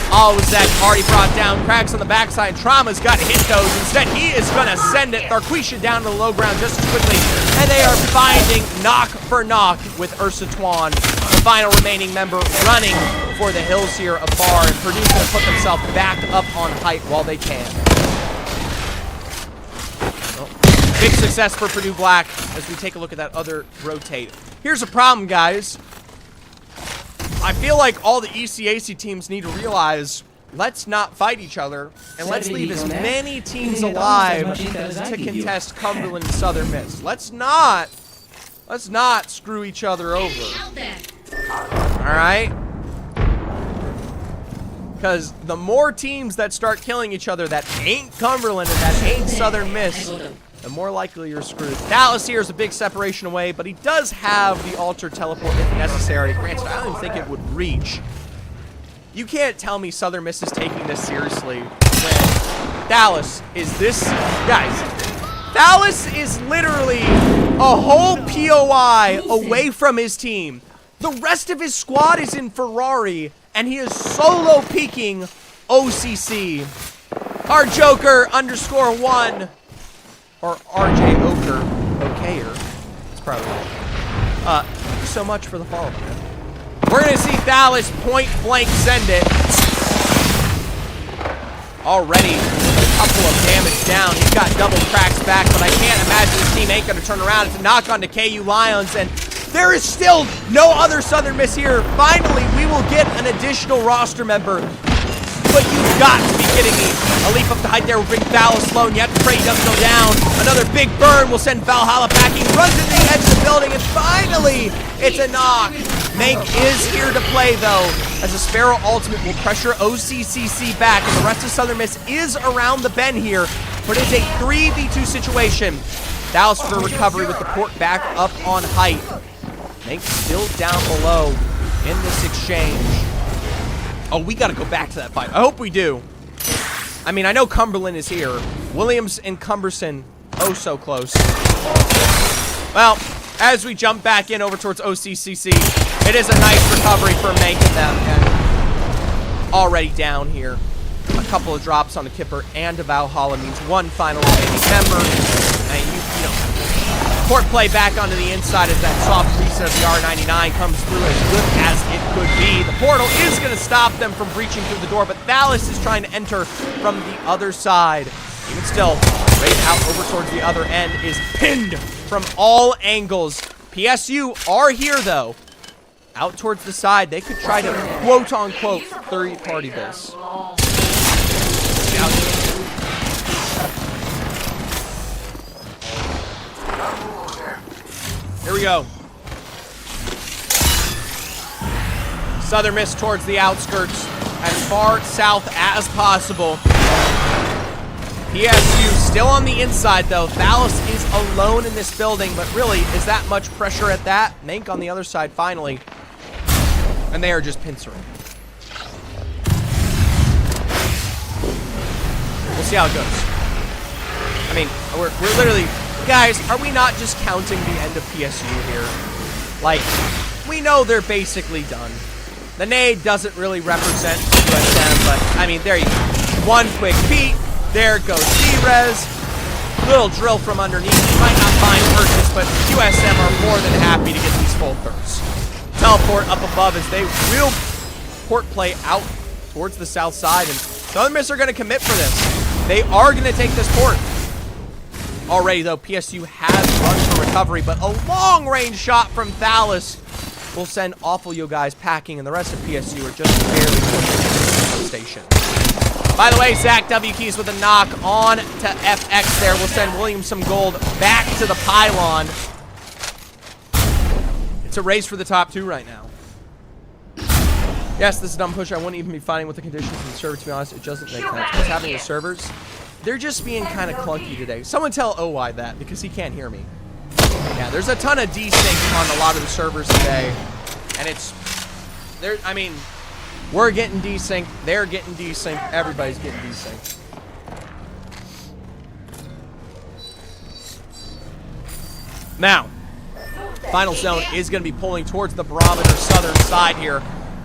Oh, was that already brought down? Cracks on the backside. Trauma's got to hit those. Instead, he is gonna send it. Tharquisha down to the low ground just as quickly. And they are finding knock for knock with Ursa Tuan, the final remaining member, running for the hills here afar. And Purdue's gonna put themselves back up on height while they can. Big success for Purdue Black as we take a look at that other rotate. Here's a problem, guys. I feel like all the ECAC teams need to realize, let's not fight each other, and let's leave as many teams alive to contest Cumberland and Southern Miss. Let's not screw each other over. Alright? Because the more teams that start killing each other that ain't Cumberland and that ain't Southern Miss, the more likely you're screwed. Dallas here is a big separation away, but he does have the altar teleport if necessary. Granted, I don't even think it would reach. You can't tell me Southern Miss is taking this seriously when Dallas is this... Guys, Dallas is literally a whole POI away from his team. The rest of his squad is in Ferrari, and he is solo peeking OCC. Our Joker _1... Or RJ Oker, Okayer. It's probably right. Thank you so much for the follow, man. We're going to see Dallas point blank send it. Already a couple of damage down. He's got double cracks back, but I can't imagine his team ain't going to turn around. It's a knock on to KU Lions, and there is still no other Southern Miss here. Finally, we will get an additional roster member. but you've got to be kidding me. A leap up the height there will bring Thalos low, and you have to pray he doesn't go down. Another big burn will send Valhalla packing, runs into the edge of the building, and finally, it's a knock. Mank is here to play, though, as a Sparrow ultimate will pressure OCCC back, and the rest of Southern Miss is around the bend here, but it's a 3v2 situation. Thalos for recovery with the port back up on height. Mank still down below in this exchange. Oh, we got to go back to that fight. I hope we do. I mean, I know Cumberland is here. Williams and Cumberson, oh so close. Well, as we jump back in over towards OCCC, it is a nice recovery for Mank and them. And already down here. A couple of drops on the Kipper and a Valhalla means one final remaining member. And you know, port play back onto the inside as that soft reset of the R99 comes through as good as it could be. The portal is going to stop them from breaching through the door, but Thalos is trying to enter from the other side. Even still, right out over towards the other end is pinned from all angles. PSU are here, though. Out towards the side, they could try to quote-unquote third-party this. Here we go. Southern Miss towards the outskirts, as far south as possible. PSU still on the inside, though. Thalos is alone in this building, but really, is that much pressure at that? Mank on the other side, finally. And they are just pincering. We'll see how it goes. I mean, we're literally... Guys, are we not just counting the end of PSU here? Like, we know they're basically done. The nade doesn't really represent USM, but, I mean, there you go. One quick beat. There goes D-Rez. Little drill from underneath. You might not find purchase, but USM are more than happy to get these full thirsts. Teleport up above as they will port play out towards the south side, and Southern Miss are going to commit for this. They are going to take this port. Already, though, PSU has run for recovery, but a long-range shot from Thalos will send Awful Yo guys packing, and the rest of PSU are just barely pushing the station. By the way, Zach W. Keys with a knock on to FX there will send Williams some gold back to the pylon. It's a race for the top two right now. Yes, this is a dumb push. I wouldn't even be fighting with the conditions of the server, to be honest. It doesn't make sense. What's happening with servers? They're just being kind of clunky today. Someone tell OY that, because he can't hear me. Yeah, there's a ton of desync on a lot of the servers today. And it's... I mean, we're getting desync. They're getting desync. Everybody's getting desync. Now, final zone is going to be pulling towards the barometer southern side here.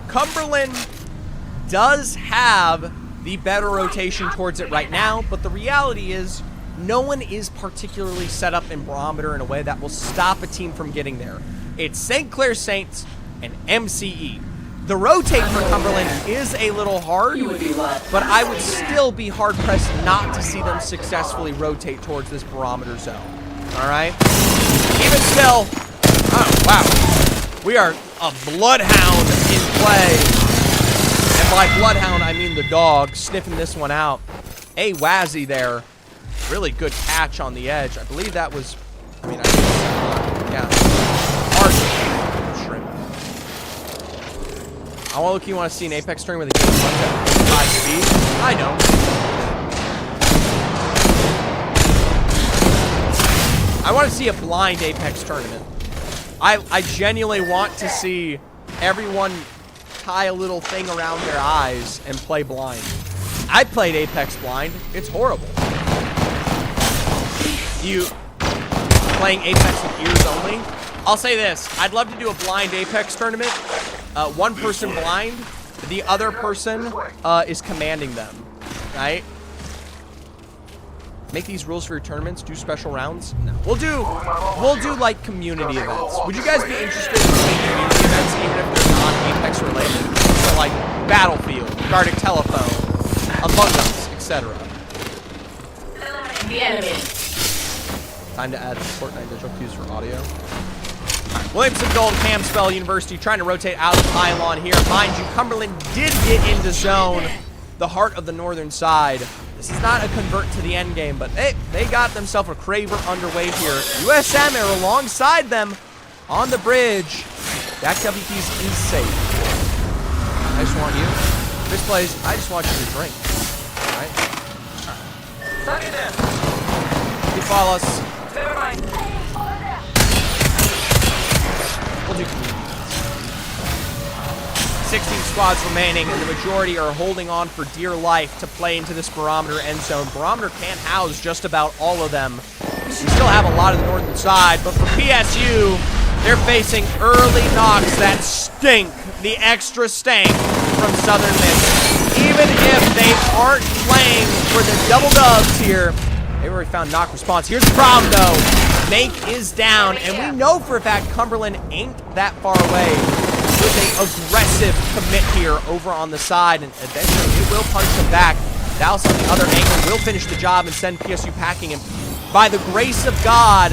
Cumberland does have the better rotation towards it right now, but the reality is no one is particularly set up in barometer in a way that will stop a team from getting there. It's St. Clair Saints and MCE. The rotate for Cumberland is a little hard, but I would still be hard-pressed not to see them successfully rotate towards this barometer zone. All right? Even still, oh, wow. We are a Bloodhound in play. And by Bloodhound, I mean the dog, sniffing this one out. A Wazzy there. Really good catch on the edge. I believe that was, I mean, yeah. Hard shrimp. I want to see an Apex tournament with a game at 5 speed. I know. I want to see a blind Apex tournament. I genuinely want to see everyone tie a little thing around their eyes and play blind. I played Apex blind. It's horrible. You playing Apex with ears only? I'll say this. I'd love to do a blind Apex tournament. One person blind, the other person is commanding them, right? Make these rules for your tournaments. Do special rounds. No, we'll do like community events. Would you guys be interested in doing community events even if they're not Apex related? So like Battlefield, Gartic Telephone, Among Us, etc. The enemy. Time to add Fortnite digital cues for audio. Williamson Gold, Camspell University trying to rotate out of the pylon here. Mind you, Cumberland did get into zone. the heart of the northern side. This is not a convert to the end game, but they got themselves a Kraber underway here. USM are alongside them on the bridge. That WP's is safe. I just want you. This plays, I just want you to drink. Alright? You follow us. Never mind. We'll do 16 squads remaining, and the majority are holding on for dear life to play into this Barometer end zone. Barometer can't house just about all of them. We still have a lot of the northern side, but for PSU, they're facing early knocks that stink, the extra stank from Southern Miss. Even if they aren't playing for the double dubs here, they already found knock response. Here's the problem, though. Make is down, and we know for a fact Cumberland ain't that far away. With an aggressive commit here over on the side, and eventually it will punch them back. Dallas on the other angle will finish the job and send PSU packing him. By the grace of God,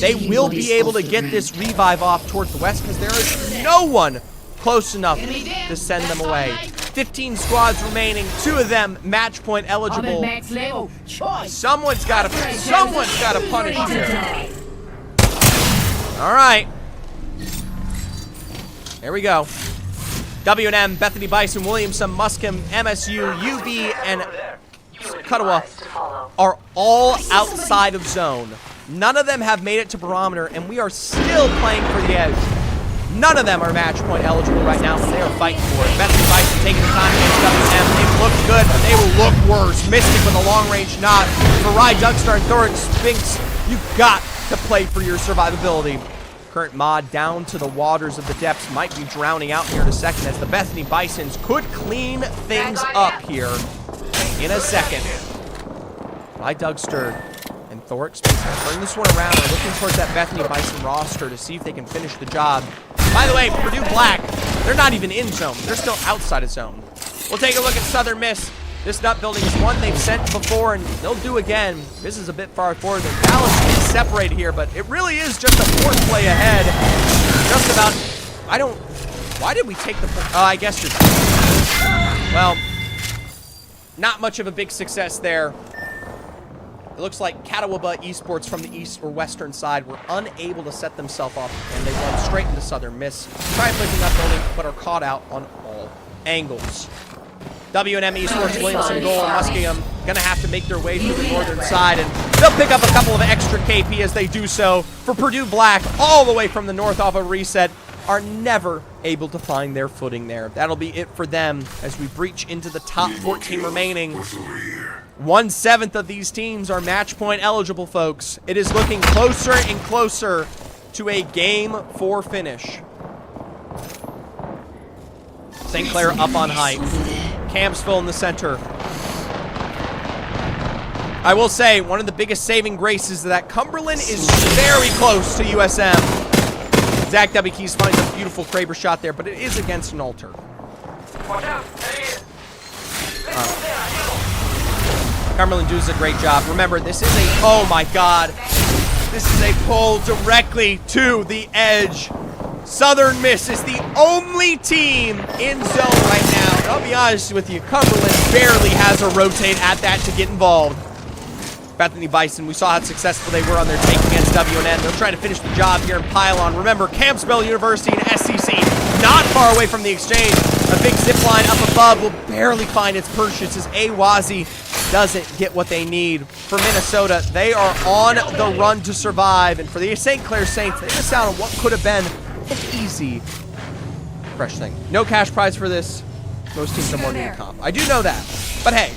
they will be able to get this revive off towards the west because there is no one close enough to send them away. 15 squads remaining, 2 of them match point eligible. Someone's got to punish here. All right. Here we go. W&M, Bethany Bison, Williamson, Muscomb, MSU, UB, and Cuttawa are all outside of zone. None of them have made it to Barometer, and we are still playing for the edge. None of them are match point eligible right now, so they are fighting for it. Bethany Bison taking the time against W&M. They've looked good, but they will look worse. Mystic with a long-range knot. For Rye Dugstar and Thorin Spinks, you've got to play for your survivability. Current mod down to the waters of the depths might be drowning out here in a second as the Bethany Bisons could clean things up here in a second. Rye Dugstar and Thorix turn this one around. They're looking towards that Bethany Bison roster to see if they can finish the job. By the way, Purdue Black, they're not even in zone. They're still outside of zone. We'll take a look at Southern Miss. This nut building is one they've sent before, and they'll do again. This is a bit far forward. The Dallas is separated here, but it really is just a fourth play ahead. Just about. Why did we take the? I guess you're. Well, not much of a big success there. It looks like Catawba Esports from the east or western side were unable to set themselves up, and they run straight into Southern Miss. Try and play the nut building, but are caught out on all angles. W&M Esports, Williamson, Goal, and Muscomb gonna have to make their way through the northern side, and they'll pick up a couple of extra KP as they do so. For Purdue Black, all the way from the north off of reset, are never able to find their footing there. That'll be it for them as we breach into the top 14 remaining. 1/7 of these teams are match point eligible, folks. It is looking closer and closer to a Game 4 finish. St. Clair up on height. Campsville in the center. I will say, one of the biggest saving graces is that Cumberland is very close to USM. Zach W. Keys finds a beautiful Kraber shot there, but it is against an altar. Cumberland does a great job. Remember, this is a, oh my God, this is a pull directly to the edge. Southern Miss is the only team in zone right now. And I'll be honest with you, Cumberland barely has a rotate at that to get involved. Bethany Bison, we saw how successful they were on their take against W&N. They'll try to finish the job here in Pylon. Remember, Campbell University and SCC not far away from the exchange. A big zip line up above will barely find its purchase as Awazi doesn't get what they need. For Minnesota, they are on the run to survive. And for the St. Clair Saints, they missed out on what could have been an easy fresh thing. No cash prize for this. Most teams are more than comp. I do know that. But hey,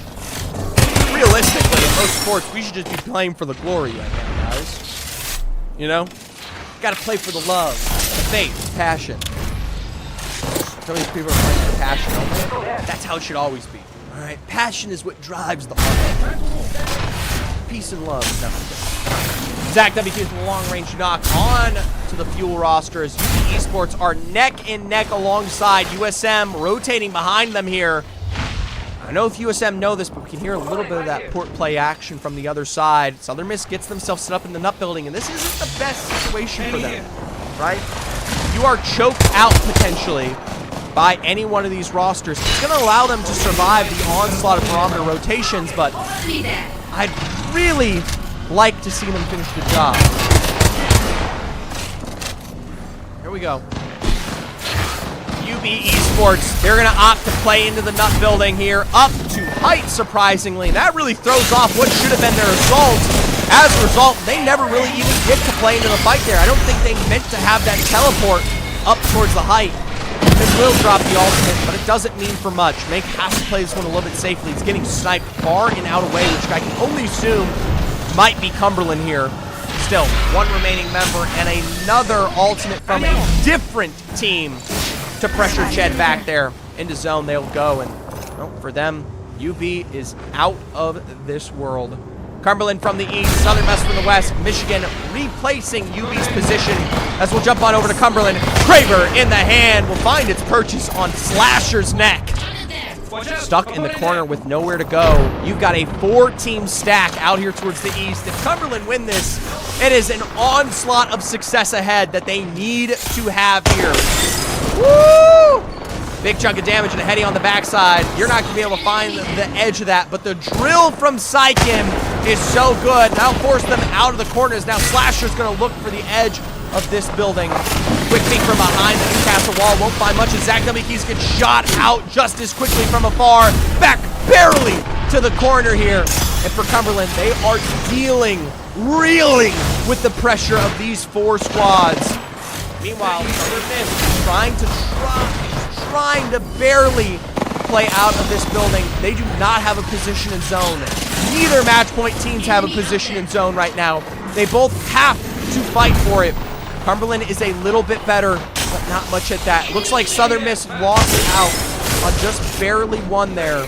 realistically, in most sports, we should just be playing for the glory right now, guys. You know? Gotta play for the love, the faith, passion. Some of these people are playing for passion only. That's how it should always be. Alright? Passion is what drives the heart. Peace and love. No. Zach W. with a long-range knock on to the Fuel roster as UB Esports are neck and neck alongside USM, rotating behind them here. I know if USM know this, but we can hear a little bit of that port play action from the other side. Southern Miss gets themselves set up in the nut building, and this isn't the best situation for them, right? You are choked out potentially by any one of these rosters. It's going to allow them to survive the onslaught of barometer rotations, but I'd really like to see them finish the job. Here we go. UB Esports, they're going to opt to play into the nut building here, up to height, surprisingly. That really throws off what should have been their assault. As a result, they never really even get to play into the fight there. I don't think they meant to have that teleport up towards the height. This will drop the ultimate, but it doesn't mean for much. Make has to play this one a little bit safely. He's getting sniped far and out away, which I can only assume might be Cumberland here. Still, one remaining member and another ultimate from a different team to pressure Ched back there. Into zone they'll go, and well, for them, UB is out of this world. Cumberland from the east, Southern Miss from the west, Michigan replacing UB's position as we'll jump on over to Cumberland. Kraber in the hand will find its purchase on Slasher's neck. Stuck in the corner with nowhere to go. You've got a 4-team stack out here towards the east. If Cumberland win this, it is an onslaught of success ahead that they need to have here. Woo! Big chunk of damage and a heady on the backside. You're not going to be able to find the edge of that, but the drill from Sykem is so good. That'll force them out of the corners. Now Slasher's going to look for the edge of this building. Quick peek from behind the Newcastle wall. Won't find much as Zach W. Keys gets shot out just as quickly from afar. Back barely to the corner here. And for Cumberland, they are reeling with the pressure of these 4 squads. Meanwhile, Southern Miss trying to barely play out of this building. They do not have a position in zone. Neither match point teams have a position in zone right now. They both have to fight for it. Cumberland is a little bit better, but not much at that. Looks like Southern Miss lost out on just barely won there.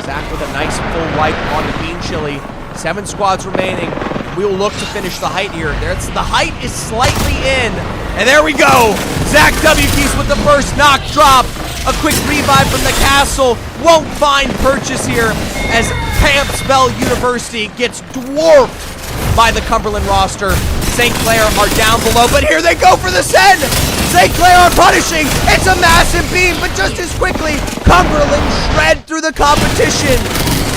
Zach with a nice full wipe on the Bean Chili. 7 squads remaining. We will look to finish the height here. The height is slightly in. And there we go. Zach W. Keys with the first knock drop. A quick revive from the castle. Won't find purchase here as Campbell University gets dwarfed by the Cumberland roster. St. Clair are down below, but here they go for the send. St. Clair are punishing. It's a massive beam, but just as quickly, Cumberland shred through the competition.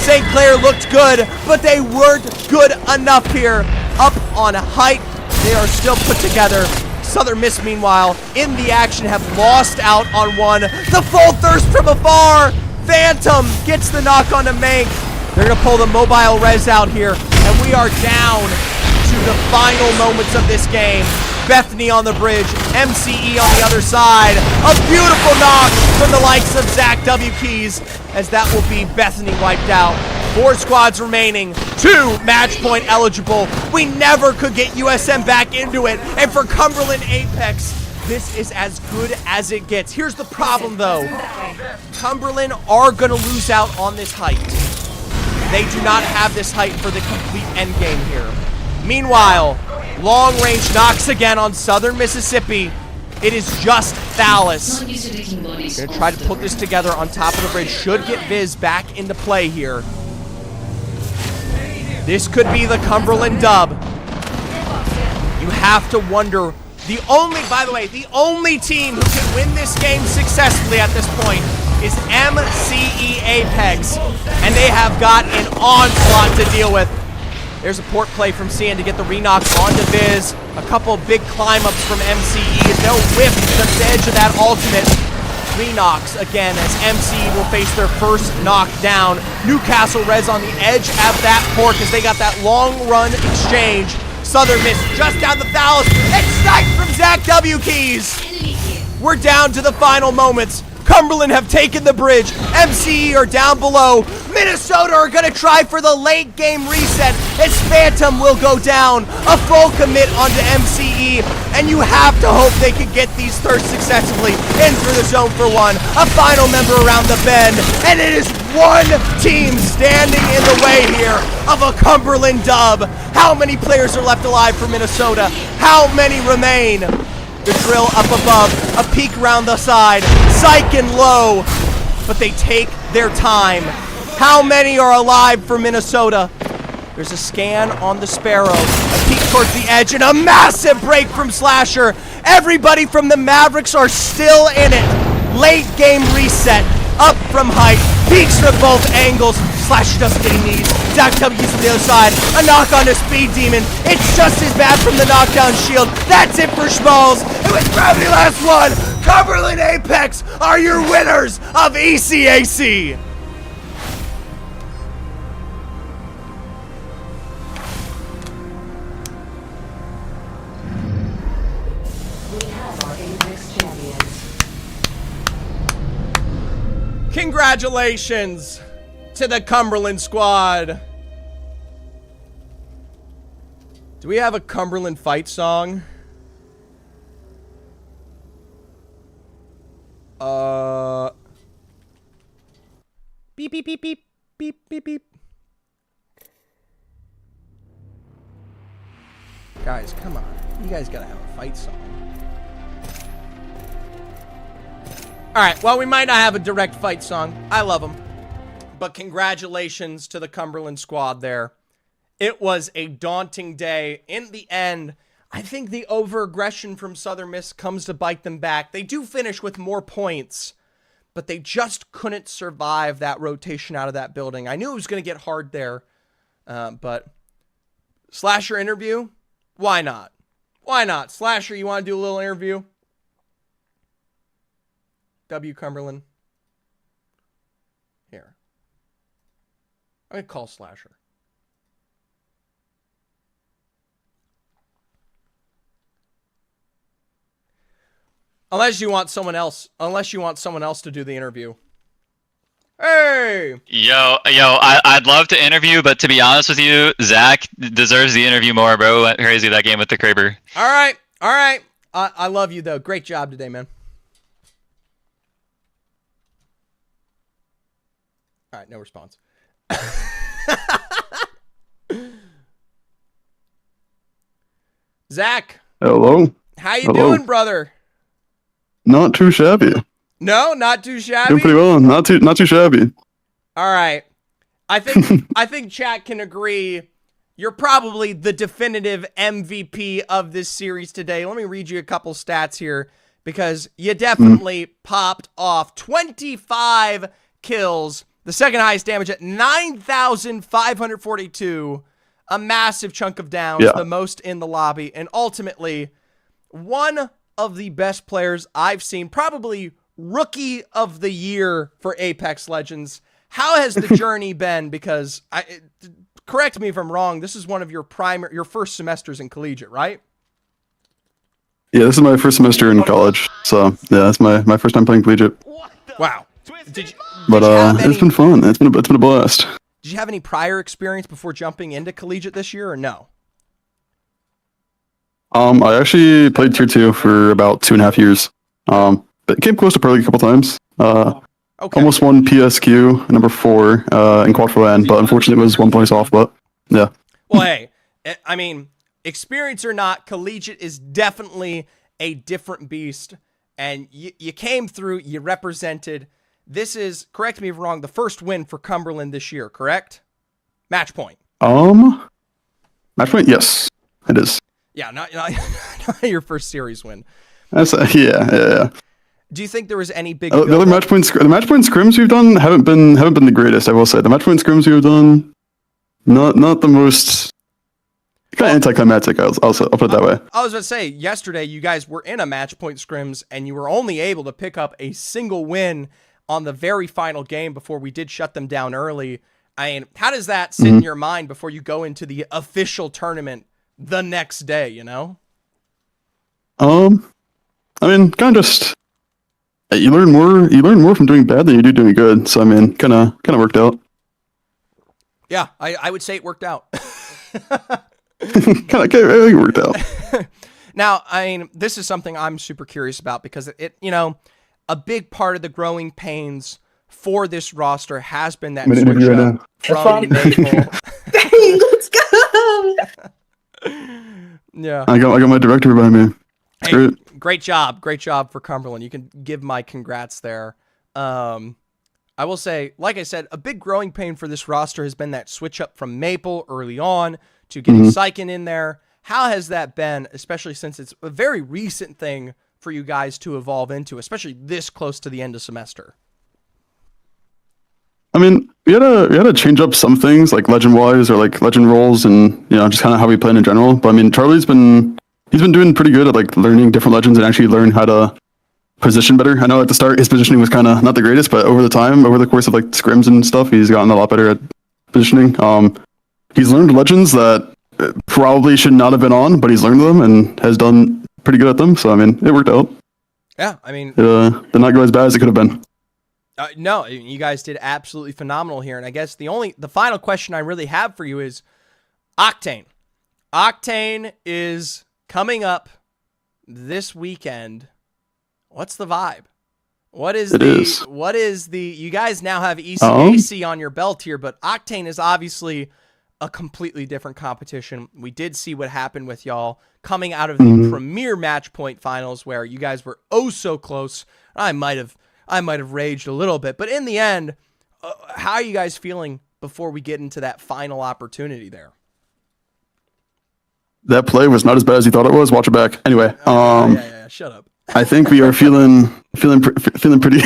St. Clair looked good, but they weren't good enough here. Up on height, they are still put together. Southern Miss, meanwhile, in the action, have lost out on one. The full thirst from afar. Phantom gets the knock on the Mank. They're going to pull the mobile res out here, and we are down to the final moments of this game. Bethany on the bridge, MCE on the other side. A beautiful knock from the likes of Zach W. Keys, as that will be Bethany wiped out. 4 squads remaining, 2 match point eligible. We never could get USM back into it, and for Cumberland Apex, this is as good as it gets. Here's the problem though. Cumberland are gonna lose out on this height. They do not have this height for the complete end game here. Meanwhile, long range knocks again on Southern Mississippi. It is just Thalys. Gonna try to put this together on top of the bridge. Should get Viz back into play here. This could be the Cumberland dub. You have to wonder, by the way, the only team who can win this game successfully at this point is MCE Apex, and they have got an onslaught to deal with. There's a port play from Cian to get the re-knock onto Viz. A couple big climb-ups from MCE. They'll whiff the edge of that ultimate. Re-knocks again as MCE will face their first knockdown. Newcastle res on the edge of that port as they got that long run exchange. Southern Miss just down the Thalys. It's sniped from Zach W. Keys. We're down to the final moments. Cumberland have taken the bridge. MCE are down below. Minnesota are going to try for the late game reset as Phantom will go down. A full commit onto MCE, and you have to hope they can get these thirds successfully in through the zone for 1. A final member around the bend, and it is 1 team standing in the way here of a Cumberland dub. How many players are left alive for Minnesota? How many remain? The drill up above, a peek around the side, Syken low, but they take their time. How many are alive for Minnesota? There's a scan on the Sparrow, a peek towards the edge, and a massive break from Slasher. Everybody from the Mavericks are still in it. Late game reset. Up from height. Peaks from both angles. Slash doesn't get any knees. Zach W gets from the other side. A knock on to Speed Demon. It's just as bad from the knockdown shield. That's it for Schmalls. It was Gravity last one. Cumberland Apex are your winners of ECAC. We have our Apex champions. Congratulations to the Cumberland squad. Do we have a Cumberland fight song? Beep, beep, beep, beep, beep, beep, beep. Guys, come on. You guys gotta have a fight song. Alright, well, we might not have a direct fight song. I love them. But congratulations to the Cumberland squad there. It was a daunting day. In the end, I think the over-aggression from Southern Miss comes to bite them back. They do finish with more points, but they just couldn't survive that rotation out of that building. I knew it was going to get hard there, but Slasher interview? Why not? Why not? Slasher, you want to do a little interview? W. Cumberland. Here. I'm going to call Slasher. Unless you want someone else to do the interview. Hey! Yo, I'd love to interview, but to be honest with you, Zach deserves the interview more, bro. Went crazy that game with the Kraber. All right. I love you, though. Great job today, man. All right, no response. Zach. Hello. How you doing, brother? Not too shabby. No, not too shabby. Doing pretty well. Not too shabby. All right. I think chat can agree you're probably the definitive MVP of this series today. Let me read you a couple stats here because you definitely popped off. 25 kills, the second highest damage at 9,542. A massive chunk of downs, the most in the lobby, and ultimately one of the best players I've seen, probably rookie of the year for Apex Legends. How has the journey been? Because correct me if I'm wrong, this is one of your first semesters in collegiate, right? Yeah, this is my first semester in college, so yeah, that's my first time playing collegiate. Wow. It's been fun. It's been a blast. Did you have any prior experience before jumping into collegiate this year, or no? I actually played tier 2 for about 2.5 years. But came close to pro league a couple times. Almost won PSQ number 4 in quad for LAN, but unfortunately it was 1 point off. But yeah. Well, hey, I mean, experience or not, collegiate is definitely a different beast, and you came through. You represented. This is, correct me if I'm wrong, the first win for Cumberland this year, correct? Match point. Match point. Yes, it is. Yeah, not your first series win. That's yeah. Do you think there was any big? The other match point scrims we've done haven't been the greatest. I will say the match point scrims we've done, not the most kind of anticlimactic. I'll put it that way. I was about to say yesterday you guys were in a match point scrims and you were only able to pick up a single win on the very final game before we did shut them down early. I mean, how does that sit in your mind before you go into the official tournament the next day, you know? I mean, kind of just you learn more from doing bad than you do doing good. So I mean, kind of worked out. Yeah, I would say it worked out. kind of it worked out. Now, I mean, this is something I'm super curious about because it a big part of the growing pains for this roster has been that switch up from Maple. Dang, let's go! Yeah. I got my director behind me. Hey, great job for Cumberland. You can give my congrats there. I will say, like I said, a big growing pain for this roster has been that switch up from Maple early on to getting Syken in there. How has that been, especially since it's a very recent thing for you guys to evolve into, especially this close to the end of semester? I mean, we had to change up some things like legend wise or like legend roles and just kind of how we play in general. But I mean, he's been doing pretty good at like learning different legends and actually learn how to position better. I know at the start his positioning was kind of not the greatest, but over the course of like scrims and stuff, he's gotten a lot better at positioning. He's learned legends that probably should not have been on, but he's learned them and has done pretty good at them. So I mean, it worked out. Yeah, I mean, did not go as bad as it could have been. No, you guys did absolutely phenomenal here. And I guess the final question I really have for you is Octane. Octane is coming up this weekend. What's the vibe? What is you guys now have ECAC on your belt here, but Octane is obviously a completely different competition. We did see what happened with y'all coming out of the Premier Match Point finals where you guys were oh so close. I might have raged a little bit, but in the end, how are you guys feeling before we get into that final opportunity there? That play was not as bad as you thought it was. Watch it back. Anyway, yeah, shut up. I think we are feeling pretty.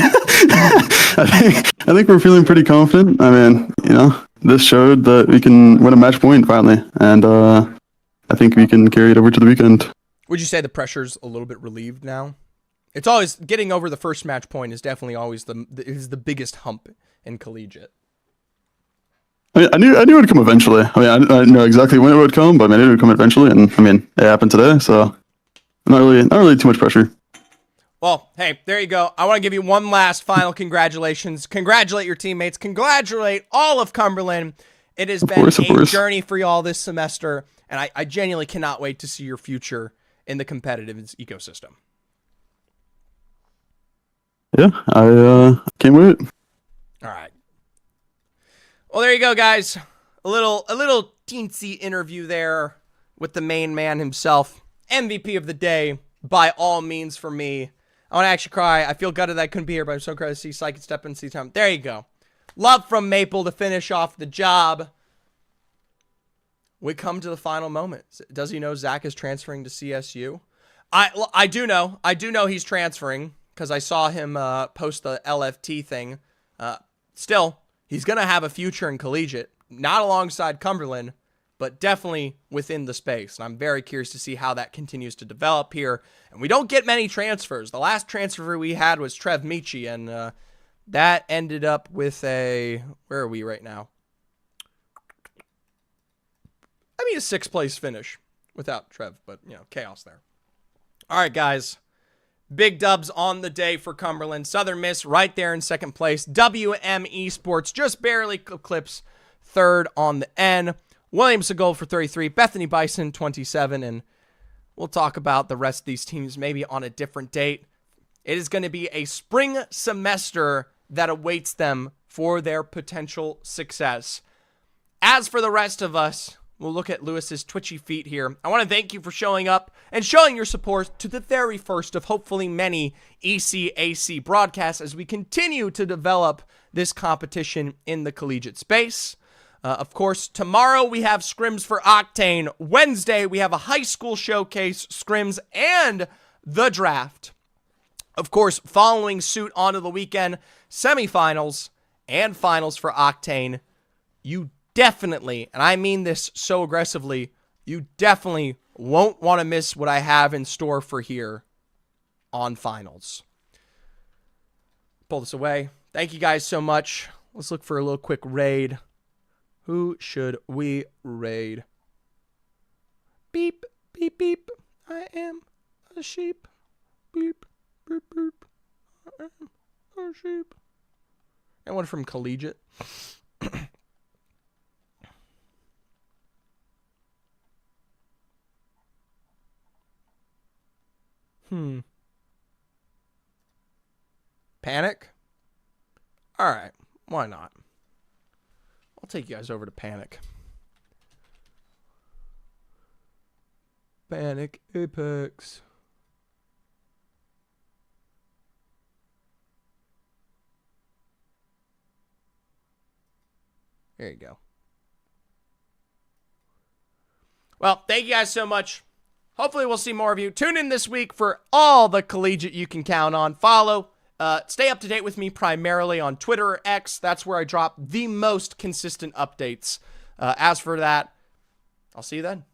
I think we're feeling pretty confident. I mean, this showed that we can win a match point finally, and I think we can carry it over to the weekend. Would you say the pressure's a little bit relieved now? It's always getting over the first match point is definitely always the biggest hump in collegiate. I mean, I knew it would come eventually. I mean, I know exactly when it would come, but I knew it would come eventually, and I mean, it happened today, so not really too much pressure. Well, hey, there you go. I want to give you one last final congratulations. Congratulate your teammates. Congratulate all of Cumberland. It has been a journey for y'all this semester, and I genuinely cannot wait to see your future in the competitive ecosystem. Yeah, I can't wait. All right. Well, there you go, guys. A little teensy interview there with the main man himself. MVP of the day, by all means, for me. I want to actually cry. I feel gutted that I couldn't be here, but I'm so glad to see Psychic step in, see time. There you go. Love from Maple to finish off the job. We come to the final moment. Does he know Zach is transferring to CSU? I do know. I do know he's transferring because I saw him post the LFT thing. Still, he's going to have a future in collegiate. Not alongside Cumberland, but definitely within the space. And I'm very curious to see how that continues to develop here. And we don't get many transfers. The last transfer we had was Trev Michi, and that ended up with a... Where are we right now? I mean, a 6th place finish without Trev, but, chaos there. All right, guys. Big dubs on the day for Cumberland. Southern Miss right there in 2nd place. WM Esports just barely clips 3rd on the N. Williams a gold for 33. Bethany Bison 27. And we'll talk about the rest of these teams maybe on a different date. It is going to be a spring semester that awaits them for their potential success. As for the rest of us, we'll look at Lewis's twitchy feet here. I want to thank you for showing up and showing your support to the very first of hopefully many ECAC broadcasts as we continue to develop this competition in the collegiate space. Of course, tomorrow we have scrims for Octane. Wednesday, we have a high school showcase, scrims, and the draft. Of course, following suit onto the weekend, semifinals and finals for Octane. You definitely, and I mean this so aggressively, you definitely won't want to miss what I have in store for here on finals. Pull this away. Thank you guys so much. Let's look for a little quick raid. Who should we raid? Beep, beep, beep. I am a sheep. Beep, beep, beep. I am a sheep. Anyone from collegiate? Panic? Alright, why not? I'll take you guys over to Panic. Panic Apex. There you go. Well, thank you guys so much. Hopefully we'll see more of you. Tune in this week for all the collegiate you can count on. Follow. Stay up to date with me primarily on Twitter or X. That's where I drop the most consistent updates. As for that, I'll see you then.